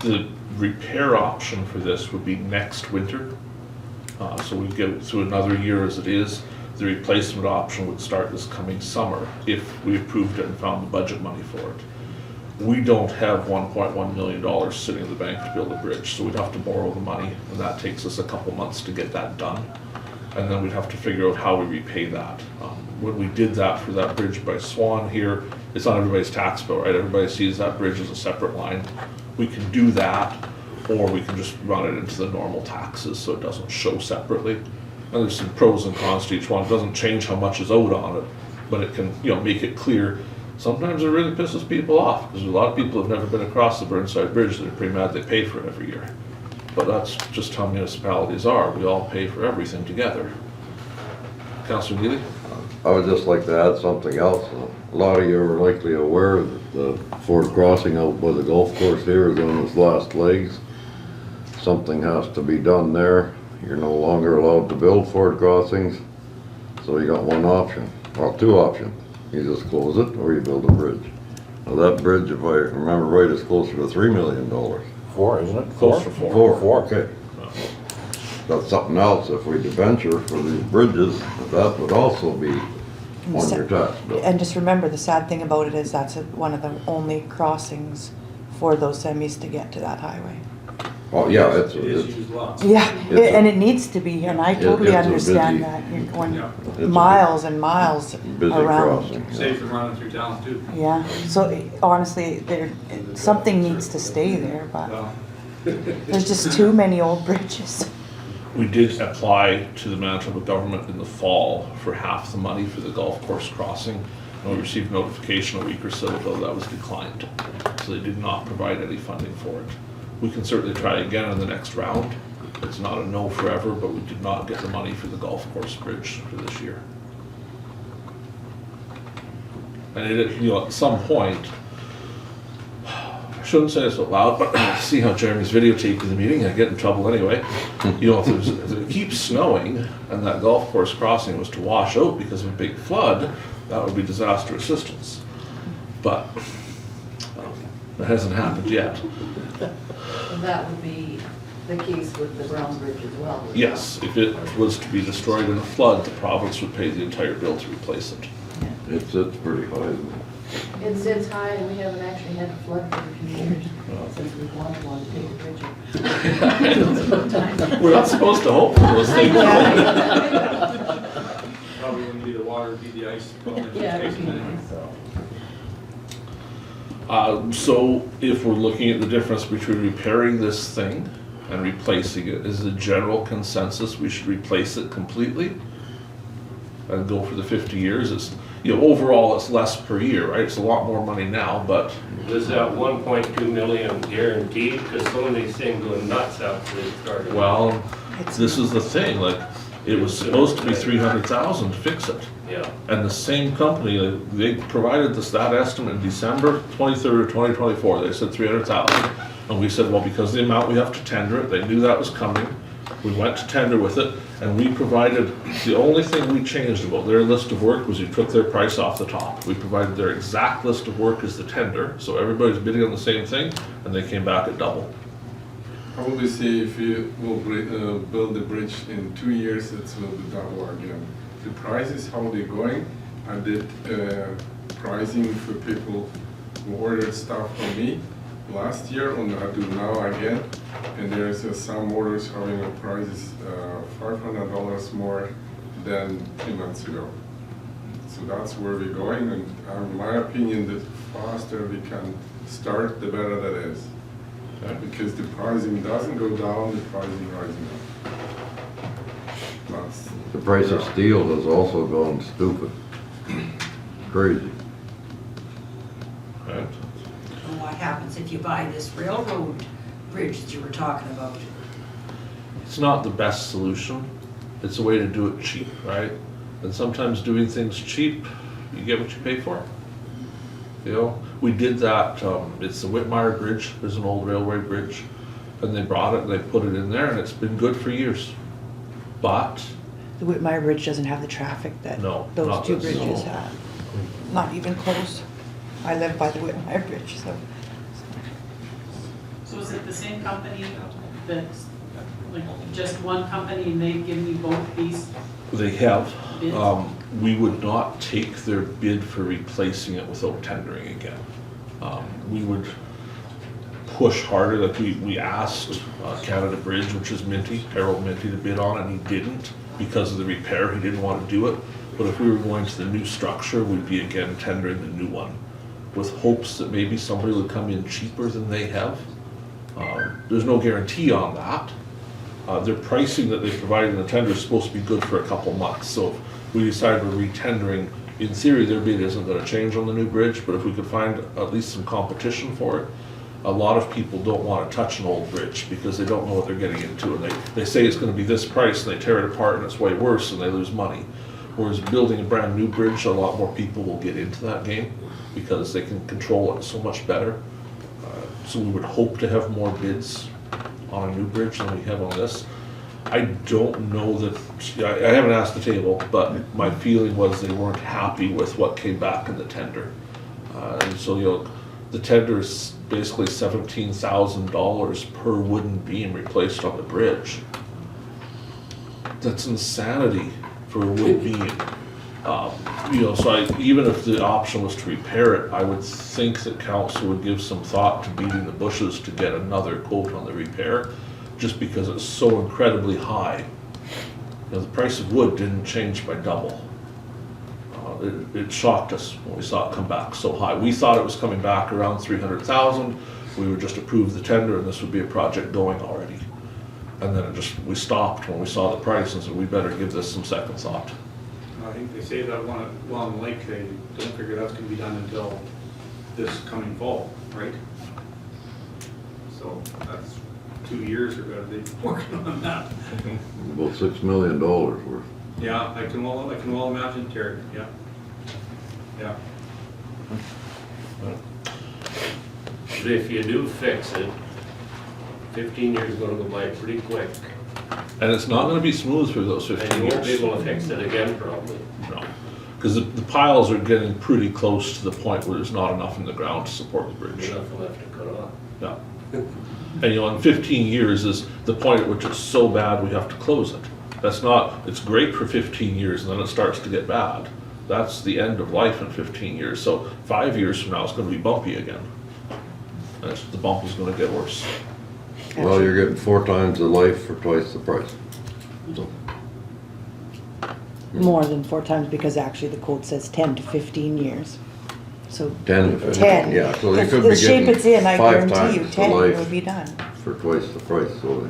The repair option for this would be next winter. So we'd get through another year as it is. The replacement option would start this coming summer if we approved it and found the budget money for it. We don't have $1.1 million sitting in the bank to build a bridge, so we'd have to borrow the money, and that takes us a couple months to get that done. And then we'd have to figure out how we repay that. When we did that for that bridge by Swan here, it's on everybody's tax bill, right? Everybody sees that bridge as a separate line. We can do that, or we can just run it into the normal taxes so it doesn't show separately. And there's some pros and cons to each one. It doesn't change how much is owed on it, but it can, make it clear. Sometimes it really pisses people off, because a lot of people have never been across the Burnside Bridge, they're pretty mad they pay for it every year. But that's just how municipalities are, we all pay for everything together. Councillor Neely? I would just like to add something else. A lot of you are likely aware that the Ford Crossing out by the golf course here is on its last legs. Something has to be done there. You're no longer allowed to build Ford crossings, so you got one option, well, 2 options. You just close it or you build a bridge. Now that bridge, if I remember right, is closer to $3 million. 4, isn't it? Close to 4. 4, okay. That's something else, if we debenture for these bridges, that would also be on your tax bill. And just remember, the sad thing about it is that's one of the only crossings for those semis to get to that highway. Oh, yeah, It is used lots. Yeah, It's a- and it needs to be, and I totally it's a understand busy- that. You're going Yeah. It's a miles and miles Busy around. crossing. yeah. Safe from running through town too. Yeah, so honestly, something needs to stay there, but Well, there's just too many old bridges. We did apply to the Manitoba government in the fall for half the money for the golf course crossing, and we received notification a week or so ago that was declined. So they did not provide any funding for it. We can certainly try again in the next round. It's not a no forever, but we did not get the money for the golf course bridge for this year. And it, at some point, I shouldn't say this out loud, but see how Jeremy's videotaping the meeting, I get in trouble anyway. If it keeps snowing and that golf course crossing was to wash out because of a big flood, that would be disaster assistance. But that hasn't happened yet. And that would be the case with the Brown Bridge as well. would it Yes, if it was to be destroyed in a flood, the province would pay the entire bill to replace it. It's pretty high. isn't it? not? It sits high and we haven't actually had a flood for a few years since we've wanted one to take a picture. It's about time. We're not supposed to hope for those things. probably wouldn't be the water, it'd be the ice. Yeah, it'd be nice, so. So if we're looking at the difference between repairing this thing and replacing it, is the general consensus we should replace it completely and go for the 50 years? It's, you know, overall it's less per year, right? It's a lot more money now, but Is that 1.2 million guaranteed? Because some of these things go nuts after they start. well, this is the thing, like, it was supposed to be 300,000 to fix it. Yeah. And the same company, they provided us that estimate in December 23rd of 2024. They said 300,000. And we said, well, because of the amount we have to tender it, they knew that was coming. We went to tender with it, and we provided, the only thing we changed about their list of work was we took their price off the top. We provided their exact list of work as the tender, so everybody's bidding on the same thing, and they came back at double. I would say if you will build the bridge in 2 years, it will be double again. The prices, how they're going, I did pricing for people who ordered stuff from me last year, and I do now again. And there's some orders having a prices $500 more than 3 months ago. So that's where we're going, and in my opinion, the faster we can start, the better that is. Because the pricing doesn't go down, the pricing rising up. That's, The price of steel has also gone stupid. Crazy. Right? And what happens if you buy this railroad bridge that you were talking about? It's not the best solution. It's a way to do it cheap, right? And sometimes doing things cheap, you get what you pay for. You know, we did that, it's the Whitmire Bridge, there's an old railway bridge, and they brought it and they put it in there, and it's been good for years. But, The Whitmire Bridge doesn't have the traffic that No, those not two this. bridges have. Not even close. I live by the Whitmire Bridge, so. So is it the same company that's, like, just one company and they've given you both these they have, bids? we would not take their bid for replacing it without tendering again. We would push harder, like we asked Canada Bridge, which is Minty, Harold Minty, to bid on, and he didn't because of the repair. He didn't want to do it. But if we were going to the new structure, we'd be again tendering the new one with hopes that maybe somebody would come in cheaper than they have. There's no guarantee on that. Their pricing that they provided in the tender is supposed to be good for a couple months. So if we decide we're re-tendering, in theory, their bid isn't going to change on the new bridge, but if we could find at least some competition for it, a lot of people don't want to touch an old bridge because they don't know what they're getting into, and they say it's going to be this price, and they tear it apart, and it's way worse, and they lose money. Whereas building a brand new bridge, a lot more people will get into that game because they can control it so much better. So we would hope to have more bids on a new bridge than we have on this. I don't know that, I haven't asked the table, but my feeling was they weren't happy with what came back in the tender. And so, you know, the tender is basically $17,000 per wooden beam replaced on the bridge. That's insanity for a wood beam. You know, so even if the option was to repair it, I would think that council would give some thought to beating the bushes to get another quote on the repair, just because it's so incredibly high. You know, the price of wood didn't change by double. It shocked us when we saw it come back so high. We thought it was coming back around 300,000. We would just approve the tender and this would be a project going already. And then we stopped when we saw the price and said, we better give this some second thought. I think they say that one at Long Lake, they don't figure that's gonna be done until this coming fall, right? So that's 2 years ago, they've been working on that. About $6 million worth. Yeah, I can well imagine, Terry, yeah. Yeah. But if you do fix it, 15 years is gonna go by pretty quick. And it's not gonna be smooth for those 15 And you won't be years. able to fix it again, probably. No, because the piles are getting pretty close to the point where there's not enough in the ground to support the bridge. There's nothing left to cut off. Yeah. And you know, in 15 years is the point at which it's so bad we have to close it. That's not, it's great for 15 years and then it starts to get bad. That's the end of life in 15 years. So 5 years from now, it's gonna be bumpy again. And the bump is gonna get worse. Well, you're getting 4 times the life for twice the price. So, More than 4 times because actually the quote says 10 to 15 years. So 10 to 15, 10. yeah, so they If could the be shape getting it's in, I 5 guarantee you, times the 10 life will be done. for twice the price, so.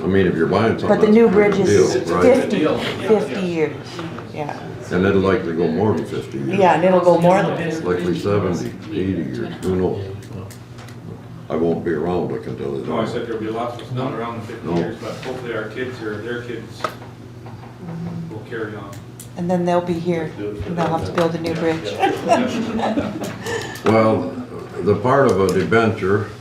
I mean, if you're buying something. But the new that's a bridge good is deal, right? 50 years, yeah. And it'll likely go more than 50 years. Yeah, and it'll go more than 50. Likely 70, 80 years, who knows? I won't be around, I can tell you that. No, I said there'll be lots of us not around in 50 No. years, but hopefully our kids or their kids will carry on. And then they'll be here, and they'll have to build a new bridge. Well, the part of a debenture,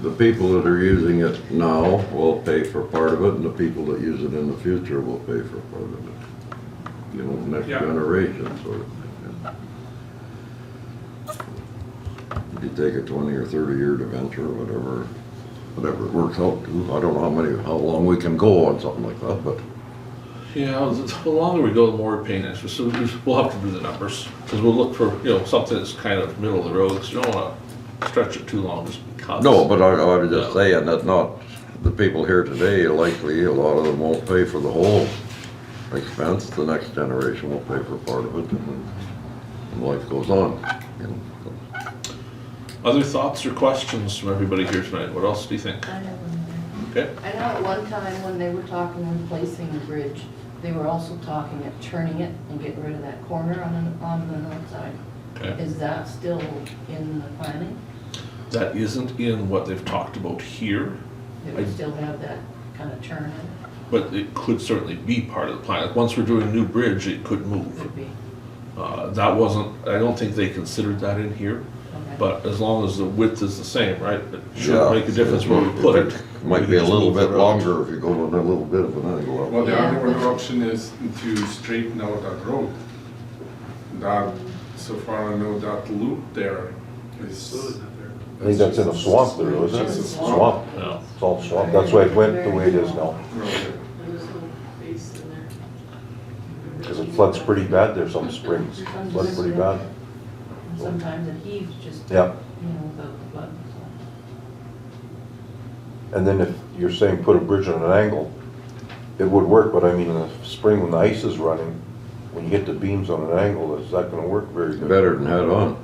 the people that are using it now will pay for part of it, and the people that use it in the future will pay for part of it. You know, next Yeah. generation sort of thing. If you take a 20 or 30-year debenture or whatever it works out to, I don't know how long we can go on something like that, but. Yeah, the longer we go, the more we're paying extra, so we'll have to do the numbers, because we'll look for, something that's kind of middle of the road, because you don't wanna stretch it too long just because. No, but I was just saying that not, the people here today, likely, a lot of them won't pay for the whole expense. The next generation will pay for part of it, and life goes on, you know. Other thoughts or questions from everybody here tonight? What else do you think? I have one Okay. there. I know at one time when they were talking replacing the bridge, they were also talking at turning it and getting rid of that corner on the north side. Okay. Is that still in the planning? That isn't in what they've talked about here, It would still have that kind of turn in it? but it could certainly be part of the plan. Like, once we're doing a new bridge, it could move. Could be. That wasn't, I don't think they considered that in here, Okay. but as long as the width is the same, right? It Yeah. shouldn't make a difference where we put it. Might We be a just little move bit it around. longer if you go on a little bit of an angle up. Well, the Yeah. other option is to straighten out that road. That, so far I know that loop there is. I think that's in a swamp there, isn't it? It's a Swamp. Yeah. It's all swamp. That's why it went the way it is now. Right. There's a little basin in there. Because it floods pretty bad there some springs. Floods pretty bad. And sometimes it heaves just, Yeah. without the flood. And then if you're saying put a bridge on an angle, it would work, but I mean, in the spring when the ice is running, when you hit the beams on an angle, is that gonna work very good? Better than head on.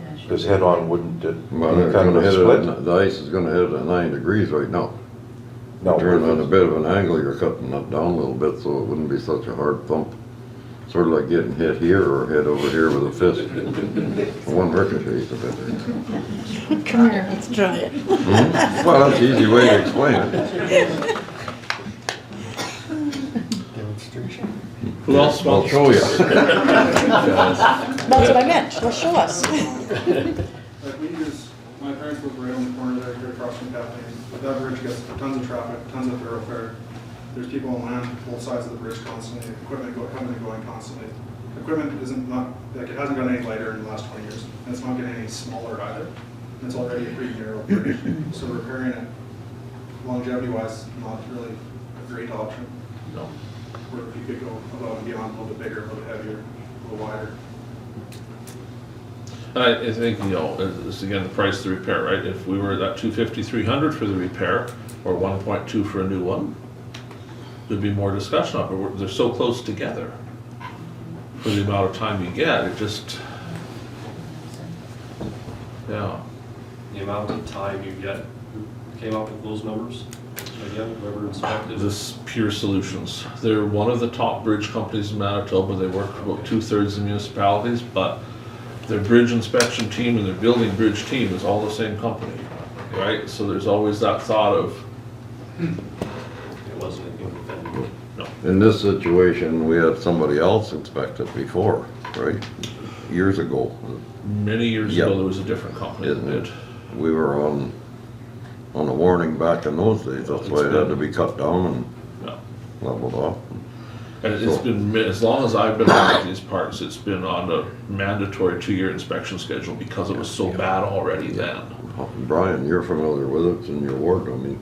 Yeah, it should Because be. head on wouldn't it? Well, be it's kind of gonna a hit split? it, the ice is gonna hit it at 9 degrees right now. No, Turn on a bit of an angle, you're cutting that down a little bit, so it wouldn't be such a hard thump. Sort of like getting hit here or hit over here with a fist. One ricochets a bit. Come here, let's try it. Well, that's the easy way to explain it. Who else I'll wants? show you. That's what I meant, let's show us. Like we use, my parents live right on the corner there, here across from Kathleen. That bridge gets tons of traffic, tons of thoroughfare. There's people on land, both sides of the bridge constantly, equipment coming and going constantly. Equipment isn't not, like it hasn't gotten any lighter in the last 20 years, and it's not getting any smaller either. And it's already a pretty narrow bridge, so repairing it longevity-wise, not really a great option. No. Or if you could go above and beyond, a little bit bigger, a little bit heavier, a little wider. I think, it's again the price of the repair, right? If we were at that 250, 300 for the repair, or 1.2 for a new one, there'd be more discussion of it. They're so close together. For the amount of time you get, it just, yeah. The amount of time you get, who came up with those numbers? Again, whoever inspected. This Pure Solutions. They're one of the top bridge companies in Manitoba. They work for about 2/3 of municipalities, but their bridge inspection team and their building bridge team is all the same company, right? So there's always that thought of, It wasn't independent. no. In this situation, we had somebody else inspect it before, right? Years ago. Many years Yep. ago, there was a different company that Isn't did. it? We were on a warning back in those days. That's why it had to be cut down and Yeah. leveled off. And it's been, as long as I've been on these parts, it's been on a mandatory 2-year inspection schedule because it was so bad already then. Brian, you're familiar with it, it's in your ward, I mean,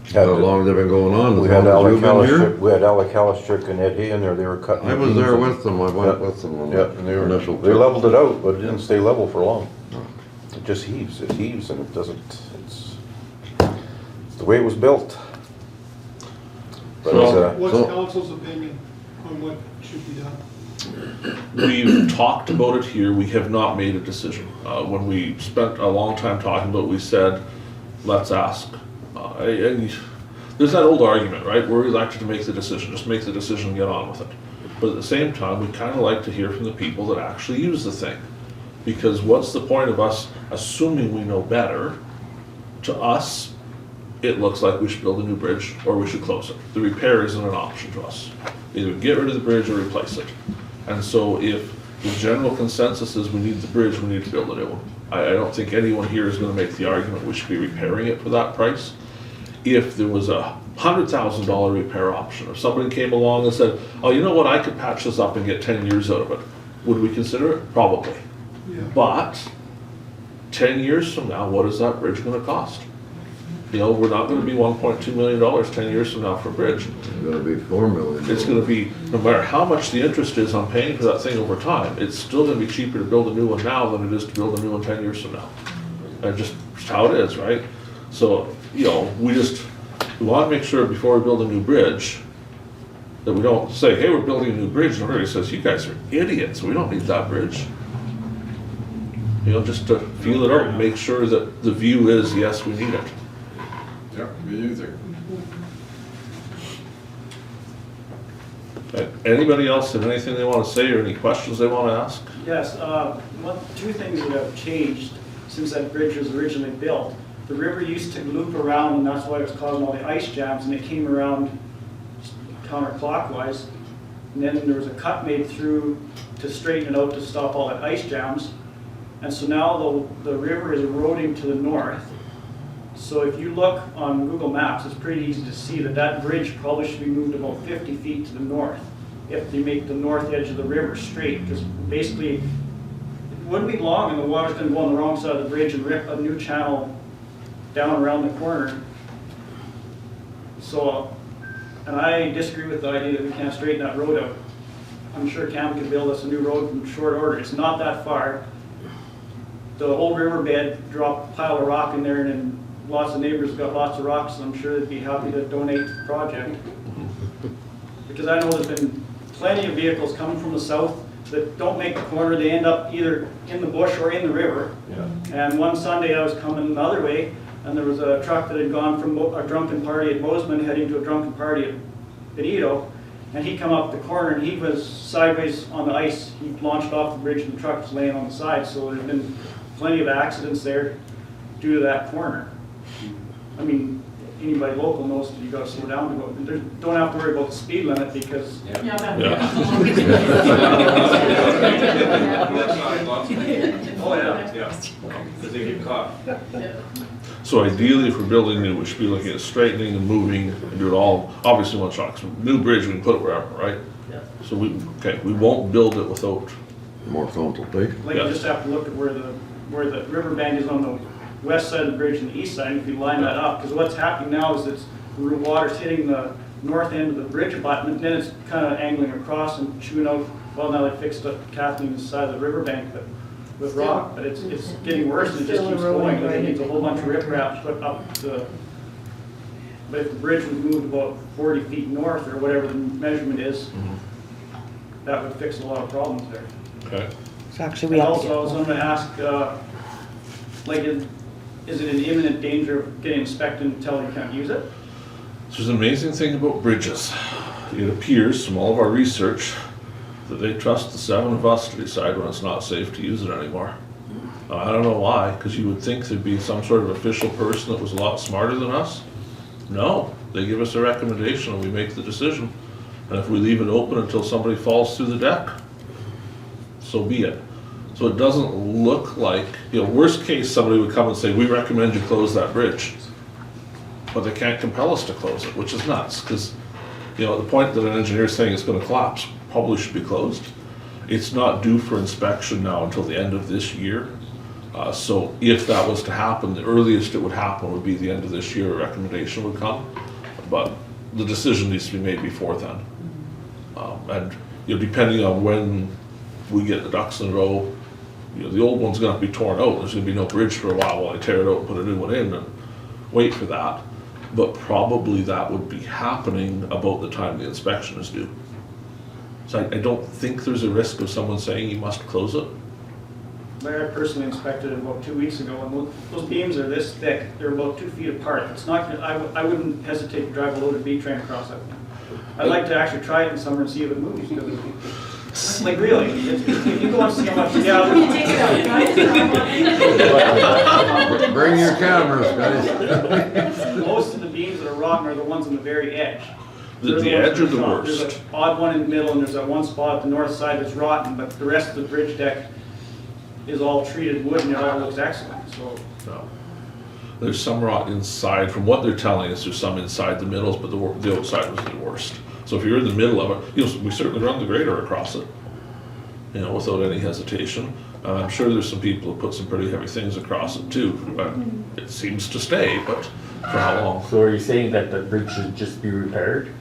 Had how to- long they've been going on? We As had long as Alec you've been here? Halischuk, we had Alec Halischuk and Ed Hay in there, they were cutting. I was beams there and- with them, I went with them on Yeah, the and they were, initial. they leveled it out, but it didn't stay level for long. It just heaves and it doesn't, it's the way it was built. But it's, What's so- council's opinion on what should be done? We've talked about it here, we have not made a decision. When we spent a long time talking about it, we said, let's ask. And there's that old argument, right? We're elected to make the decision, just make the decision and get on with it. But at the same time, we kind of like to hear from the people that actually use the thing. Because what's the point of us assuming we know better? To us, it looks like we should build a new bridge or we should close it. The repair isn't an option to us. Either get rid of the bridge or replace it. And so if the general consensus is we need the bridge, we need to build a new one. I don't think anyone here is going to make the argument we should be repairing it for that price. If there was a $100,000 repair option, if somebody came along and said, oh, you know what, I could patch this up and get 10 years out of it, would we consider it? Probably. Yeah. But 10 years from now, what is that bridge going to cost? You know, we're not going to be $1.2 million 10 years from now for a bridge. It's gonna be $4 million. It's going to be, no matter how much the interest is on paying for that thing over time, it's still going to be cheaper to build a new one now than it is to build a new one 10 years from now. And just how it is, right? So, you know, we want to make sure before we build a new bridge that we don't say, hey, we're building a new bridge, and everybody says, you guys are idiots, we don't need that bridge. You know, just to feel it out and make sure that the view is, yes, we need it. Yeah, we use it. Anybody else have anything they want to say or any questions they want to ask? Yes, two things that have changed since that bridge was originally built. The river used to loop around, and that's why it was causing all the ice jams, and it came around counterclockwise. And then there was a cut made through to straighten it out to stop all the ice jams. And so now the river is eroding to the north. So if you look on Google Maps, it's pretty easy to see that that bridge probably should be moved about 50 feet to the north if they make the north edge of the river straight, because basically it wouldn't be long and the water's going to go on the wrong side of the bridge and rip a new channel down around the corner. So, and I disagree with the idea that we can't straighten that road out. I'm sure Cam can build us a new road in short order. It's not that far. The old riverbed dropped a pile of rock in there, and then lots of neighbors got lots of rocks, and I'm sure they'd be happy to donate to the project. Because I know there's been plenty of vehicles coming from the south that don't make the corner. They end up either in the bush or in the river. Yeah. And one Sunday I was coming the other way, and there was a truck that had gone from a drunken party at Bozeman heading to a drunken party at Benito, and he come up the corner and he was sideways on the ice. He launched off the bridge and the truck was laying on the side, so there's been plenty of accidents there due to that corner. I mean, anybody local knows that you got to slow down to go. Don't have to worry about the speed limit because. Oh, yeah. Yeah. Because they get caught. So ideally, if we're building new, we should be looking at straightening and moving and do it all, obviously one shot. So new bridge, we can put it wherever, right? Yeah. So we won't build it without. More consultation. Like you just have to look at where the riverbank is on the west side of the bridge and the east side, and if you line that up, because what's happening now is it's the water's hitting the north end of the bridge abutment, and then it's kind of angling across and chewing out. Well, now they fixed up Kathleen's side of the riverbank with rock, but it's getting worse and it just keeps going. It needs a whole bunch of riprap put up the. But if the bridge was moved about 40 feet north or whatever the measurement is, that would fix a lot of problems there. Okay. So actually we have to Also, I was going to ask, like, is it in imminent danger of getting inspected until you can't use it? There's an amazing thing about bridges. It appears from all of our research that they trust the 7 of us to decide when it's not safe to use it anymore. I don't know why, because you would think there'd be some sort of official person that was a lot smarter than us. No, they give us a recommendation and we make the decision. And if we leave it open until somebody falls through the deck, so be it. So it doesn't look like, worst case, somebody would come and say, we recommend you close that bridge. But they can't compel us to close it, which is nuts, because, the point that an engineer is saying it's going to collapse probably should be closed. It's not due for inspection now until the end of this year. So if that was to happen, the earliest it would happen would be the end of this year, a recommendation would come. But the decision needs to be made before then. And depending on when we get the ducks in a row, the old one's going to be torn out. There's going to be no bridge for a while I tear it out and put a new one in and wait for that. But probably that would be happening about the time the inspection is due. So I don't think there's a risk of someone saying you must close it. Larry personally inspected it about 2 weeks ago, and those beams are this thick, they're about 2 feet apart. It's not, I wouldn't hesitate to drive a loaded B train across it. I'd like to actually try it in summer and see if it moves, because, like, really, if you go and see how much, yeah. Bring your cameras, guys. Most of the beams that are rotten are the ones on the very edge. They're The ones edge that or the top. There's worst? an odd one in the middle, and there's that one spot at the north side that's rotten, but the rest of the bridge deck is all treated wood, and it all looks excellent, so. No. There's some rot inside, from what they're telling us, there's some inside the middles, but the outside was the worst. So if you're in the middle of it, we certainly run the grader across it, without any hesitation. I'm sure there's some people who put some pretty heavy things across it too, but it seems to stay, but for how long? So are you saying that the bridge should just be repaired?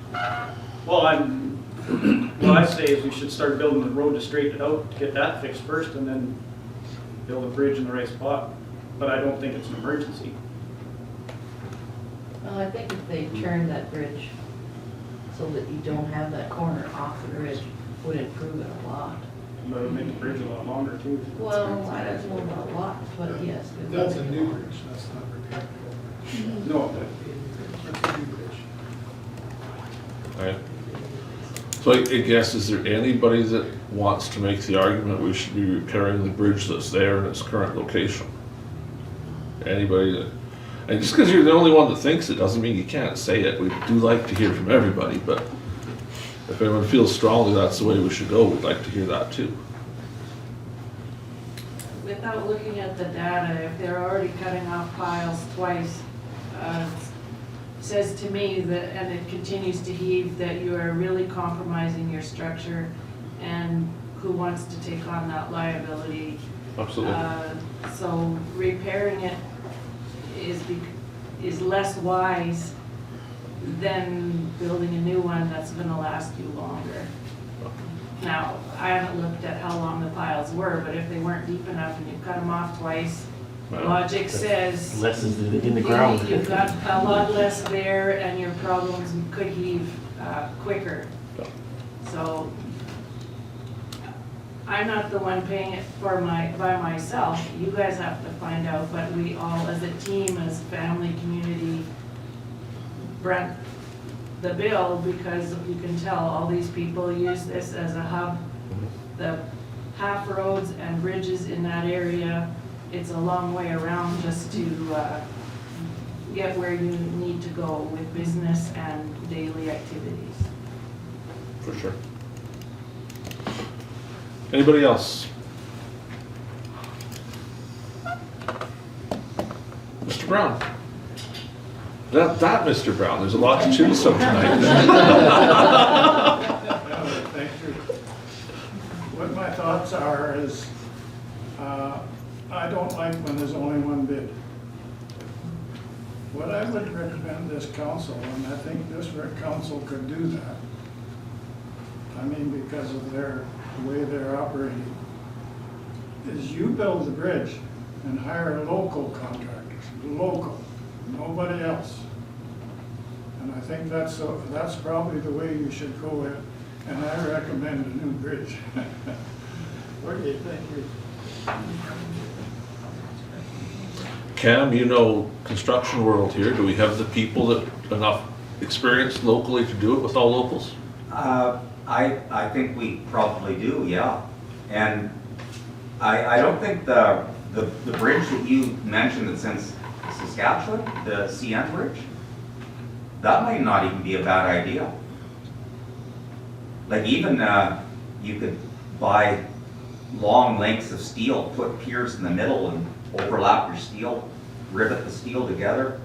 Well, what I say is we should start building the road to straighten it out, to get that fixed first, and then build a bridge in the right spot. But I don't think it's an emergency. Well, I think if they turned that bridge so that you don't have that corner off the bridge, would improve it a lot. But it would make the bridge a lot longer too. Well, I don't know about a lot, but yes. it would. That's a new bridge, that's not repairable. No, That's a new bridge. Right. So I guess, is there anybody that wants to make the argument we should be repairing the bridge that's there in its current location? Anybody that, and just because you're the only one that thinks it doesn't mean you can't say it. We do like to hear from everybody, but if anyone feels strongly that's the way we should go, we'd like to hear that too. Without looking at the data, if they're already cutting off piles twice, says to me that, and it continues to heave, that you are really compromising your structure, and who wants to take on that liability? Absolutely. So repairing it is less wise than building a new one that's gonna last you longer. Now, I haven't looked at how long the piles were, but if they weren't deep enough and you cut them off twice, Well, logic says Less is in the ground. you've got a lot less there, and your problems could heave quicker. So I'm not the one paying it by myself. You guys have to find out, but we all, as a team, as family, community, brunt the bill, because you can tell all these people use this as a hub. The half roads and bridges in that area, it's a long way around just to get where you need to go with business and daily activities. For sure. Anybody else? Mr. Brown? That Mr. Brown, there's a lot to choose from tonight. Thank you. What my thoughts are is, I don't like when there's only one bid. What I would recommend this council, and I think this council could do that, I mean, because of the way they're operating, is you build the bridge and hire local contractors, local, nobody else. And I think that's probably the way you should go with, and I recommend a new bridge. What do you think? Cam, construction world here, do we have the people that enough experience locally to do it with all locals? I think we probably do, yeah. And I don't think the bridge that you mentioned that's in Saskatchewan, the CN bridge, that might not even be a bad idea. Like even you could buy long lengths of steel, put piers in the middle and overlap your steel, rivet the steel together,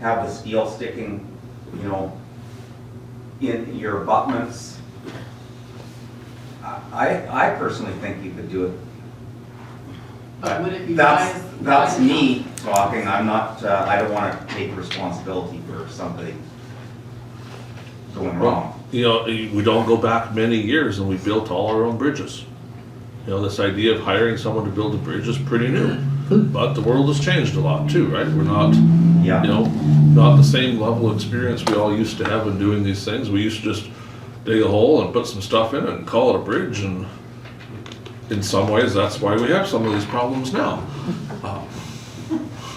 have the steel sticking, in your abutments. I personally think you could do it. But would it be That's me talking. I'm not, I don't want to take responsibility for something going wrong. We don't go back many years and we built all our own bridges. This idea of hiring someone to build a bridge is pretty new, but the world has changed a lot too, right? We're not, not the same level of experience we all used to have in doing these things. We used to just dig a hole and put some stuff in it and call it a bridge, and in some ways, that's why we have some of these problems now.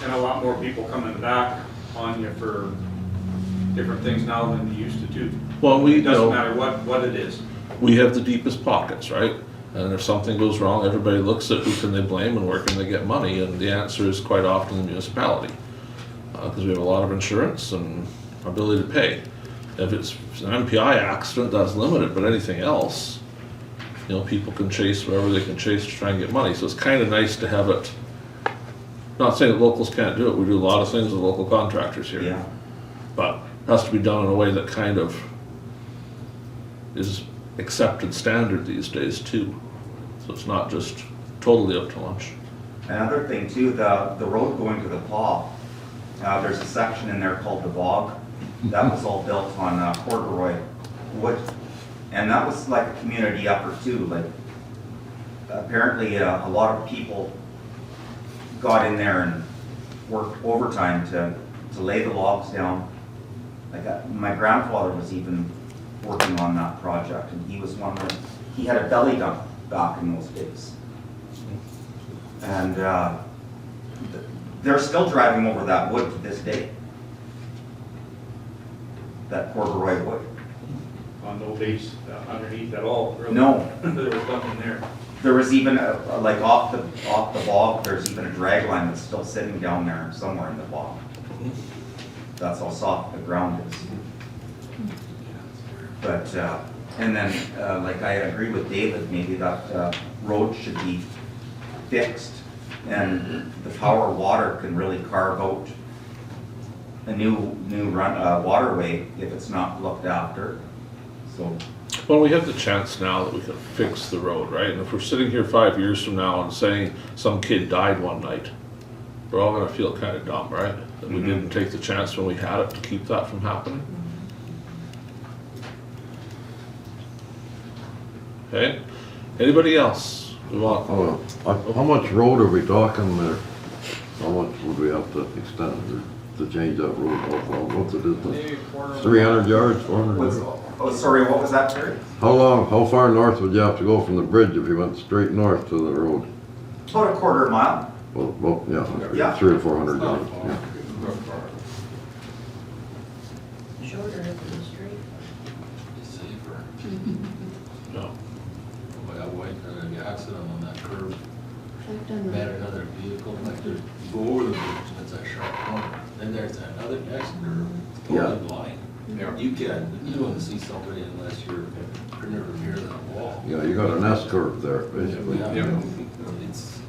And a lot more people coming back on you for different things now than you used to do. Well, It doesn't matter what it is. We have the deepest pockets, right? And if something goes wrong, everybody looks at who can they blame and where can they get money, and the answer is quite often the municipality. Because we have a lot of insurance and ability to pay. If it's an MPI accident, that's limited, but anything else, you know, people can chase whatever they can chase to try and get money. So it's kind of nice to have it, not saying that locals can't do it, we do a lot of things with local contractors here. Yeah. But it has to be done in a way that kind of is accepted standard these days too. So it's not just totally up to lunch. Another thing too, the road going to the paw, there's a section in there called the bog. That was all built on corduroy wood. And that was like a community effort too. Like apparently a lot of people got in there and worked overtime to lay the logs down. Like my grandfather was even working on that project, and he was one where he had a belly dump back in those days. And they're still driving over that wood to this day. That corduroy wood. On no base underneath at all, really. No. There was nothing there. There was even like off the bog, there's even a drag line that's still sitting down there somewhere in the bog. That's how soft the ground is. But, and then, like I agree with David, maybe that road should be fixed, and the power water can really carve out a new waterway if it's not looked after. So. Well, we have the chance now that we can fix the road, right? And if we're sitting here 5 years from now and saying some kid died one night, we're all gonna feel kind of dumb, right? That we didn't take the chance when we had it to keep that from happening. Okay, anybody else? We want. How much road are we talking there? How much would we have to extend to change that road? What's the distance? 300 yards, 400 yards? Oh, sorry, what was that, Terry? How far north would you have to go from the bridge if you went straight north to the road? About a quarter mile. Well, yeah, Yeah. 300 or 400 yards, yeah. Shorter up the street. Safer. No. Boy, I went through an accident on that curve. I've done Met that. another vehicle, like you go over the bridge and it's a sharp corner. Then there's another next curve, it's totally blind. You don't see somebody unless you're near that wall. Yeah, you got an S curve there, basically. Yeah. It's,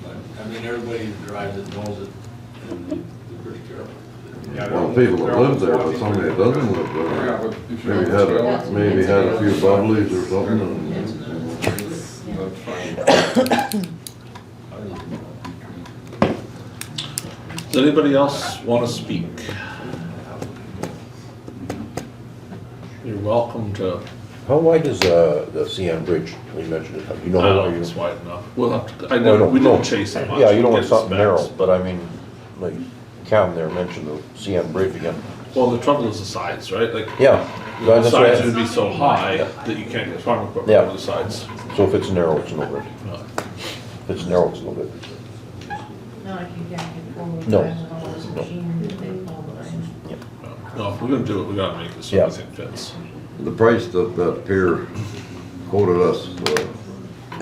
but, I mean, everybody who drives it knows it, and they're pretty careful. Well, people that live there, but somebody that doesn't live there, maybe had a few bubblies or something. Does anybody else want to speak? You're welcome to. How wide is the CN Bridge? You mentioned it. You know how wide it's wide enough. We'll have to. We no. don't chase it much. Yeah, you don't We want get something narrow, specs. but I mean, like Cam there mentioned the CN Bridge again. Well, the trouble is the sides, right? Like. Yeah. The That's sides right. would be so high that you can't get farm equipment Yeah. over the sides. So if it's narrow, it's no good. No. If it's narrow, it's no good. Not like you can't get forward. No. No, if we're gonna do it, we gotta make it so everything fits. The price that Pierre quoted us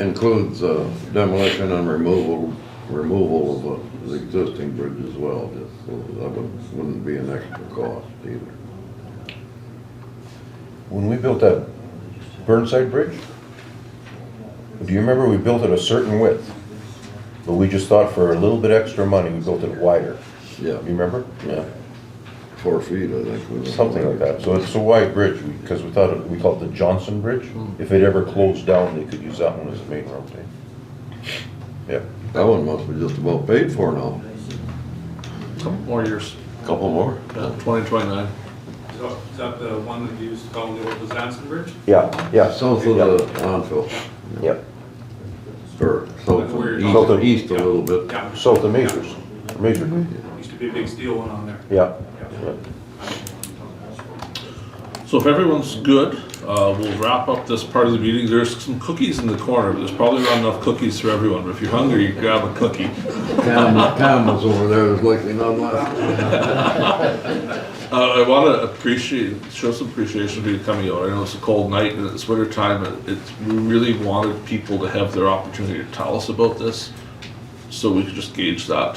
includes demolition and removal of the existing bridge as well, just so that wouldn't be an extra cost either. When we built that Burnside Bridge, do you remember we built it a certain width? But we just thought for a little bit extra money, we built it wider. Yeah. You remember? Yeah. 4 feet, I think. Something like that. So it's a wide bridge because we thought we called it the Johnson Bridge. If it ever closed down, they could use that one as a main road. Yeah. That one must be just about paid for now. Couple more years. Couple more? Yeah, 2029. So is that the one that you used to call the old Zanson Bridge? Yeah, yeah. South of the landfill. Yep. Or south Where of, you're east a little bit. Yeah. South of Mazers. Mazur. Used to be a big steel one on there. Yeah. So if everyone's good, we'll wrap up this part of the meeting. There's some cookies in the corner, but there's probably not enough cookies for everyone. But if you're hungry, grab a cookie. Cam was over there, there's likely none left. I want to show some appreciation for you coming out. I know it's a cold night and it's winter time, and we really wanted people to have their opportunity to tell us about this, so we could just gauge that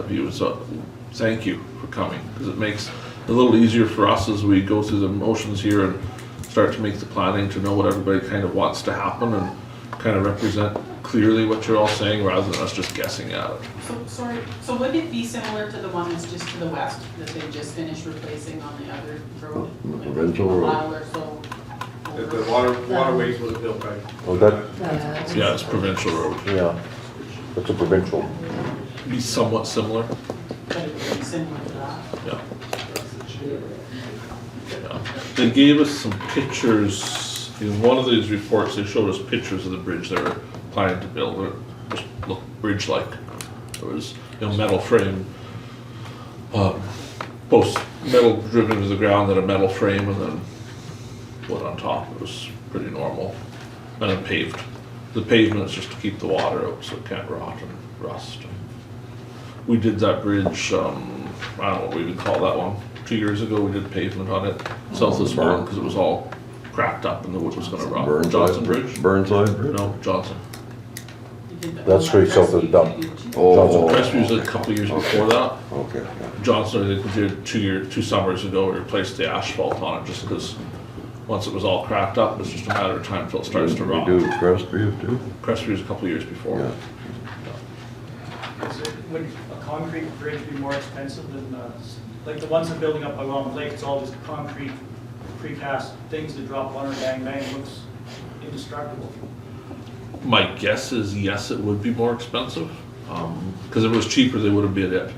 view. So thank you for coming, because it makes it a little easier for us as we go through the motions here and start to make the planning to know what everybody kind of wants to happen and kind of represent clearly what you're all saying rather than us just guessing at it. So would it be similar to the one that's just to the west that they just finished replacing on the other road? Provincial road. A mile or so? The waterways was built by. Oh, that, Yeah, it's provincial road. yeah, that's a provincial. Be somewhat similar. But it would be similar to that? Yeah. They gave us some pictures. In one of these reports, they showed us pictures of the bridge they were planning to build. It just looked bridge-like. There was, metal frame, post metal driven into the ground, then a metal frame, and then wood on top. It was pretty normal. And then paved. The pavement is just to keep the water out so it can't rot and rust. We did that bridge, I don't know what we would call that one. 2 years ago, we did pavement on it, south of Zbirun, because it was all cracked up and the wood was gonna rot. Johnson Bridge? Burnside Bridge? No, Johnson. That's straight south of the dump. Oh. Crestview was a couple of years before that. Okay. Johnson, I think we did 2 summers ago, we replaced the asphalt on it just because once it was all cracked up, it's just a matter of time until it starts to rot. We do Crestview too? Crestview was a couple of years before. Yeah. Would a concrete bridge be more expensive than, like the ones that are building up along the lake, it's all just concrete, precast things that drop on or bang, bang, it looks indestructible. My guess is yes, it would be more expensive. Because if it was cheaper, they would have bid it.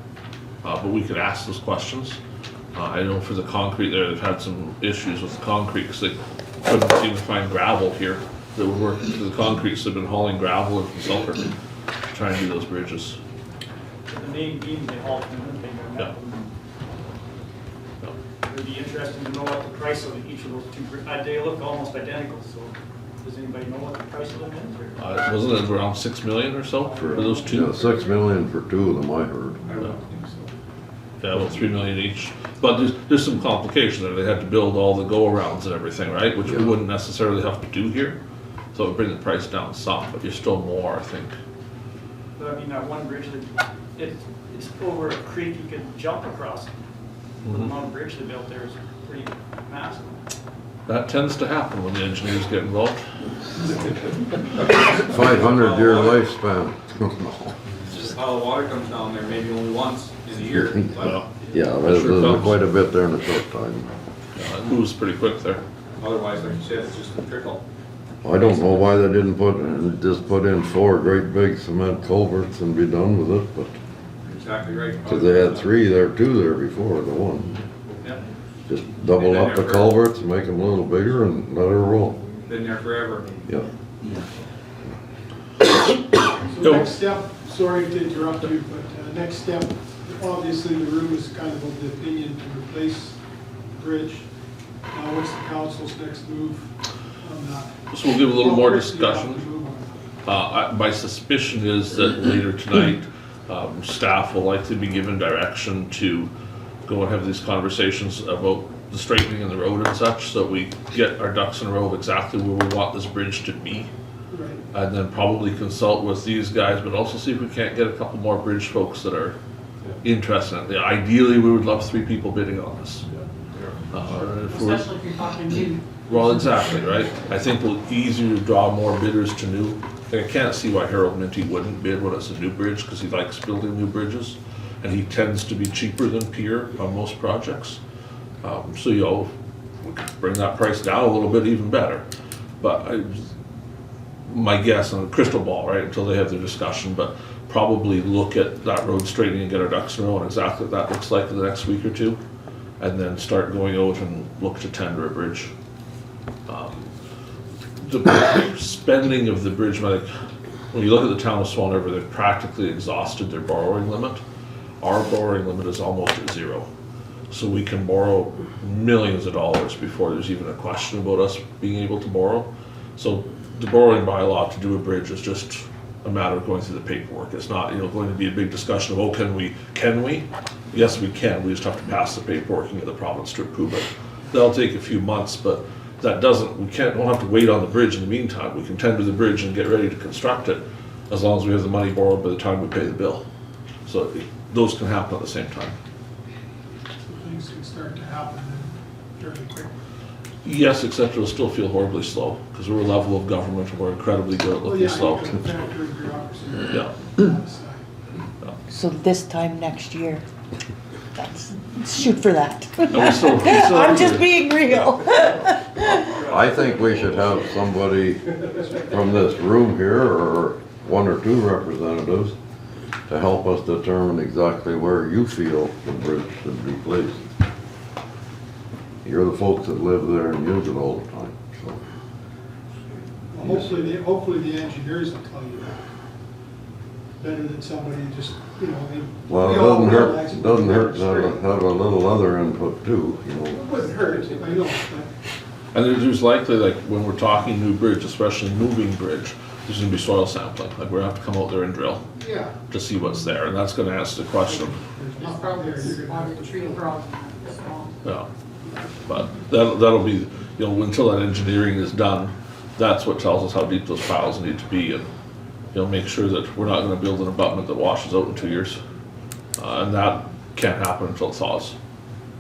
But we could ask those questions. I know for the concrete there, they've had some issues with the concrete because they couldn't seem to find gravel here that would work into the concrete, so they've been hauling gravel in from Selkirk to try and do those bridges. The main beams they haul from Winnipeg are Yeah. metal. It would be interesting to know what the price of each of those two, they look almost identical, so does anybody know what the price of them is? Or? Wasn't it around 6 million or so for those two? Yeah, 6 million for two of them, I heard. I don't think so. Yeah, about 3 million each. But there's some complication there. They had to build all the go-arounds and everything, right? Which we wouldn't necessarily have to do here. So it would bring the price down some, but you're still more, I think. But I mean, that one bridge that, it's over a creek you could jump across. The amount of bridge they built there is pretty massive. That tends to happen when the engineers get involved. 500-year lifespan. Just how the water comes down there, maybe only once in a year. But Yeah, there's quite a bit there in a short time. It moves pretty quick there. otherwise, like you said, it's just a trickle. I don't know why they didn't just put in 4 great big cement culverts and be done with it, but. Exactly right. Because they had 2 there before, the one. Yep. Just double up the culverts, make them a little bigger and let her roll. Been there forever. Yep. So next step, sorry to interrupt you, but next step, obviously the room is kind of the opinion to replace the bridge. What's the council's next move on that? So we'll give a little more discussion. My suspicion is that later tonight, staff will likely be given direction to go and have these conversations about the straightening of the road and such, so that we get our ducks in a row of exactly where we want this bridge to be. Right. And then probably consult with these guys, but also see if we can't get a couple more bridge folks that are interested in it. Ideally, we would love 3 people bidding on this. Especially if you're talking new. Well, exactly, right? I think it'll be easier to draw more bidders to new. I can't see why Harold Minty wouldn't bid when it's a new bridge, because he likes building new bridges. And he tends to be cheaper than Pier on most projects. So, we could bring that price down a little bit, even better. But my guess on the crystal ball, right, until they have their discussion, but probably look at that road straightening and get our ducks in a row and exactly what that looks like in the next week or 2. And then start going out and look to tender a bridge. The spending of the bridge, like, when you look at the town of Swan River, they've practically exhausted their borrowing limit. Our borrowing limit is almost at 0. So we can borrow millions of dollars before there's even a question about us being able to borrow. So the borrowing bylaw to do a bridge is just a matter of going through the paperwork. It's not, going to be a big discussion of, oh, can we? Yes, we can. We just have to pass the paperwork and get the province to approve it. That'll take a few months, but that don't have to wait on the bridge in the meantime. We can tender the bridge and get ready to construct it as long as we have the money borrowed by the time we pay the bill. So those can happen at the same time. Things can start to happen fairly quick. Yes, except it'll still feel horribly slow because we're a level of government and we're incredibly good at looking slow. Yeah. So this time next year, let's shoot for that. I'm just being real. I think we should have somebody from this room here, or one or two representatives, to help us determine exactly where you feel the bridge should be placed. You're the folks that live there and use it all the time, so. Well, hopefully the engineers will tell you that. Better than somebody just, Well, it doesn't hurt to have a little other input too, It wouldn't hurt, I know, And there's likely, like, when we're talking new bridge, especially moving bridge, there's gonna be soil sampling. Like, we're gonna have to come out there and drill but, yeah. to see what's there, and that's gonna answer the question. There's nothing there, you're gonna have to Tree problem. Yeah. But that'll be, until that engineering is done, that's what tells us how deep those piles need to be, and, make sure that we're not gonna build an abutment that washes out in 2 years. And that can't happen until it thaws.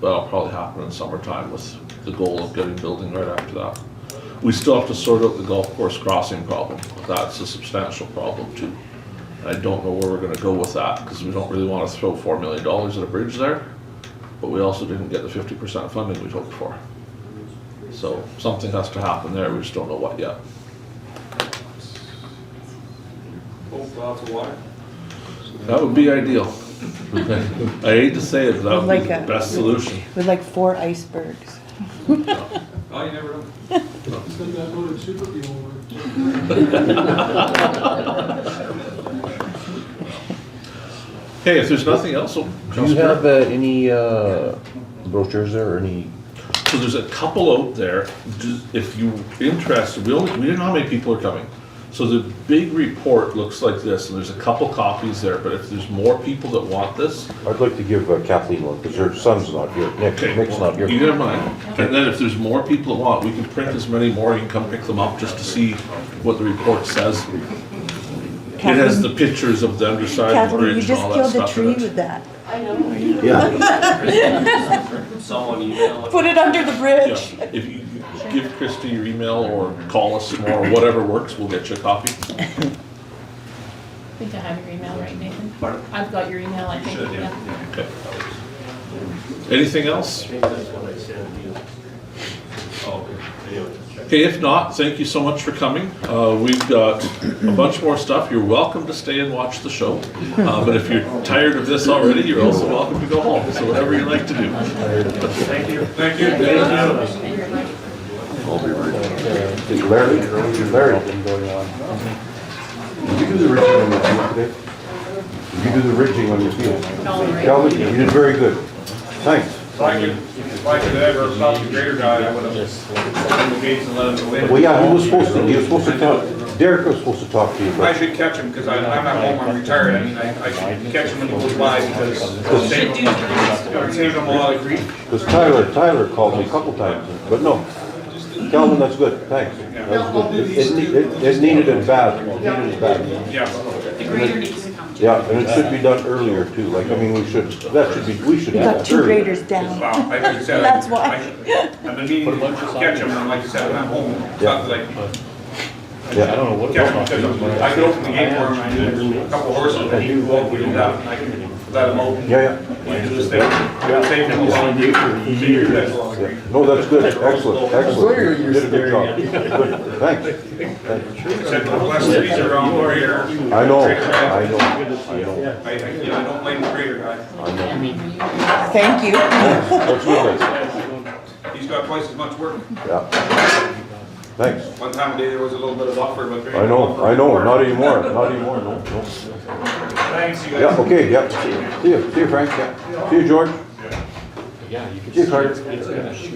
That'll probably happen in summertime with the goal of getting building right after that. We still have to sort out the golf course crossing problem. That's a substantial problem too. I don't know where we're gonna go with that, because we don't really wanna throw $4 million at a bridge there, but we also didn't get the 50% funding we'd hoped for. So something has to happen there, we just don't know what yet. Lots of water. That would be ideal. I hate to say it, but that would be the best solution. With like 4 icebergs. Oh, you never know. Send that loaded super over. Hey, if there's nothing else, Do you have any brochures there or any? So there's a couple out there. If you're interested, we didn't know how many people are coming. So the big report looks like this, and there's a couple copies there, but if there's more people that want this. I'd like to give Kathleen one, because her son's not here, Nick's not here. Either mine. And then if there's more people that want, we can print as many more, you can come pick them up just to see what the report says. It has the pictures of the underside of the Kathleen, you bridge and just all that killed the stuff in tree it. with that. I know. Yeah. Someone email it. Put it under the bridge. Yeah. If you give Kristi your email or call us tomorrow, whatever works, we'll get you a copy. I think I have your email right, Nathan. I've got your email, I think. Yeah. Okay. Anything else? Okay, if not, thank you so much for coming. We've got a bunch more stuff. You're welcome to stay and watch the show. But if you're tired of this already, you're also welcome to go home. So whatever you like to do. Thank you. Thank you. I'll be right. Larry, did you do the ridging on your field today? Did you do the ridging on your field? Calvin, you did very good. Thanks. If I could ever stop the grader guy, I would have just opened the gates and let him go in. Well, yeah, he was supposed to talk, Derek was supposed to talk to you, I but should catch him, because I'm at home, I'm retired, I mean, I should catch him when he goes by, because it'll save him a lot of grief. because Tyler called me a couple times, but no. Calvin, that's good, thanks. That's good. It needed it bad, Yeah. The grader needs to come. Yeah, and it should be done earlier too, like, I mean, we should do You that got 2 earlier. graders down. Well, like I said, That's why. I've been meaning to catch him, and like I said, I'm at home, it's not like, Yeah. catch him, because I could open the gate for him, and there's a couple horses, and he can go up and down, and I can let him out. Yeah. And do this thing, save him a lot of grief, save you guys a lot of grief. No, that's good, excellent, you did a good job, good, thanks. Said the less trees around the grader. I know. I don't blame the grader guy. Thank you. That's good, He's got twice as much work. yeah. Thanks. One time of day, there was a little bit of buffer, but. I know, not anymore, no. Thanks, you guys. Yeah, okay, yeah, see you Frank, yeah, see you George. yeah, you can Yeah, see Carrie. it's finished.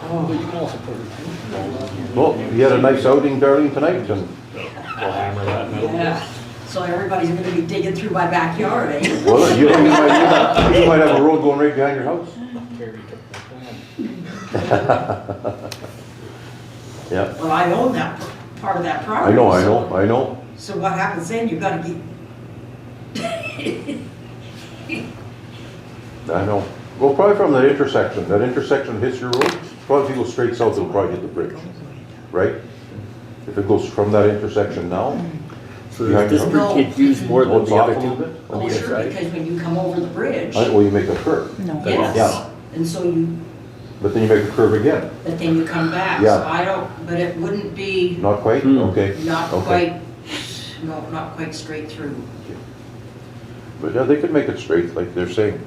But you can also put retention walls on. Well, you had a nice outing, Darlene, tonight, and We'll hammer that metal. Yeah, so everybody's gonna be digging through my backyard, eh? well, you might have a road going right behind your house. Carrie took my plan. Yeah, Well, I own that, part of that property. I know. So what happens then, you've gotta keep. I know. Well, probably from that intersection hits your road, probably if you go straight south, it'll probably hit the bridge, right? If it goes from that intersection now. So does this bridge get used more than the other two? Oh, sure, because when you come over the bridge. Well, you make a curve. No. Yes, Yeah. and so you, But then you make a curve again. but then you come back. Yeah. So I don't, but it wouldn't be Not quite? Okay. not Okay. quite, no, not quite straight through. But yeah, they could make it straight, like they're saying,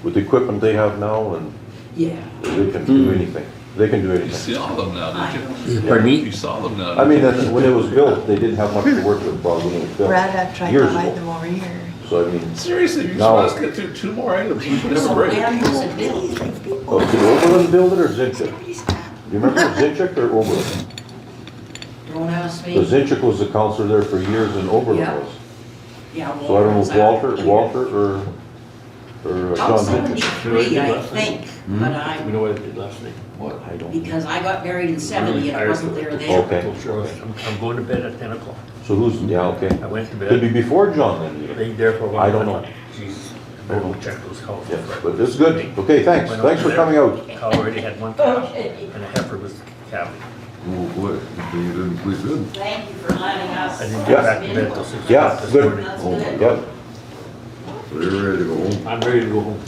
with the equipment they have now, and Yeah. they can do anything. They can do You anything. see all of them now, didn't you? Pardon me? You saw them now. I mean, when it was built, they didn't have much to work with, probably when it was built. Brad tried to years hide ago. them over here. So I mean, Seriously, you No. just get through 2 more items, we can So never break. when was it built? oh, did Oberlin build it or Zinchik? Do you remember Zinchik or Oberlin? Don't ask me. Because Zinchik was the counselor there for years and Oberlin Yeah. was. Yeah, So I don't know was if that? Walter or I'm John Zinchik. 73, I think, but We I, know what it did last night. What? I don't. because I got married in 70 and I wasn't there then. Okay. I'm going to bed at 10 o'clock. So who's, yeah, okay. I went to Could be bed. before John then. you know. Laid there for a while. I don't know. Jesus, I better go check those cows. Yeah, but it's good. Okay, thanks. Went Thanks over for there. coming out. Cow already had one calf, Okay. and a heifer was calving. Oh, boy, you didn't sleep good. Thank you for letting us. I didn't Yeah. get back to bed till 6 Yeah, o'clock this good. morning. That's Oh, my good. Yep. So you're ready to go home? I'm ready to go home.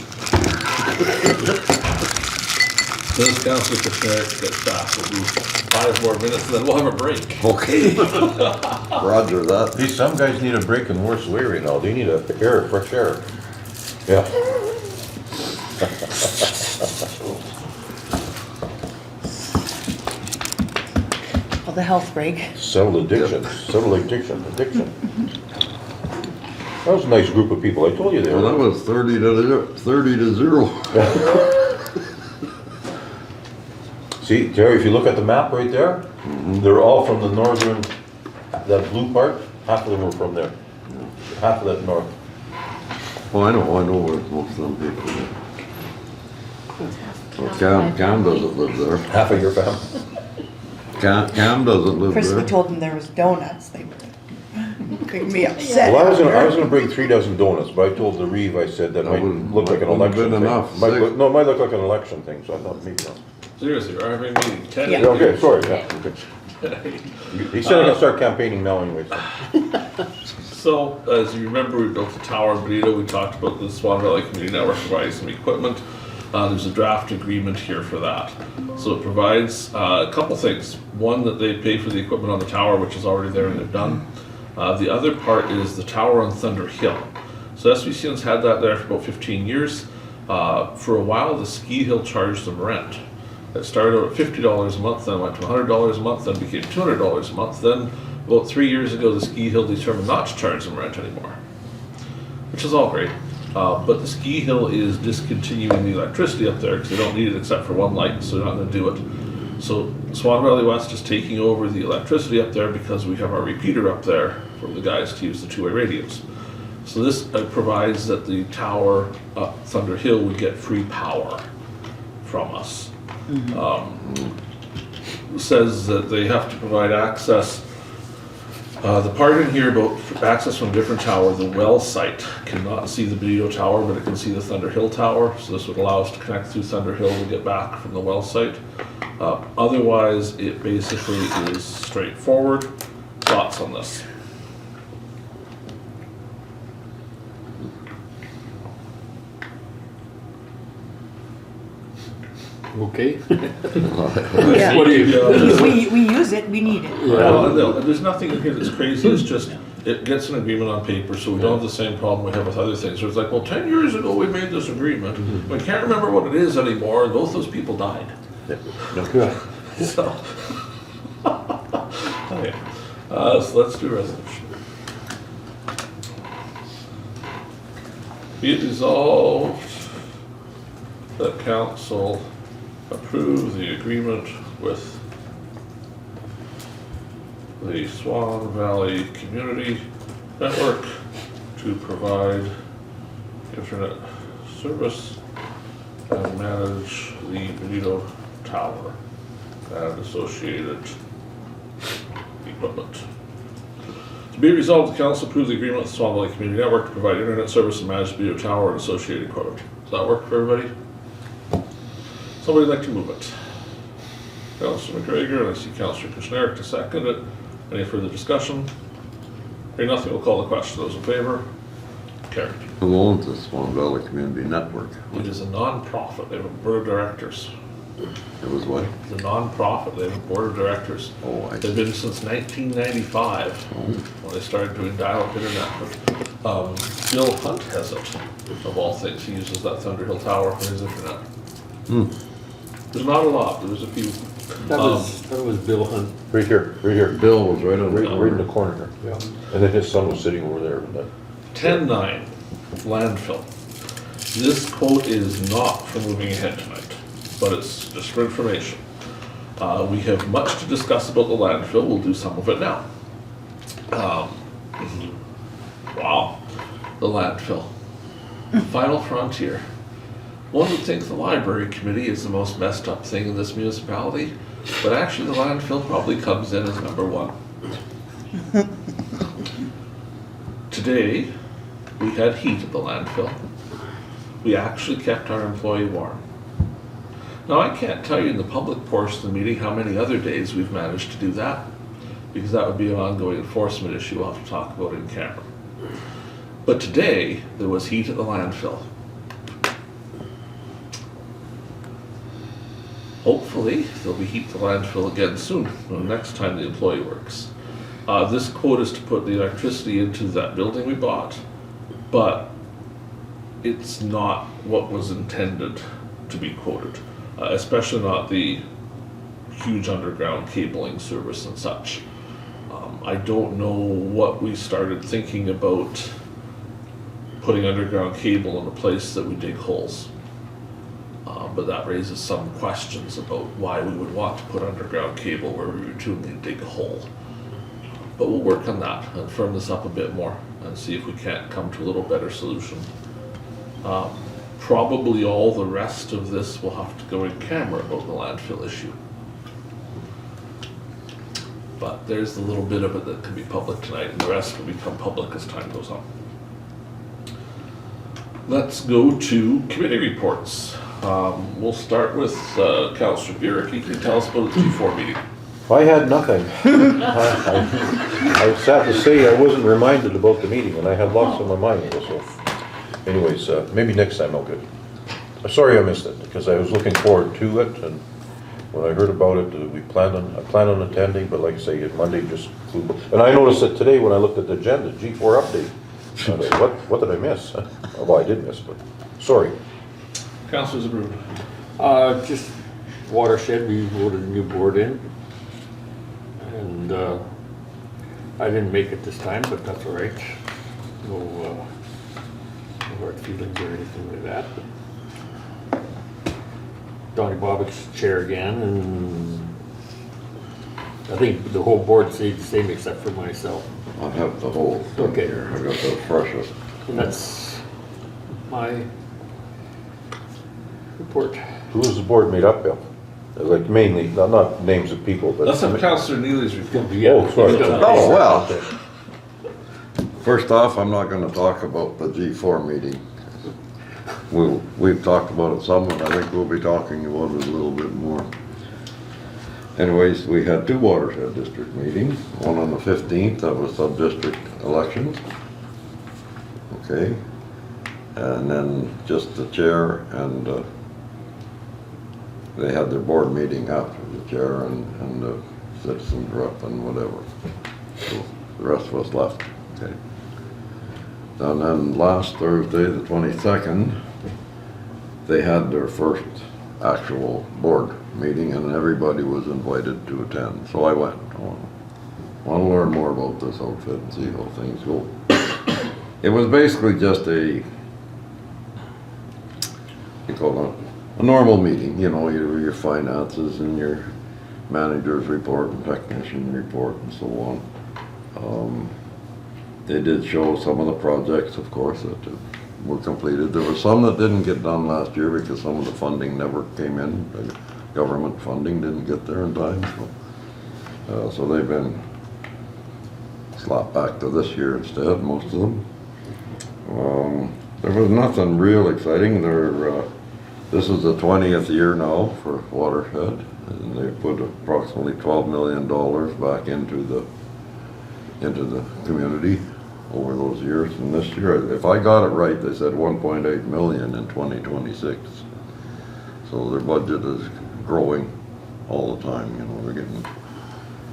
This Councillor Kushniryk gets back, we'll do 5 more minutes, and then we'll have a break. Okay. Roger that. These, some guys need a break in worse way right now. They need a air, fresh air. Yeah. Well, the health break. Settle addiction, addiction. That was a nice group of people. I told you they Well, that were. was 30 to 0. See, Terry, if you look at the map right there, they're all from the northern, that blue part, half of them were from there. Half of that north. Well, I know where most of them people live. Well, Cam doesn't live there. Half of your family. Cam doesn't live Kristi there. told them there was donuts. They could be upset. Well, I was gonna bring 3 dozen donuts, but I told the Reeve, I said that That might wouldn't- look like an wouldn't have election been thing. enough. No, it might look like an election thing, so I thought maybe not. Seriously, we're having a meeting, 10 Yeah. Yeah, okay, sorry, yeah. Okay. He said I can start campaigning now anyway, so. So, as you remember, we built the tower in Benito, we talked about the Swan Valley Community Network providing some equipment. There's a draft agreement here for that. So it provides a couple things. One, that they pay for the equipment on the tower, which is already there and they've done. The other part is the tower on Thunder Hill. So SVCN's had that there for about 15 years. For a while, the ski hill charged them rent. It started out at $50 a month, then went to $100 a month, then became $200 a month. Then about 3 years ago, the ski hill determined not to charge them rent anymore, which is all great. But the ski hill is discontinuing the electricity up there because they don't need it except for one light, so they're not going to do it. So Swan Valley West is taking over the electricity up there because we have our repeater up there for the guys to use the 2-way radios. So this provides that the tower up Thunder Hill would get free power from us. Says that they have to provide access. The part in here about access from a different tower, the well site cannot see the Benito tower, but it can see the Thunder Hill tower. So this would allow us to connect through Thunder Hill and get back from the well site. Otherwise, it basically is straightforward. Thoughts on this? Okay. Yeah. What do you? We use it, we need it. Well, no, there's nothing in here that's crazy, it's just, it gets an agreement on paper, so we don't have the same problem we have with other things. So it's like, well, 10 years ago, we made this agreement, we can't remember what it is anymore, and both those people died. So. Okay, so let's do resolution. Be it resolved that council approve the agreement with the Swan Valley Community Network to provide internet service and manage the Benito Tower and associated equipment. To be resolved, the council approves the agreement with the Swan Valley Community Network to provide internet service and manage the Benito Tower and associated equipment. Does that work for everybody? Somebody like to move it? Councillor McGregor, and I see Councillor Kushniryk to second it. Any further discussion? Hearing nothing, we'll call the question. Those in favor? Carried. Who owns the Swan Valley Community Network? It is a non-profit. They have a board of directors. It was what? It's a non-profit. They have a board of directors. Oh, They've been since 1995 when they started doing dial-up internet. But, Bill Hunt has it, of all things. He uses that Thunderhill Tower for his internet. There's not a lot. There's a few. That was Bill Hunt. Right here, right here. Bill was right on the Right in the corner here, yeah. And then his son was sitting over there. And that- 10-9, landfill. This quote is not for moving ahead tonight, but it's just for information. We have much to discuss about the landfill. We'll do some of it now. Wow, the landfill. Final frontier. One would think the library committee is the most messed up thing in this municipality, but actually the landfill probably comes in as number one. Today, we had heat at the landfill. We actually kept our employee warm. Now, I can't tell you in the public portion of the meeting how many other days we've managed to do that, because that would be an ongoing enforcement issue we'll have to talk about in camera. But today, there was heat at the landfill. Hopefully, there'll be heat at the landfill again soon, the next time the employee works. This quote is to put the electricity into that building we bought, but it's not what was intended to be quoted, especially not the huge underground cabling service and such. I don't know what we started thinking about putting underground cable in a place that we dig holes. But that raises some questions about why we would want to put underground cable where we routinely dig a hole. But we'll work on that and firm this up a bit more and see if we can't come to a little better solution. Probably all the rest of this will have to go in camera about the landfill issue. But there's a little bit of it that can be public tonight, and the rest will become public as time goes on. Let's go to committee reports. We'll start with Councillor Burick. He can tell us about the G4 meeting. I had nothing. I sad to say I wasn't reminded about the meeting, and I had lots on my mind. So, anyways, maybe next time I'll get it. I'm sorry I missed it because I was looking forward to it, and when I heard about it, I plan on attending. But like I say, Monday just flew. And I noticed that today when I looked at the agenda, G4 update. I was like, what did I miss? Well, I did miss, but sorry. Councillor Zbirun. Just watershed, we voted a new board in. And I didn't make it this time, but that's all right. No hard feelings or anything like that. Donnie Bobbick's chair again, and I think the whole board stayed the same except for myself. I have the whole thing Okay. here. I got the freshest. And that's my report. Who is the board made up of? Like mainly, not names of people, but. Let's have Councillor Neely's report. Oh, sorry. Oh, well. First off, I'm not gonna talk about the G4 meeting. We've talked about it some, and I think we'll be talking about it a little bit more. Anyways, we had two watershed district meetings, one on the 15th, that was sub-district elections. Okay, and then just the chair and they had their board meeting after the chair and the citizens rep and whatever. So the rest of us left, okay. And then last Thursday, the 22nd, they had their first actual board meeting and everybody was invited to attend. So I went. I want to learn more about this outfit and see how things go. It was basically just a you call it, a normal meeting, you know, your finances and your manager's report and technician report and so on. They did show some of the projects, of course, that were completed. There were some that didn't get done last year because some of the funding never came in. The government funding didn't get there in time, so they've been slapped back to this year instead, most of them. There was nothing real exciting. This is the 20th year now for Watershed, and they put approximately $12 million back into the community over those years. And this year, if I got it right, they said 1.8 million in 2026. So their budget is growing all the time. You know, they're getting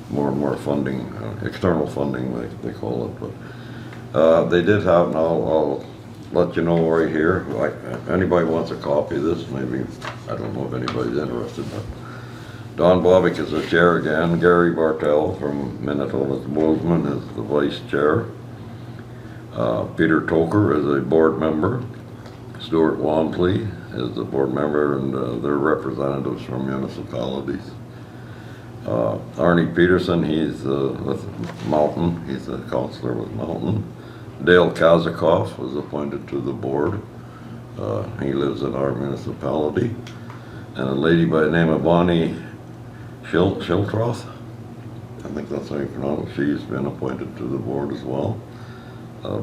more and more funding, external funding, they call it. But they did have, and I'll let you know right here. Anybody wants a copy of this, maybe, I don't know if anybody's interested, but Don Bobick is the chair again. Gary Bartel from Manitoba Bozeman is the vice chair. Peter Toker is a board member. Stuart Wamsley is the board member, and they're representatives from municipalities. Arnie Peterson, he's with Mountain. He's a councillor with Mountain. Dale Kazakov was appointed to the board. He lives in our municipality. And a lady by the name of Bonnie Shiltroth, I think that's how you pronounce it. She's been appointed to the board as well.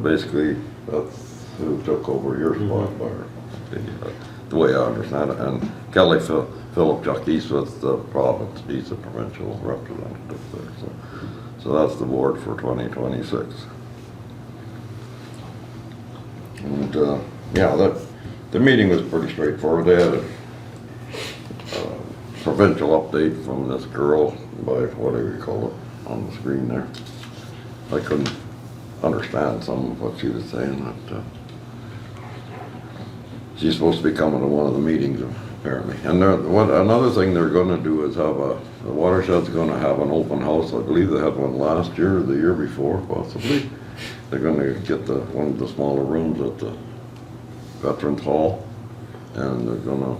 Basically, that's who took over your spot, Byron, the way I understand it. And Kelly Philipchuk, he's with the province. He's the provincial representative there. So that's the board for 2026. And yeah, the meeting was pretty straightforward. They had a provincial update from this girl, by whatever you call it, on the screen there. I couldn't understand some of what she was saying. That she's supposed to be coming to one of the meetings, apparently. And another thing they're going to do is have the watershed's going to have an open house. I believe they had one last year or the year before, possibly. They're going to get one of the smaller rooms at the Veterans Hall, and they're going to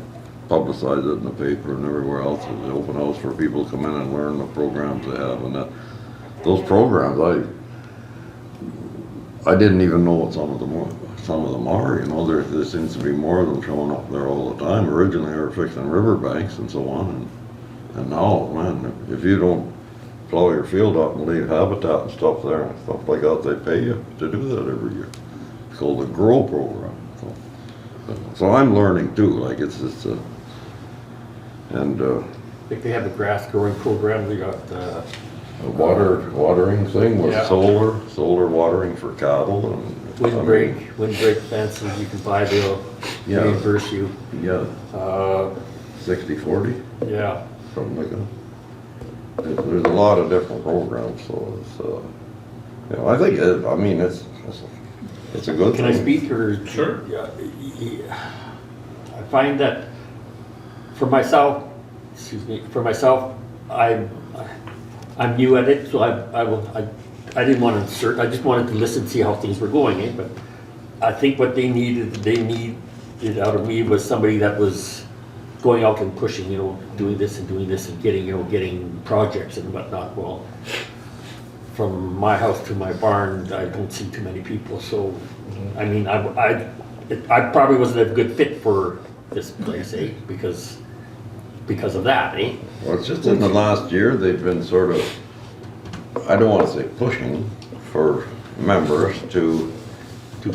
publicize it in the paper and everywhere else as an open house for people to come in and learn the programs they have. And those programs, I didn't even know what some of them are. You know, there seems to be more of them showing up there all the time. Originally, they were fixing riverbanks and so on, and now, man, if you don't plow your field up and leave habitat and stuff there and stuff like that, they pay you to do that every year. It's called the GROW program. So I'm learning too. Like I think they have a grass growing program. They got a watering thing with solar watering for cattle and windbreak fences you can buy. They'll reimburse you. Yeah. 60/40. Yeah. Something like that. There's a lot of different programs, so it's I think it's a good thing. Can I speak or? Sure. I find that for myself, I'm new at it, so I didn't want to insert. I just wanted to listen and see how things were going. But I think what they needed out of me was somebody that was going out and pushing, doing this and getting projects and whatnot. Well, from my house to my barn, I don't see too many people. So, I mean, I probably wasn't a good fit for this place, because of that, eh? Well, it's just in the last year they've been sort of, I don't want to say pushing for members to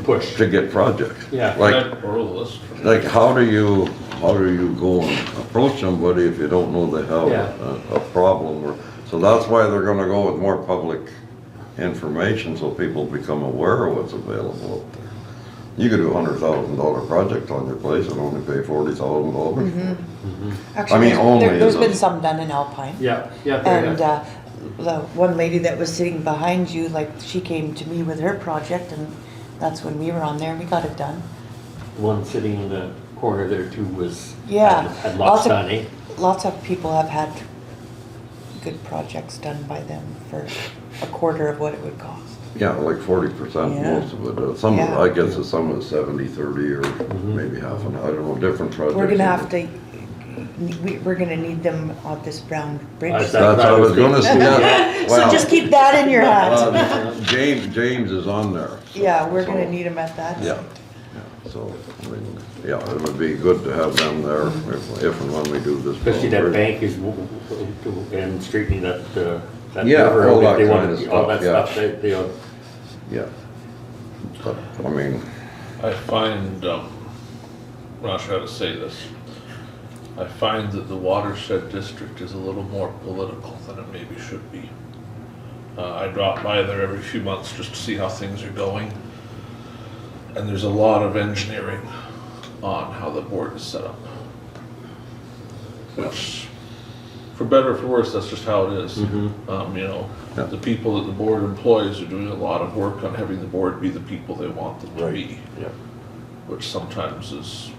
push to get projects. Yeah. Like how do you go and approach somebody if you don't know they have a problem? So that's why they're going to go with more public information so people become aware of what's available up there. You could do a $100,000 project on your place and only pay $40,000. Actually, there's been some done in Alpine. Yeah. And the one lady that was sitting behind you, like, she came to me with her project, and that's when we were on there and we got it done. The one sitting in the corner there too was had lots lots done, eh? Lots of people have had good projects done by them for a quarter of what it would cost. Yeah, like 40% Yeah. most of it. Some of it, Yeah. I guess it's some of it 70-30 or maybe half an, I don't know, different projects. We're gonna have to, we're gonna need them on this Brown Bridge. That's what I was gonna say, yeah. So just keep that in your hat. James is on there. Yeah, we're gonna need them at that. Yeah, yeah, so, I mean, yeah, it would be good to have them there if and when we do this. Especially that bank is, and straightening that Yeah, river, all if that they kind want of all that stuff, stuff, they, Yeah. But, I mean, I find, I'm not sure how to say this. I find that the watershed district is a little more political than it maybe should be. I drop by there every few months just to see how things are going. And there's a lot of engineering on how the board is set up. Which, for better or for worse, that's just how it is. You know, the people that the board employs are doing a lot of work on having the board be the people they want them to be. Yeah. Which sometimes is,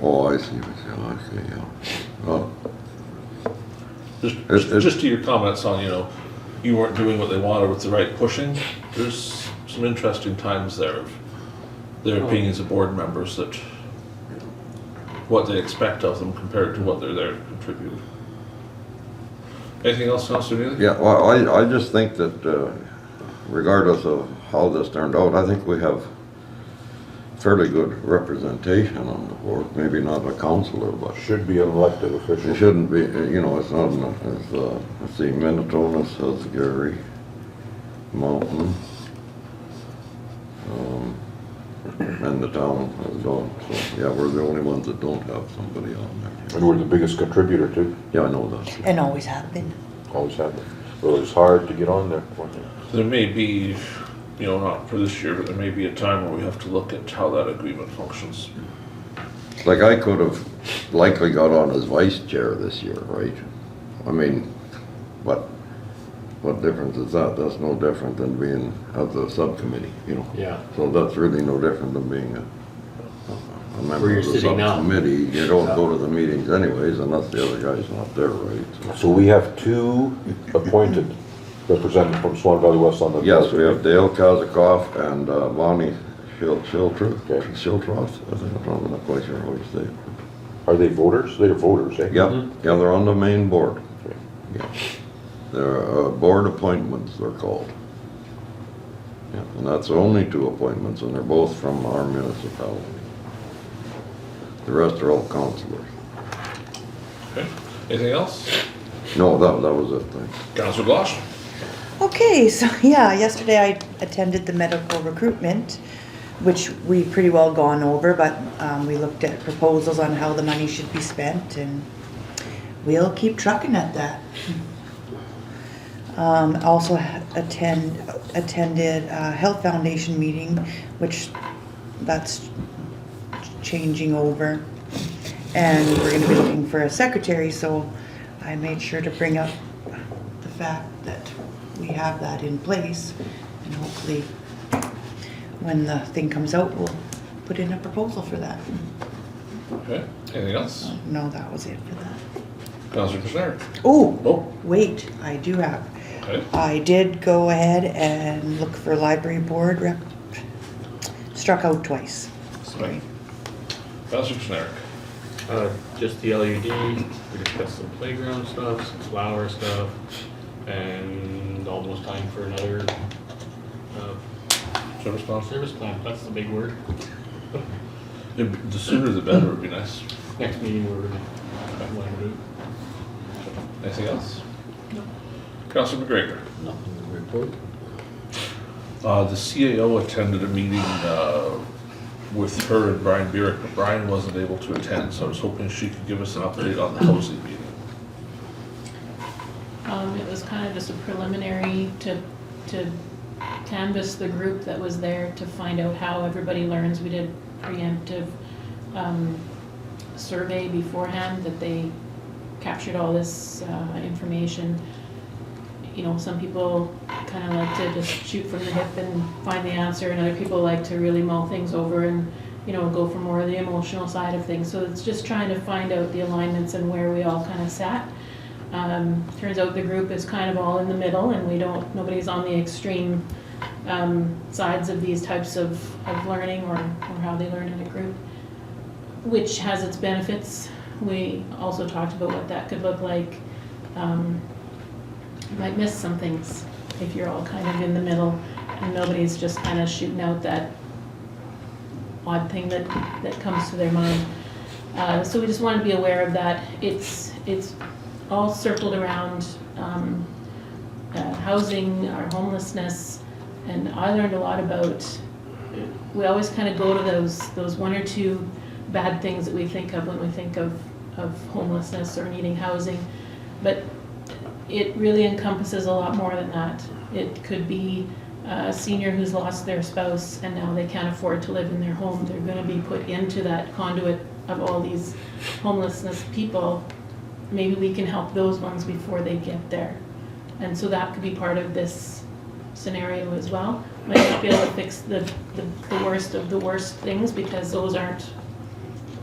oh, I see what you're saying, yeah. just to your comments on, you know, you weren't doing what they wanted with the right pushing, there's some interesting times there of their opinions of board members that, what they expect of them compared to what they're there to contribute. Anything else, Councillor Neely? Yeah, well, I just think that regardless of how this turned out, I think we have fairly good representation on the board. Maybe not a councillor, but Should be an elected official. it shouldn't be, you know, it's not, let's see, Manitoba says Gary, Mountain, and the town don't. So, yeah, we're the only ones that don't have somebody on there. And we're the biggest contributor too, Yeah, I know that. And always have been. always have been. Well, it's hard to get on there. There may be, you know, not for this year, but there may be a time where we have to look at how that agreement functions. Like I could have likely got on as vice chair this year, right? I mean, what difference is that? That's no different than being at the subcommittee, you know? Yeah. So that's really no different than being a member Where you're of the sitting now. subcommittee. You don't go to the meetings anyways unless the other guy's not there, right? So we have two appointed representatives from Swan Valley West on the. Yes, we have Dale Kazakoff and Bonnie Schiltroth, I think, I'm not quite sure how you say it. Are they voters? They're voters, eh? Yeah, yeah, they're on the main board. Yeah. They're board appointments, they're called. Yeah, and that's only two appointments, and they're both from our municipality. The rest are all councillors. Okay, anything else? No, that was it, thanks. Councillor Blosha? Okay, so yeah, yesterday I attended the medical recruitment, which we pretty well gone over, but we looked at proposals on how the money should be spent, and we'll keep trucking at that. Also attended a Health Foundation meeting, which that's changing over. And we're gonna be looking for a secretary, so I made sure to bring up the fact that we have that in place. And hopefully, when the thing comes out, we'll put in a proposal for that. Okay, anything else? No, that was it for that. Councillor Kushniryk? Oh, wait, I do have. Okay. I did go ahead and look for library board rep. Struck out twice. Sorry. Councillor Kushniryk? Just the LED, we discussed some playground stuff, some flower stuff, and almost time for another service plan. Service plan, that's the big word. The sooner the better would be nice. Next meeting we're going to do. Anything else? No. Councillor McGregor? Nothing to report. The CAO attended a meeting with her and Brian Burick, but Brian wasn't able to attend, so I was hoping she could give us an update on the housing meeting. It was kind of just a preliminary to canvass the group that was there to find out how everybody learns. We did preemptive survey beforehand that they captured all this information. You know, some people kind of like to just shoot from the hip and find the answer, and other people like to really mull things over and, you know, go for more of the emotional side of things. So it's just trying to find out the alignments and where we all kind of sat. Turns out the group is kind of all in the middle, and nobody's on the extreme sides of these types of learning or how they learn in a group, which has its benefits. We also talked about what that could look like. You might miss some things if you're all kind of in the middle and nobody's just kind of shooting out that odd thing that comes to their mind. So we just want to be aware of that. It's all circled around housing, our homelessness, and I learned a lot about, we always kind of go to those one or two bad things that we think of when we think of homelessness or needing housing, but it really encompasses a lot more than that. It could be a senior who's lost their spouse and now they can't afford to live in their home. They're going to be put into that conduit of all these homelessness people. Maybe we can help those ones before they get there. And so that could be part of this scenario as well. Might not be able to fix the worst of the worst things, because those aren't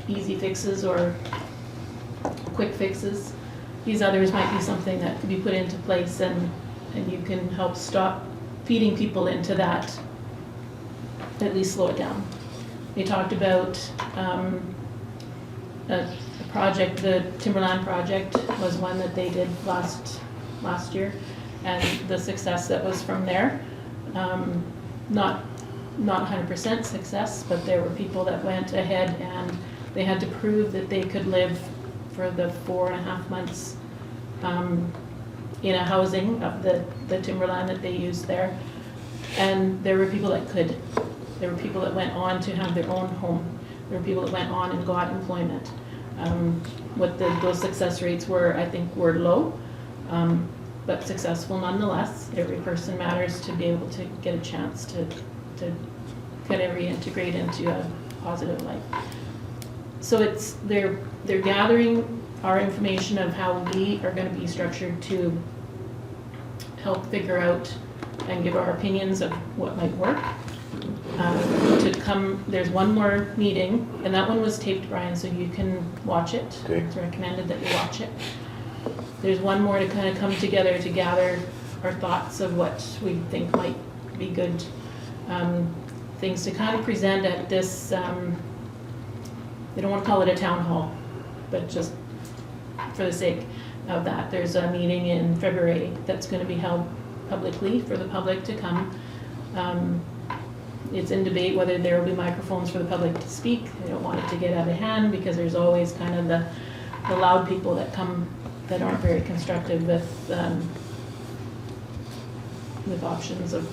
easy fixes or quick fixes. These others might be something that could be put into place, and you can help stop feeding people into that, at least slow it down. They talked about a project, the Timberland project was one that they did last year, and the success that was from there. Not 100% success, but there were people that went ahead and they had to prove that they could live for the 4.5 months in a housing of the timberland that they used there. And there were people that could. There were people that went on to have their own home. There were people that went on and got employment. What those success rates were, I think, were low, but successful nonetheless. Every person matters to be able to get a chance to kind of reintegrate into a positive life. So they're gathering our information of how we are going to be structured to help figure out and give our opinions of what might work. There's one more meeting, and that one was taped, Brian, so you can watch it. Okay. It's recommended that you watch it. There's one more to kind of come together to gather our thoughts of what we think might be good things to kind of present at this, they don't want to call it a town hall, but just for the sake of that, there's a meeting in February that's going to be held publicly for the public to come. It's in debate whether there will be microphones for the public to speak. They don't want it to get out of hand, because there's always kind of the loud people that come that aren't very constructive with options of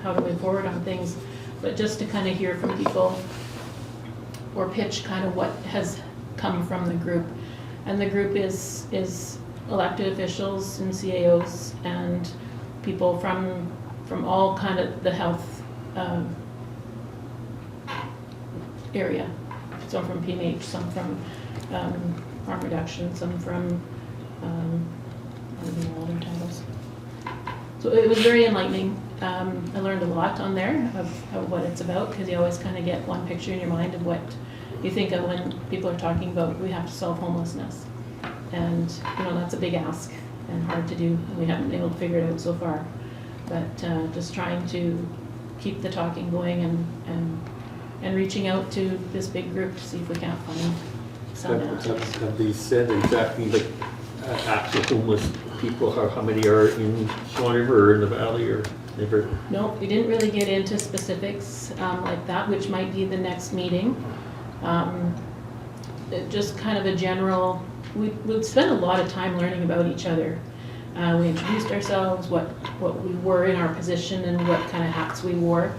how to move forward on things. But just to kind of hear from people or pitch kind of what has come from the group. And the group is elected officials and CAOs and people from all kind of the health area. Some from PMH, some from harm reduction, some from I don't know all their titles. So it was very enlightening. I learned a lot on there of what it's about, because you always kind of get one picture in your mind of what you think of when people are talking about we have to solve homelessness. And that's a big ask and hard to do. We haven't been able to figure it out so far. But just trying to keep the talking going and reaching out to this big group to see if we can't find some answers. Have they said exactly like actual homeless people, how many are in Swan River or in the valley, or never? No, we didn't really get into specifics like that, which might be the next meeting. Just kind of a general, we'd spent a lot of time learning about each other. We introduced ourselves, what we were in our position, and what kind of hats we wore.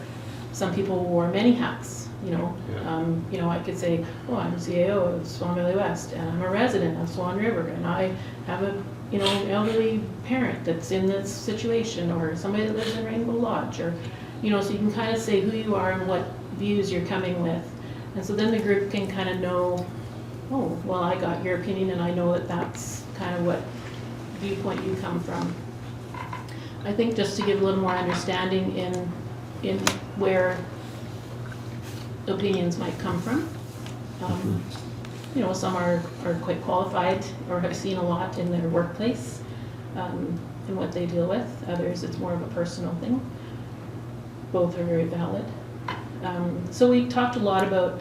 Some people wore many hats. I could say, oh, I'm CAO of Swan Valley West, and I'm a resident of Swan River, and I have a elderly parent that's in this situation, or somebody that lives in Rainbow Lodge, or so you can kind of say who you are and what views you're coming with, and so then the group can kind of know, oh, well, I got your opinion, and I know that that's kind of what viewpoint you come from. I think just to give a little more understanding in where opinions might come from. you know, some are quite qualified or have seen a lot in their workplace in what they deal with. Others, it's more of a personal thing. Both are very valid. So we talked a lot about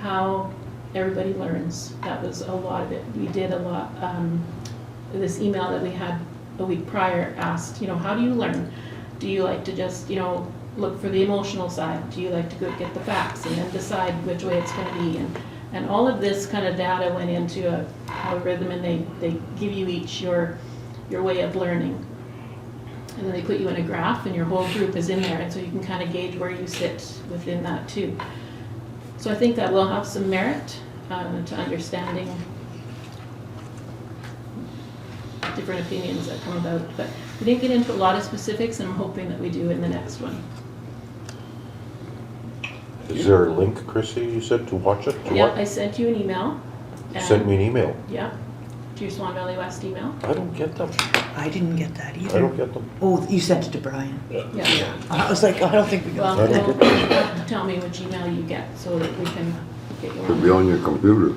how everybody learns. That was a lot of it. We did a lot. This email that we had a week prior asked, you know, how do you learn? Do you like to just, you know, look for the emotional side? Do you like to go get the facts and then decide which way it's going to be? And all of this kind of data went into a algorithm, and they give you each your way of learning. And then they put you in a graph, and your whole group is in there, and so you can kind of gauge where you sit within that too. So I think that will have some merit to understanding different opinions that come about. But we didn't get into a lot of specifics, and I'm hoping that we do in the next one. Is there a link, Kristi, you said, to watch it? Yeah, I sent you an email. You sent me an email? Yeah, to your Swan Valley West email. I don't get them. I didn't get that either. I don't get them. Oh, you sent it to Brian. Yeah. I was like, I don't think we got Well, that. you'll tell me which email you get so that we can get you Should be on your computer.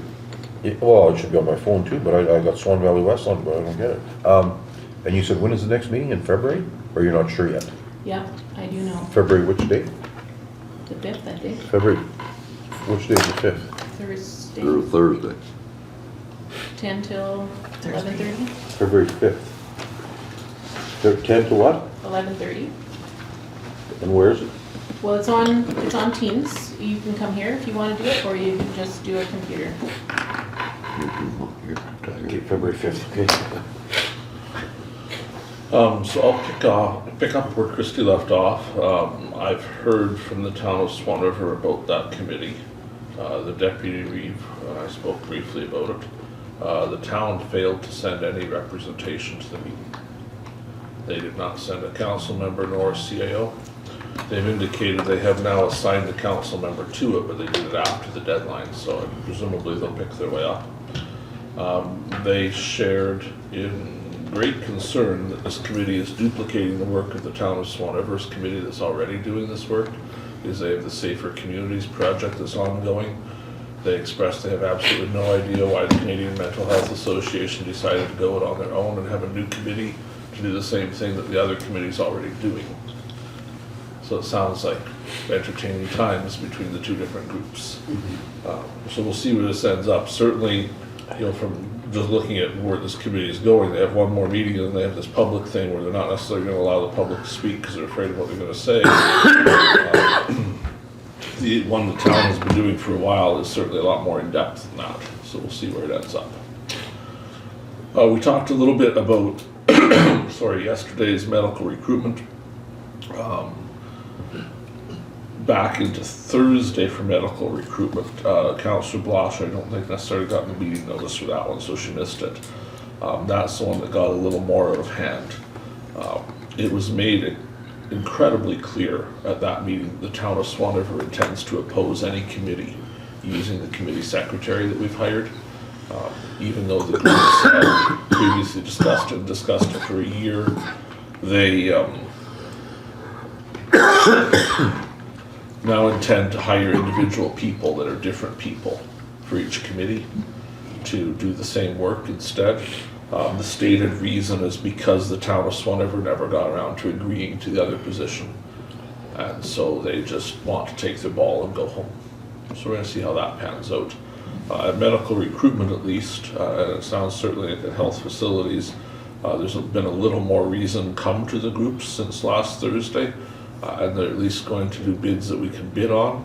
Well, it should be on my phone too, but I got Swan Valley West on, but I don't get it. And you said, when is the next meeting, in February? Or you're not sure yet? Yeah, I do know. February which date? The 5th, I think. February, which day is the 5th? Thursday. Or Thursday. 10 till 11:30. February 5th. 10 to what? 11:30. And where is it? Well, it's on Teams. You can come here if you want to do it, or you can just do a computer. Okay, February 5th, okay. So I'll pick up where Kristi left off. I've heard from the town of Swan River about that committee. The deputy Reeve, I spoke briefly about it. The town failed to send any representation to the meeting. They did not send a council member nor a CAO. They've indicated they have now assigned a council member to it, but they did it after the deadline, so presumably they'll pick their way up. They shared in great concern that this committee is duplicating the work of the town of Swan River's committee that's already doing this work, because they have the Safer Communities project that's ongoing. They expressed they have absolutely no idea why the Canadian Mental Health Association decided to go it on their own and have a new committee to do the same thing that the other committee's already doing. So it sounds like entertaining times between the two different groups. So we'll see where this ends up. Certainly, you know, from just looking at where this committee is going, they have one more meeting and they have this public thing where they're not necessarily going to allow the public to speak because they're afraid of what they're going to say. The one the town has been doing for a while is certainly a lot more in depth than that. So we'll see where it ends up. We talked a little bit about yesterday's medical recruitment. Back into Thursday for medical recruitment. Councillor Blosha, I don't think necessarily got the meeting notice for that one, so she missed it. That's the one that got a little more out of hand. It was made incredibly clear at that meeting the town of Swan River intends to oppose any committee using the committee secretary that we've hired. Even though the groups had previously discussed it for a year, they now intend to hire individual people that are different people for each committee to do the same work instead. The stated reason is because the town of Swan River never got around to agreeing to the other position. And so they just want to take their ball and go home. So we're going to see how that pans out. At medical recruitment at least, and it sounds certainly at the health facilities, there's been a little more reason come to the groups since last Thursday. And they're at least going to do bids that we can bid on.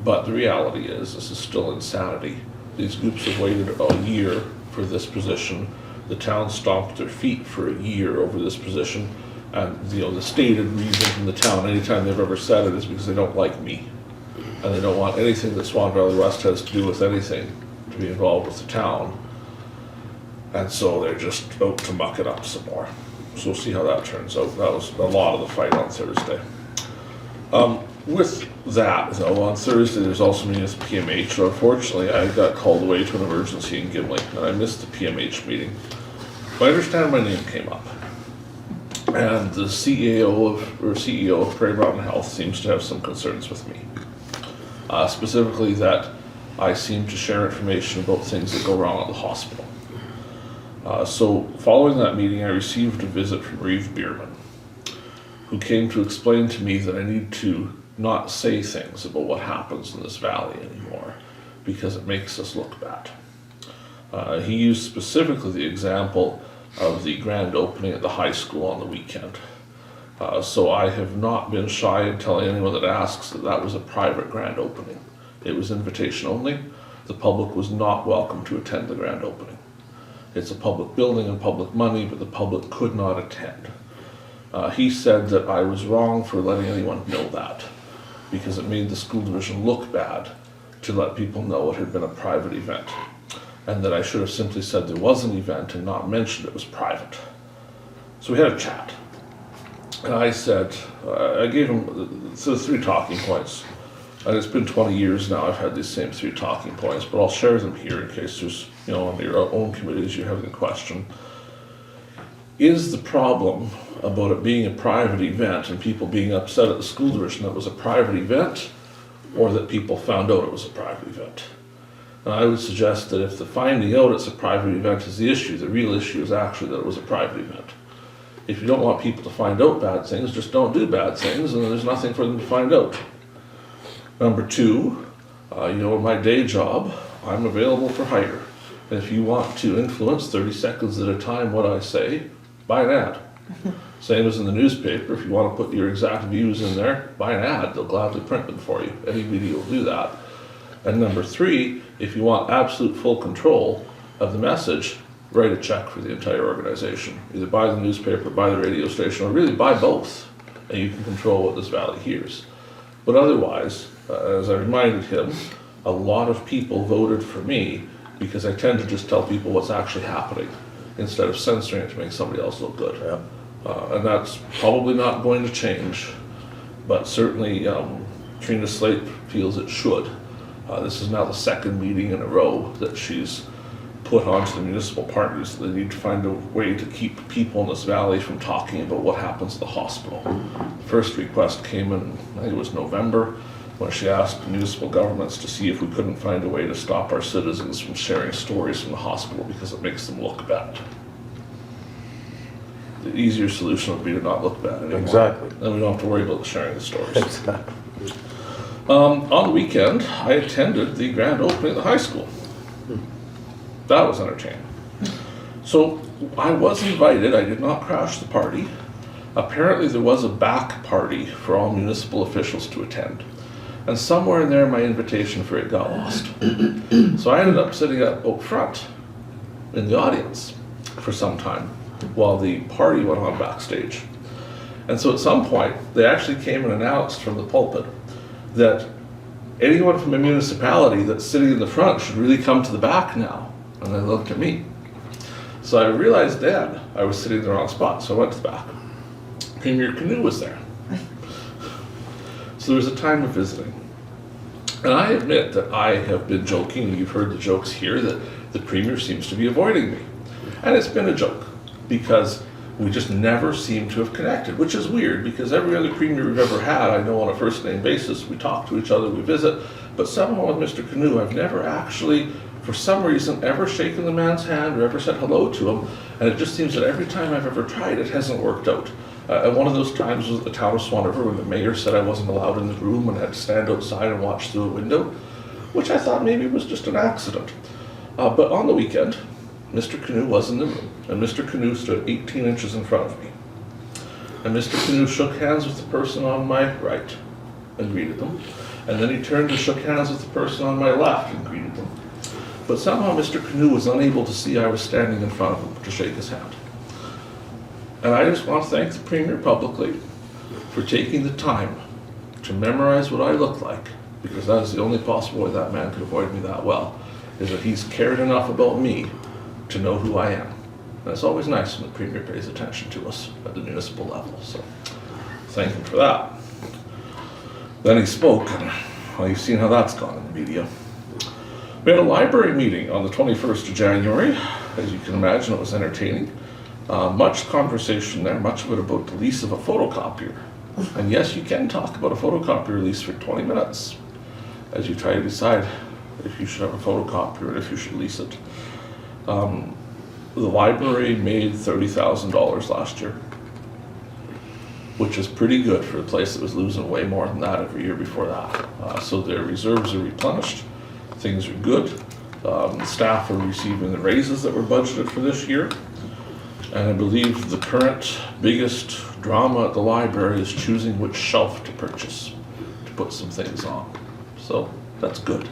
But the reality is, this is still insanity. These groups have waited a year for this position. The town stomped their feet for a year over this position. And the stated reason from the town, anytime they've ever said it, is because they don't like me. And they don't want anything that Swan Valley West has to do with anything to be involved with the town. And so they're just out to muck it up some more. So we'll see how that turns out. That was a lot of the fight on Thursday. With that, though, on Thursday there's also meeting with PMH. So unfortunately, I got called away to an emergency in Gimli, and I missed the PMH meeting. But I understand my name came up, and the CEO of Prairie Mountain Health seems to have some concerns with me. Specifically that I seem to share information about things that go wrong at the hospital. So following that meeting, I received a visit from Reeve, who came to explain to me that I need to not say things about what happens in this valley anymore because it makes us look bad. He used specifically the example of the grand opening at the high school on the weekend. So I have not been shy in telling anyone that asks that that was a private grand opening. It was invitation only. The public was not welcome to attend the grand opening. It's a public building and public money, but the public could not attend. He said that I was wrong for letting anyone know that because it made the school division look bad to let people know it had been a private event, and that I should have simply said there was an event and not mentioned it was private. So we had a chat. And I said, I gave him the 3 talking points. And it's been 20 years now I've had these same 3 talking points, but I'll share them here in case there's, on your own committees you have a question. Is the problem about it being a private event and people being upset at the school division that it was a private event, or that people found out it was a private event? And I would suggest that if the finding out it's a private event is the issue, the real issue is actually that it was a private event. If you don't want people to find out bad things, just don't do bad things, and there's nothing for them to find out. Number 2, in my day job, I'm available for hire. And if you want to influence 30 seconds at a time what I say, buy an ad. Same as in the newspaper, if you want to put your exact views in there, buy an ad, they'll gladly print them for you. Any media will do that. And number 3, if you want absolute full control of the message, write a check for the entire organization. Either buy the newspaper, buy the radio station, or really buy both, and you can control what this valley hears. But otherwise, as I reminded him, a lot of people voted for me because I tend to just tell people what's actually happening instead of censoring it to make somebody else look good. And that's probably not going to change, but certainly Trina Slate feels it should. This is now the 2nd meeting in a row that she's put onto the municipal parties that they need to find a way to keep people in this valley from talking about what happens at the hospital. The first request came in, I think it was November, when she asked municipal governments to see if we couldn't find a way to stop our citizens from sharing stories from the hospital because it makes them look bad. The easier solution would be to not look bad anymore. Exactly. Then we don't have to worry about sharing the stories. Exactly. On the weekend, I attended the grand opening of the high school. That was entertaining. So I was invited, I did not crash the party. Apparently there was a back party for all municipal officials to attend. And somewhere in there my invitation for it got lost. So I ended up sitting up front in the audience for some time while the party went on backstage. And so at some point they actually came and announced from the pulpit that anyone from a municipality that's sitting in the front should really come to the back now. And they looked at me. So I realized then I was sitting in the wrong spot, so I went to the back. Premier Canoe was there. So there was a time of visiting. And I admit that I have been joking, and you've heard the jokes here, that the Premier seems to be avoiding me. And it's been a joke, because we just never seem to have connected, which is weird, because every other Premier we've ever had, I know on a first name basis, we talk to each other, we visit, but somehow with Mr. Canoe, I've never actually, for some reason, ever shaken the man's hand or ever said hello to him, and it just seems that every time I've ever tried, it hasn't worked out. And one of those times was at the town of Swan River when the mayor said I wasn't allowed in the room and had to stand outside and watch through a window, which I thought maybe was just an accident. But on the weekend, Mr. Canoe was in the room, and Mr. Canoe stood 18 inches in front of me. And Mr. Canoe shook hands with the person on my right and greeted them. And then he turned and shook hands with the person on my left and greeted them. But somehow Mr. Canoe was unable to see I was standing in front of him to shake his hand. And I just want to thank the Premier publicly for taking the time to memorize what I look like, because that is the only possible way that man could avoid me that well, is that he's cared enough about me to know who I am. And it's always nice when the Premier pays attention to us at the municipal level, so thank him for that. Then he spoke, and well, you've seen how that's gone in the media. We had a library meeting on the 21st of January. As you can imagine, it was entertaining. Much conversation there, much of it about the lease of a photocopier. And yes, you can talk about a photocopier lease for 20 minutes as you try to decide if you should have a photocopier and if you should lease it. The library made $30,000 last year, which is pretty good for a place that was losing way more than that every year before that. So their reserves are replenished, things are good. The staff are receiving the raises that were budgeted for this year. And I believe the current biggest drama at the library is choosing which shelf to purchase to put some things on. So that's good.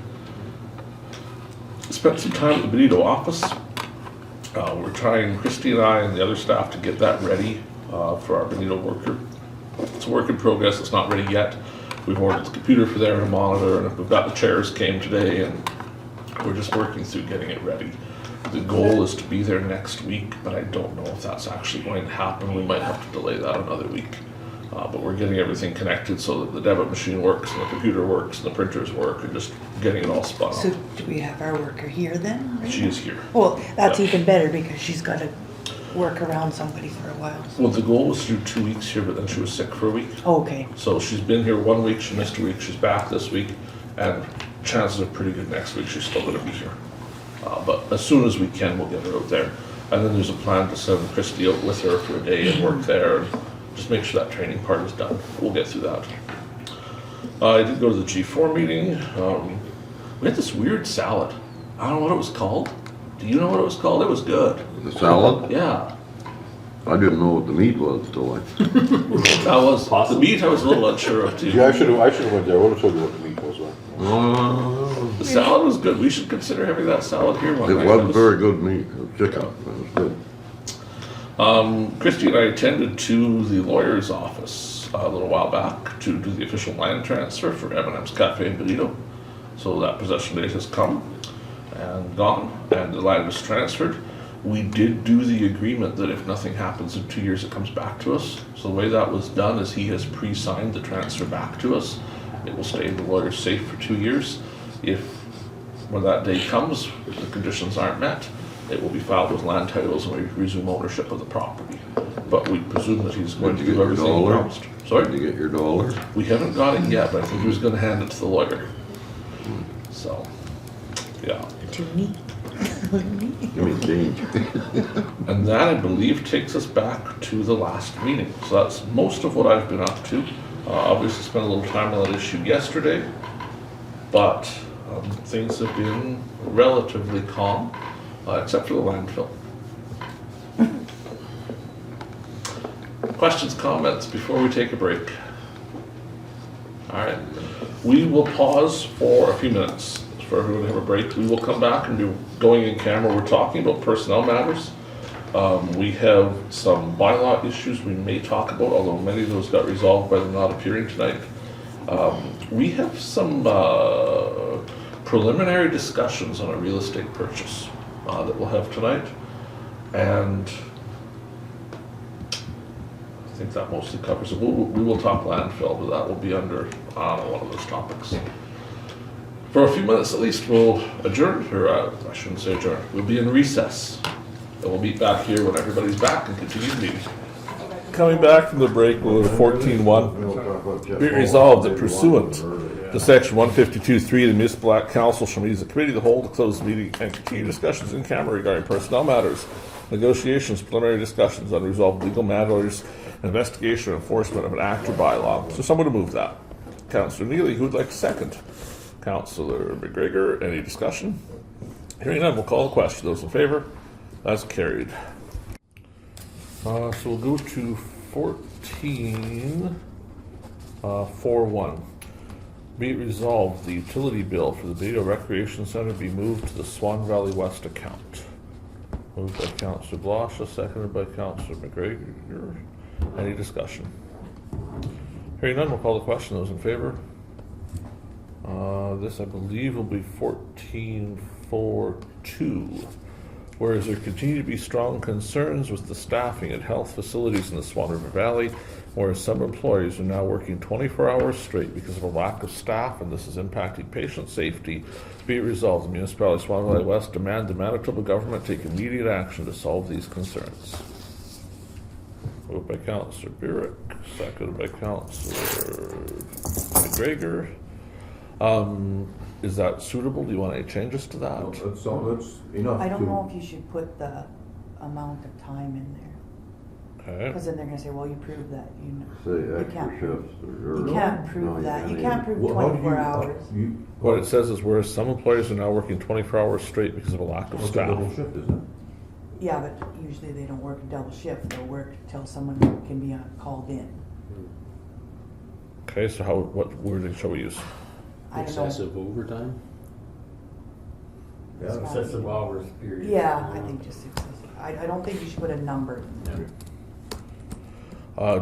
Spent some time at the Benito office. We're trying, Kristi and I and the other staff, to get that ready for our Benito worker. It's a work in progress, it's not ready yet. We've ordered the computer for there and a monitor, and we've got the chairs came today, and we're just working through getting it ready. The goal is to be there next week, but I don't know if that's actually going to happen. We might have to delay that another week. But we're getting everything connected so that the debit machine works, and the computer works, and the printers work, and just getting it all spun up. So do we have our worker here then? Right? She is here. Well, that's Yeah. even better because she's got to work around somebody for a while. Well, the goal was to do 2 weeks here, but then she was sick for a week. Okay. So she's been here 1 week, she missed a week, she's back this week, and chances are pretty good next week she's still gonna be here. But as soon as we can, we'll get her out there. And then there's a plan to send Kristi out with her for a day and work there, and just make sure that training part is done. We'll get through that. I did go to the G4 meeting. We had this weird salad. I don't know what it was called. Do you know what it was called? It was good. The salad? Yeah. I didn't know what the meat was till I. That was, the meat I was a little unsure of too. Yeah, I should've went there, I would've told you what the meat was like. The salad was good. We should consider having that salad here one night. It wasn't very good meat, it was chicken, it was good. Kristi and I attended to the lawyer's office a little while back to do the official land transfer for M&M's Cafe in Benito. So that possession date has come and gone, and the land was transferred. We did do the agreement that if nothing happens in 2 years, it comes back to us. So the way that was done is he has pre-signed the transfer back to us. It will stay in the lawyer's safe for 2 years. If, when that day comes, if the conditions aren't met, it will be filed with land titles and we resume ownership of the property. But we presume that he's going to do everything he promised. Sorry? Did you get your dollar? We haven't got it yet, but I think he was gonna hand it to the lawyer. So, yeah. To me. Give me change. And that, I believe, takes us back to the last meeting. So that's most of what I've been up to. Obviously spent a little time on that issue yesterday, but things have been relatively calm, except for the landfill. Questions, comments before we take a break? All right, we will pause for a few minutes for everyone to have a break. We will come back and do going in camera. We're talking about personnel matters. We have some bylaw issues we may talk about, although many of those got resolved by them not appearing tonight. We have some preliminary discussions on a real estate purchase that we'll have tonight. And I think that mostly covers it. We will talk landfill, but that will be under one of those topics. For a few minutes at least, we'll adjourn, or I shouldn't say adjourn, we'll be in recess. And we'll meet back here when everybody's back and continue the meeting. Coming back from the break, we'll go to 14.1. Be it resolved that pursuant to section 152.3, the Municipal Act Council shall meet as a committee to hold a closed meeting and continue discussions in camera regarding personnel matters, negotiations, preliminary discussions, unresolved legal matters, investigation or enforcement of an act or bylaw. So someone to move that. Councillor Neely, who would like to second? Councillor McGregor, any discussion? Hearing none, we'll call the question. Those in favor? That's carried. So we'll go to 14.4.1. Be it resolved, the utility bill for the Benito Recreation Center be moved to the Swan Valley West account. Moved by Councillor Blosha, seconded by Councillor McGregor. Any discussion? Hearing none, we'll call the question. Those in favor? This, I believe, will be 14.4.2. Whereas there continue to be strong concerns with the staffing at health facilities in the Swan River Valley, whereas some employees are now working 24 hours straight because of a lack of staff, and this is impacting patient safety. Be it resolved, the Municipality of Swan Valley West demand the Manitoba government take immediate action to solve these concerns. Moved by Councillor Burick, seconded by Councillor McGregor. Is that suitable? Do you want any changes to that? That's enough. I don't know if you should put the amount of time in there. Okay. Because then they're gonna say, well, you proved that, you know. Say You extra can't- shifts or. You can't No, prove that, you even. can't prove Well, how do you- 24 hours. What it says is whereas some employees are now working 24 hours straight because of a lack of What's a double staff. shift, isn't it? Yeah, but usually they don't work a double shift, they'll work till someone can be called in. Okay, so what wording shall we use? I don't know. Excessive overtime? Yeah. Excessive hours period. Yeah, I think just excessive. I don't think you should put a number in there.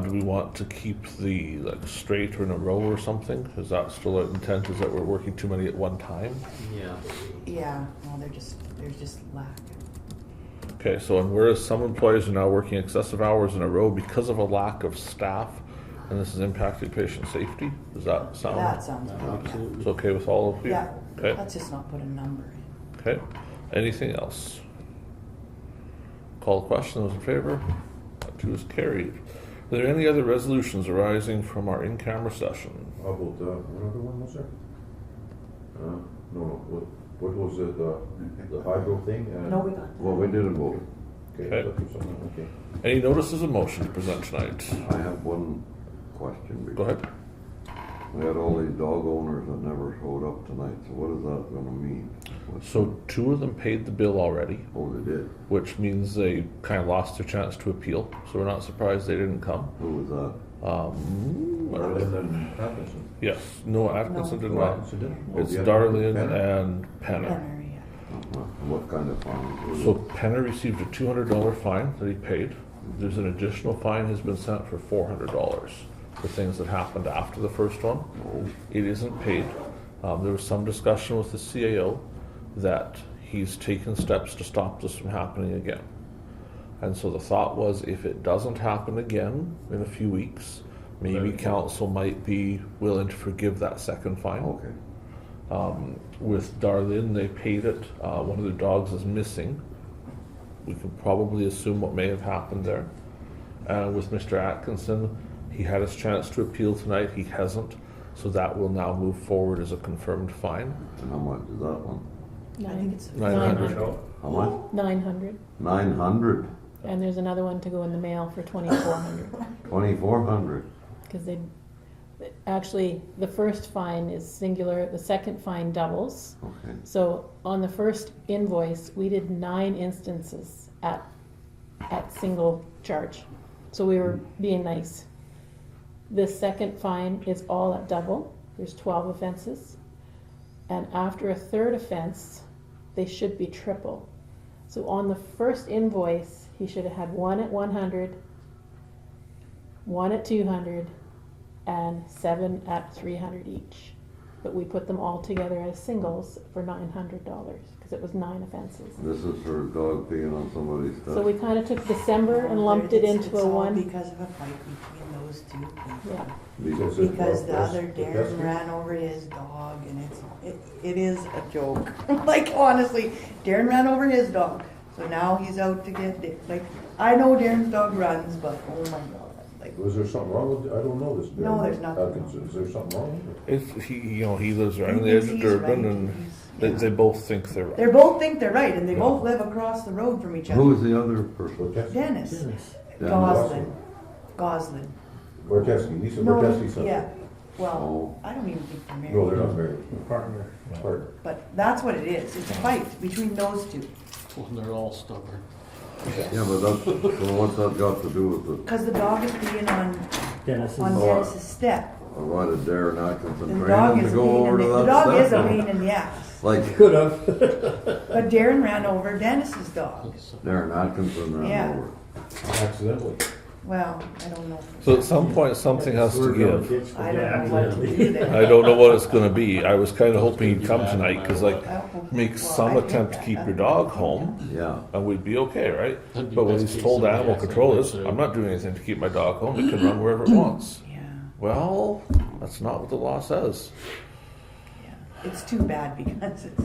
Do we want to keep the like straight or in a row or something? Is that still our intent? Is that we're working too many at one time? Yeah. Yeah, well, there's just lack. Okay, so and whereas some employees are now working excessive hours in a row because of a lack of staff, and this is impacting patient safety, does that sound? That sounds good, It's okay with all of you? yeah. Okay. Let's just not put a number in. Okay, anything else? Call the question, those in favor? That too is carried. Are there any other resolutions arising from our in-camera session? How about, what other one was there? No, what was it, the hydro thing? No, we got Well, we didn't vote. Okay, Okay. look at something, okay. Any notices of motion to present tonight? I have one question. Go ahead. We had all these dog owners that never showed up tonight, so what is that gonna mean? So 2 of them paid the bill already, Oh, they did? which means they kind of lost their chance to appeal, so we're not surprised they didn't come. Who was that? Darlyn and Atkinson. Yes, no, Atkinson No. did Oh, not. Atkinson did? Oh, It's the other one, Darlyn Penner. and Penner. Penner, yeah. What kind of fine? was So it? Penner received a $200 fine that he paid. There's an additional fine has been sent for $400 for things that happened after the first one. Oh, It isn't paid. There was some discussion with the CAO that he's taken steps to stop this from happening again. And so the thought was if it doesn't happen again in a few weeks, maybe council might be willing to forgive that second fine. okay. With Darlyn, they paid it. One of their dogs is missing. We can probably assume what may have happened there. And with Mr. Atkinson, he had his chance to appeal tonight. He hasn't. So that will now move forward as a confirmed fine. And how much is that one? I think it's 900. How much? 900. 900? And there's another one to go in the mail for 2,400. 2,400? Because actually, the first fine is singular, the second fine doubles. Okay. So on the first invoice, we did 9 instances at single charge. So we were being nice. This second fine is all at double. There's 12 offenses. And after a third offense, they should be triple. So on the first invoice, he should have had 1 at 100, 1 at 200, and 7 at 300 each. But we put them all together as singles for $900 because it was 9 offenses. This is for a dog peeing on somebody's stuff? So we kind of took December and lumped it into It's a all one. Because of a fight between those two people. Yeah. Because the other Darren ran over his dog and it is a joke. Like honestly, Darren ran over his dog. So now he's out to get it. Like, I know Darren's dog runs, but oh my God. Like, Was there something wrong with it? I don't know this. No, there's nothing Atkinson. Is there something wrong with it? If he lives right on the edge of He's Durban, right. and they both think they're right. they both think they're right and they both live across the road from each other. Who's the other person? Dennis. Dennis. Goslin. Borteski, Lisa No, Borteski's son. yeah. Well, Oh. I don't even think they're married. No, they're not married. Partner. Partner. But that's what it is. It's a fight between those two. Well, they're all stubborn. Yeah, but that's, so what's that got to do with it? Because the dog is peeing on Dennis's step. Or why did Darren Atkinson The train dog him is to a go pain over in to the, that the dog is a step? pain in the ass. Like, Could have. But Darren ran over Dennis's dog. Darren Atkinson Yeah. ran over. Accidentally. Well, I don't know. So at some point, something has to give. I don't know what to do there. I don't know what it's going to be. I was kind of hoping he'd come tonight because, like, make some Well, I attempt to get keep that. your dog home, Yeah. and we'd be okay, right? That'd be But what best he's case told scenario, animal so control is, that's, I'm not doing anything to keep my dog home. It can run wherever it wants. Yeah, Well, that's not what the law says. yeah. It's too bad because it's.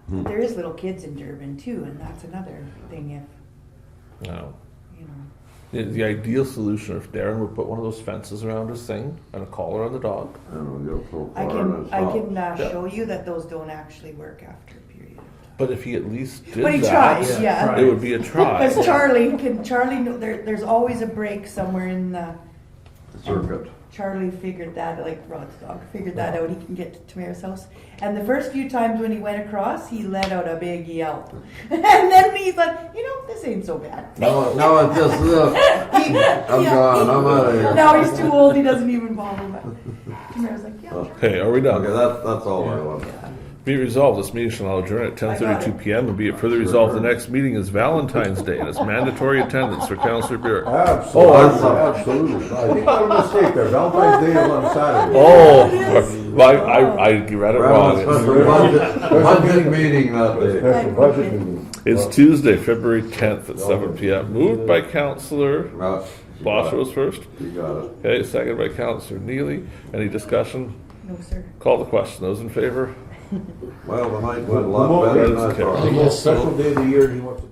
There is little kids in Durban too, and that's another thing if, No. you know. The ideal solution, if Darren would put one of those fences around his thing and a collar on the dog. And we'll go so I far and can, it's I not. can Yeah. show you that those don't actually work after a period. But if he at least did But he that, tries, yeah. it would be a try. Because Charlie know, there's always a break somewhere in the, Circuit. Charlie figured that, like Rod's dog, figured that out, he can get to Tamara's house. And the first few times when he went across, he let out a big yelp. And then he's like, this ain't so bad. No, it's just this. I'm gone, I'm out of here. Now he's too old, he doesn't even bother, but Tamara's like, yeah. Okay, are we done? Okay, that's all I want. Be resolved, this meeting shall now adjourn at 10:32 p.m. and be it further resolved, the next meeting is Valentine's Day and it's mandatory attendance for Councillor Burick. Absolutely. I think I'm a mistake there. Valentine's Day is on Saturday. Oh, I read it wrong. Budget meeting that day. Special budget meeting. It's Tuesday, February 10th at 7 p.m. Moved by Councillor Blosha was first. You got it. Okay, seconded by Councillor Neely. Any discussion? No, sir. Call the question. Those in favor? Well, the night went a lot better than I thought. The most special day of the year he wants to.